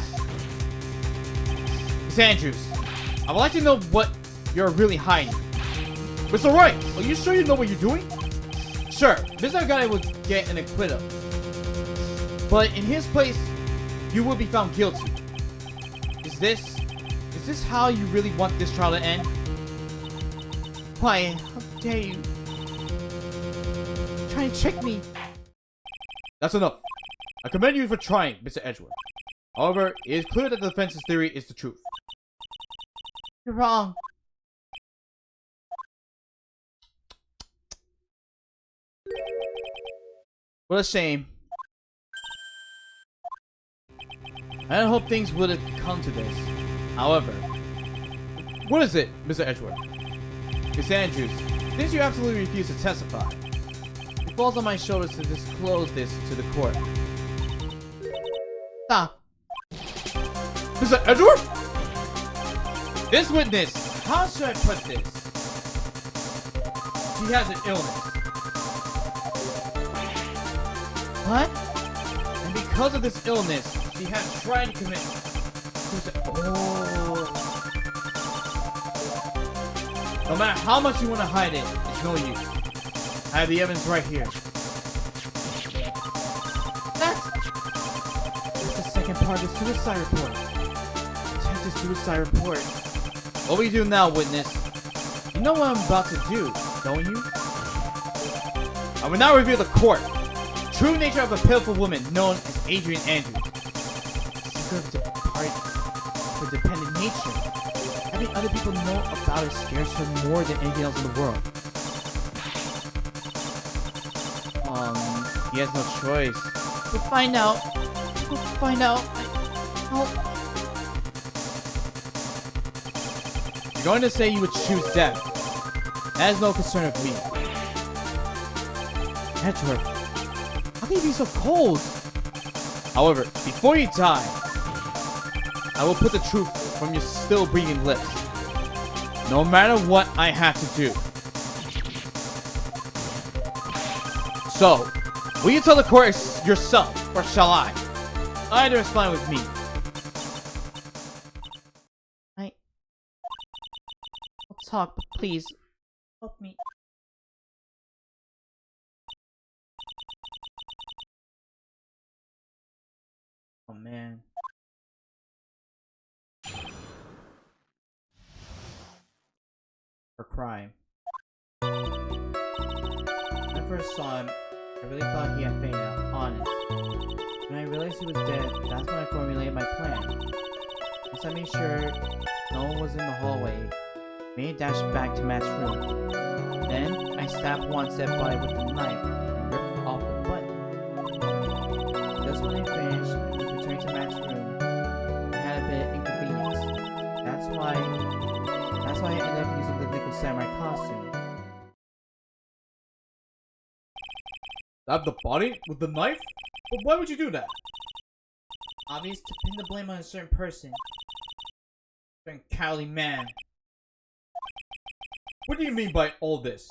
Miss Andrews, I would like to know what you're really hiding. Mr. Wright, are you sure you know what you're doing? Sure, this other guy would get an acquittal. But in his place, you will be found guilty. Is this how you really want this trial to end? Quiet, how dare you? Trying to trick me. That's enough. I commend you for trying, Mr. Edgeworth. However, it is clear that the defense's theory is the truth. You're wrong. What a shame. I didn't hope things would have come to this. However, what is it, Mr. Edgeworth? Miss Andrews, since you absolutely refuse to testify, it falls on my shoulders to disclose this to the court. Stop. Mr. Edgeworth? This witness, how should I put this? She has an illness. What? And because of this illness, she has tried to commit suicide. Oh. No matter how much you want to hide it, it's no use. I have the evidence right here. That's the second part of the suicide report. Check the suicide report. What will you do now, witness? You know what I'm about to do, don't you? I will now reveal the court. True nature of a pitiful woman known as Adrian Andrews. Secret of the dependent nature. Having other people know about it scares her more than anything else in the world. He has no choice. We'll find out. We'll find out. You're going to say you would choose death. That is no concern of me. Edgeworth, how can you be so cold? However, before you die, I will put the truth from your still breathing lips. No matter what I have to do. So, will you tell the court yourself, or shall I? Either is fine with me. I'll talk, but please, help me. Oh man. For crime. When I first saw him, I really thought he had fainted, honest. When I realized he was dead, that's when I formulated my plan. Once I made sure no one was in the hallway, I made a dash back to Matt's room. Then, I stabbed one dead body with a knife and ripped off the butt. Just when I finished and was returning to Matt's room, I had a bit of inconvenience. That's why I ended up using the Nickel Samurai costume. Stab the body with the knife? But why would you do that? Obvious to pin the blame on a certain person. A certain cowardly man. What do you mean by all this?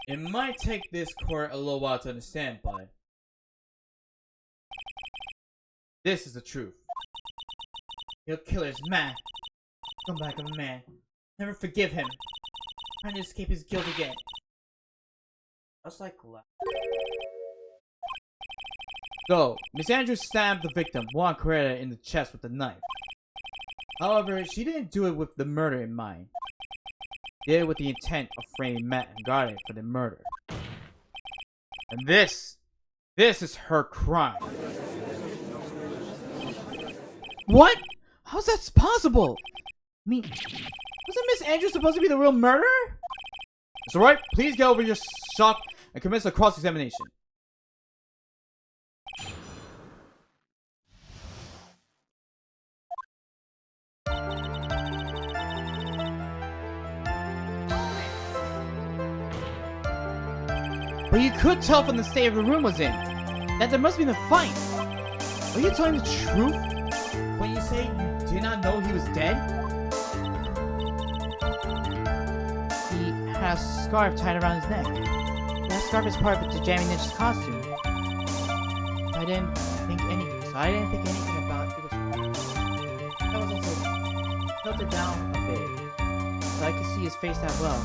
It might take this court a little while to understand, but this is the truth. Your killer is mad. Come back of a man. Never forgive him. Trying to escape his guilt again. That's like left. So, Miss Andrews stabbed the victim, Juan Carrera, in the chest with a knife. However, she didn't do it with the murder in mind. did it with the intent of framing Matt and Garnet for the murder. And this is her crime. What? How's that possible? I mean, wasn't Miss Andrews supposed to be the real murderer? It's alright, please get over your shock and commence a cross-examination. But you could tell from the state of the room was in that there must have been a fight. Are you telling the truth when you say you did not know he was dead? He had a scarf tied around his neck. That scarf is part of the Jammy Ninja's costume. I didn't think anything about it. I was also tilted down a bit, so I could see his face that well.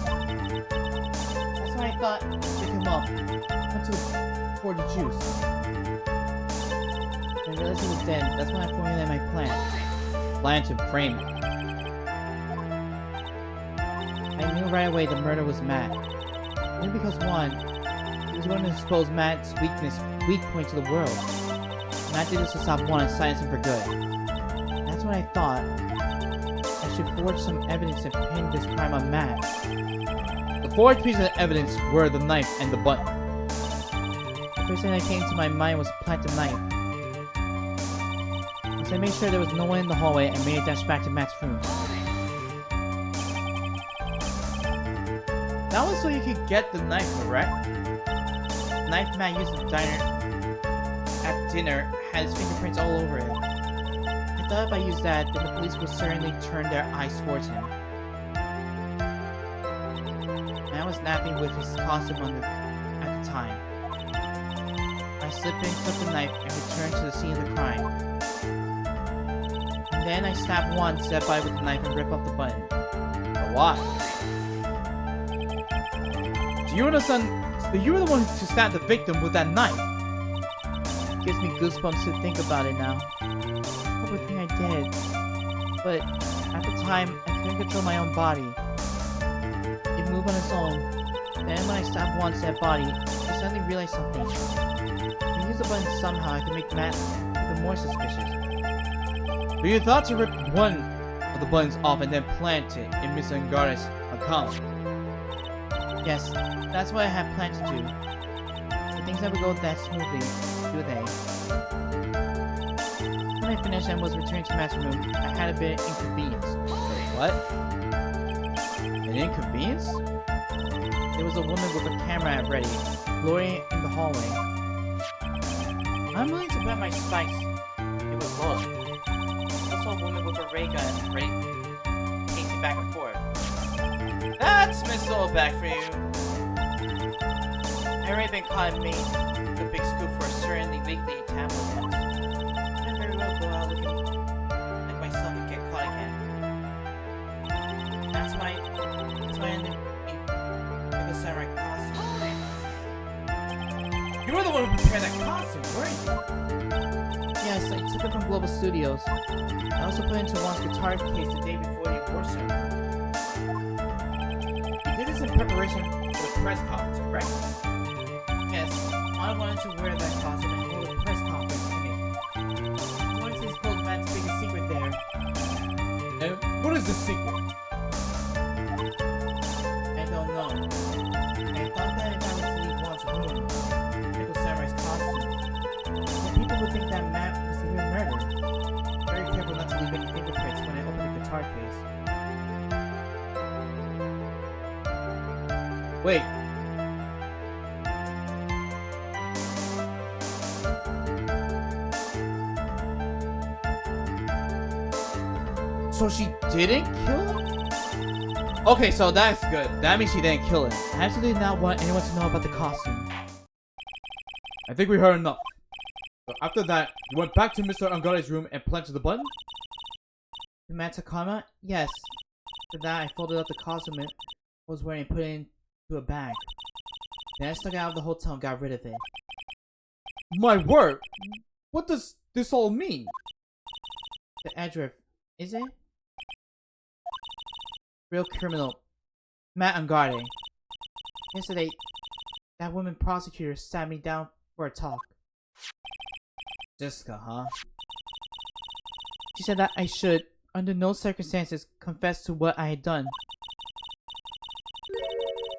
That's why I thought to pick him up until pour the juice. When I realized he was dead, that's when I formulated my plan. Plan to frame it. I knew right away the murder was Matt. I knew because one, he was going to expose Matt's weak point to the world. Matt did this to stop one and silence him for good. That's when I thought I should forge some evidence to pin this crime on Matt. The forged pieces of evidence were the knife and the button. The first thing that came to my mind was to plant the knife. So I made sure there was no one in the hallway and made a dash back to Matt's room. That was so you could get the knife, correct? The knife Matt used at dinner had his fingerprints all over it. I thought if I used that, then the police would certainly turn their eyes towards him. Matt was napping with his costume on at the time. I slipped in, took the knife, and returned to the scene of the crime. And then I stabbed one, step by with the knife, and rip off the button. But why? Do you understand that you were the one to stab the victim with that knife? It gives me goosebumps to think about it now. Everything I did. But at the time, I couldn't control my own body. It moved on its own. Then when I stabbed once that body, I suddenly realized something. If I use the button somehow, I can make Matt even more suspicious. But you thought to rip one of the buttons off and then plant it in Mr. Ngar's account. Yes, that's what I had planned to do. But things never go that smoothly, do they? When I finished and was returning to Matt's room, I had a bit of inconvenience. What? An inconvenience? There was a woman with a camera ready, loitering in the hallway. I'm willing to bet my spice. It was Lola. I saw a woman with a ray gun ready, pacing back and forth. That's Miss Lola back for you. I already been caught in Maine, a big scoop for a certainly weekly tabloid once. I can't very well go out looking like myself and get caught again. That's why I ended in Nico Samurai costume. You were the one who prepared that costume, weren't you? Yes, I took it from Global Studios. I also put it into Juan's guitar case the day before the award ceremony. You did this in preparation for the press conference, correct? Yes, I wanted to wear that costume and hold a press conference in it. I wanted to expose Matt's biggest secret there. And what is the secret? I don't know. I thought that if I was to leave Juan's room, Nico Samurai's costume, then people would think that Matt was the real murderer. Very careful not to leave any fingerprints when I open the guitar case. Wait. So she didn't kill him? Okay, so that's good. That means she didn't kill him. I absolutely did not want anyone to know about the costume. I think we heard enough. So after that, you went back to Mr. Angare's room and planted the button? The Matakama? Yes. After that, I folded up the costume I was wearing and put it into a bag. Then I stuck it out of the hotel and got rid of it. My word! What does this all mean? The address, is it? Real criminal. Matt Angarde. Yesterday, that woman prosecutor sat me down for a talk. Jessica, huh? She said that I should, under no circumstances, confess to what I had done.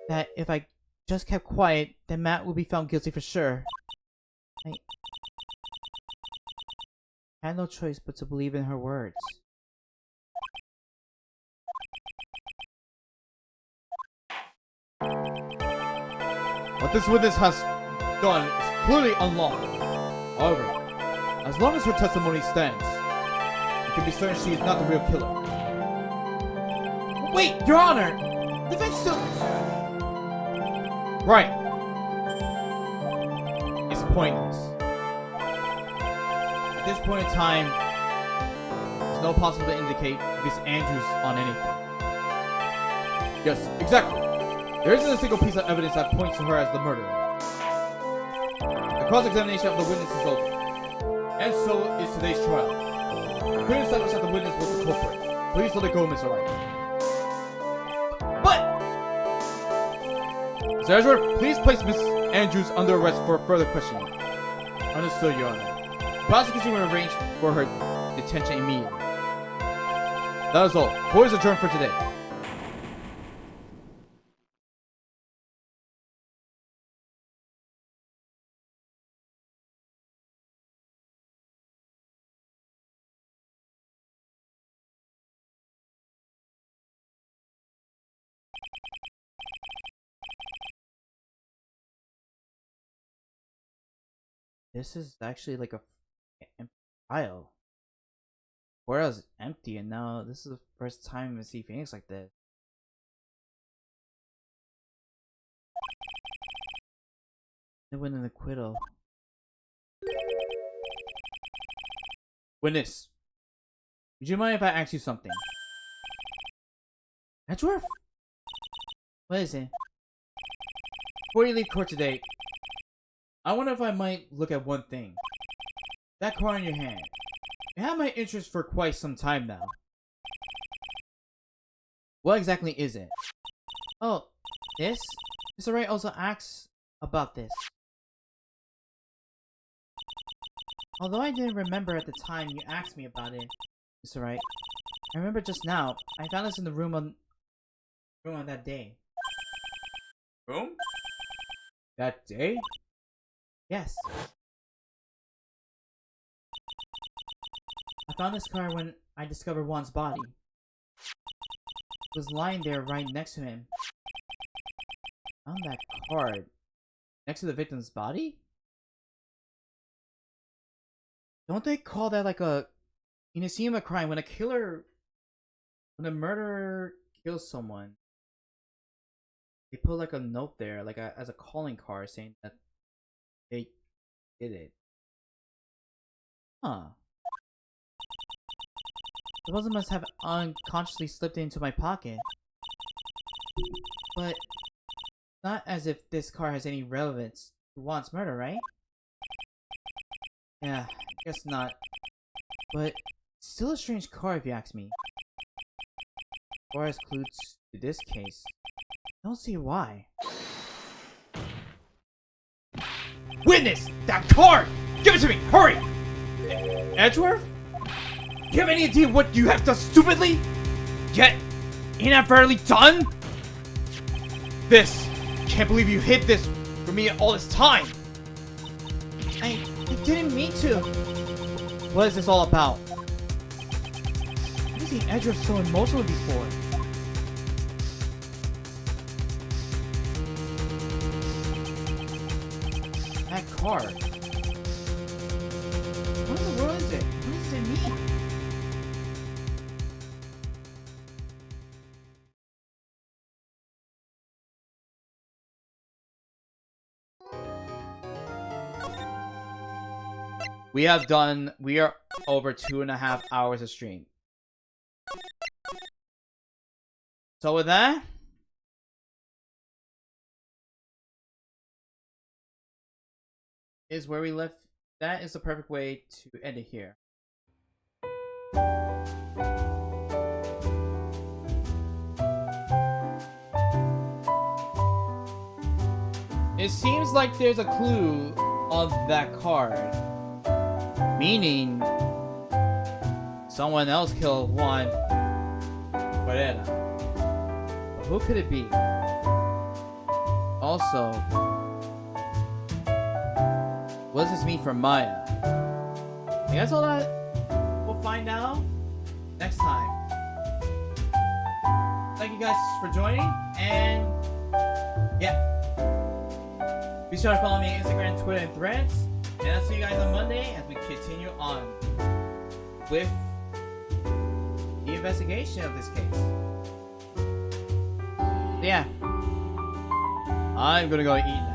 That if I just kept quiet, then Matt would be found guilty for sure. I had no choice but to believe in her words. What this witness has done is clearly unlawful. However, as long as her testimony stands, you can be certain she is not the real killer. Wait, Your Honor! Defense still... Right. It's pointless. At this point in time, there's no possibility to indicate Miss Andrews on anything. Yes, exactly. There isn't a single piece of evidence that points to her as the murderer. The cross-examination of the witness is over. And so is today's trial. We couldn't establish that the witness was the culprit. Please let it go, Mr. Wright. But... Mr. Edgeworth, please place Miss Andrews under arrest for further questioning. Understood, Your Honor. The prosecution will arrange for her detention immediately. That is all. Court is adjourned for today. This is actually like a empty file. Where was empty, and now this is the first time I see Phoenix like this. They win an acquittal. Witness, would you mind if I ask you something? Edgeworth? What is it? Before you leave court today, I wonder if I might look at one thing. That car in your hand. It had my interest for quite some time now. What exactly is it? Oh, this? Mr. Wright also asks about this. Although I didn't remember at the time you asked me about it, Mr. Wright, I remember just now, I found this in the room on that day. Room? That day? Yes. I found this car when I discovered Juan's body. It was lying there right next to him. I found that card Next to the victim's body? Don't they call that like a... in a scene of a crime, when a murderer kills someone, they put like a note there, like as a calling card saying that they did it. Huh. The puzzle must have unconsciously slipped into my pocket. But not as if this car has any relevance to Juan's murder, right? Yeah, I guess not. But still a strange car if you ask me. As far as clues to this case, I don't see why. Witness! That card! Give it to me! Hurry! Edgeworth? Do you have any idea what you have done stupidly? Yet inadvertently done? This! Can't believe you hid this from me all this time! I didn't mean to! What is this all about? I've never seen Edgeworth so emotional before. That card. What in the world is it? What does it mean? We are over 2.5 hours of stream. So with that, Is where we left. That is the perfect way to end it here. It seems like there's a clue on that card. Meaning, someone else killed Juan Barrera. But who could it be? Also, what does this mean for Maya? I guess all that we'll find out next time. Thank you guys for joining, and yeah. Be sure to follow me on Instagram, Twitter, and Threads. And I'll see you guys on Monday as we continue on with the investigation of this case. Yeah. I'm gonna go eat now.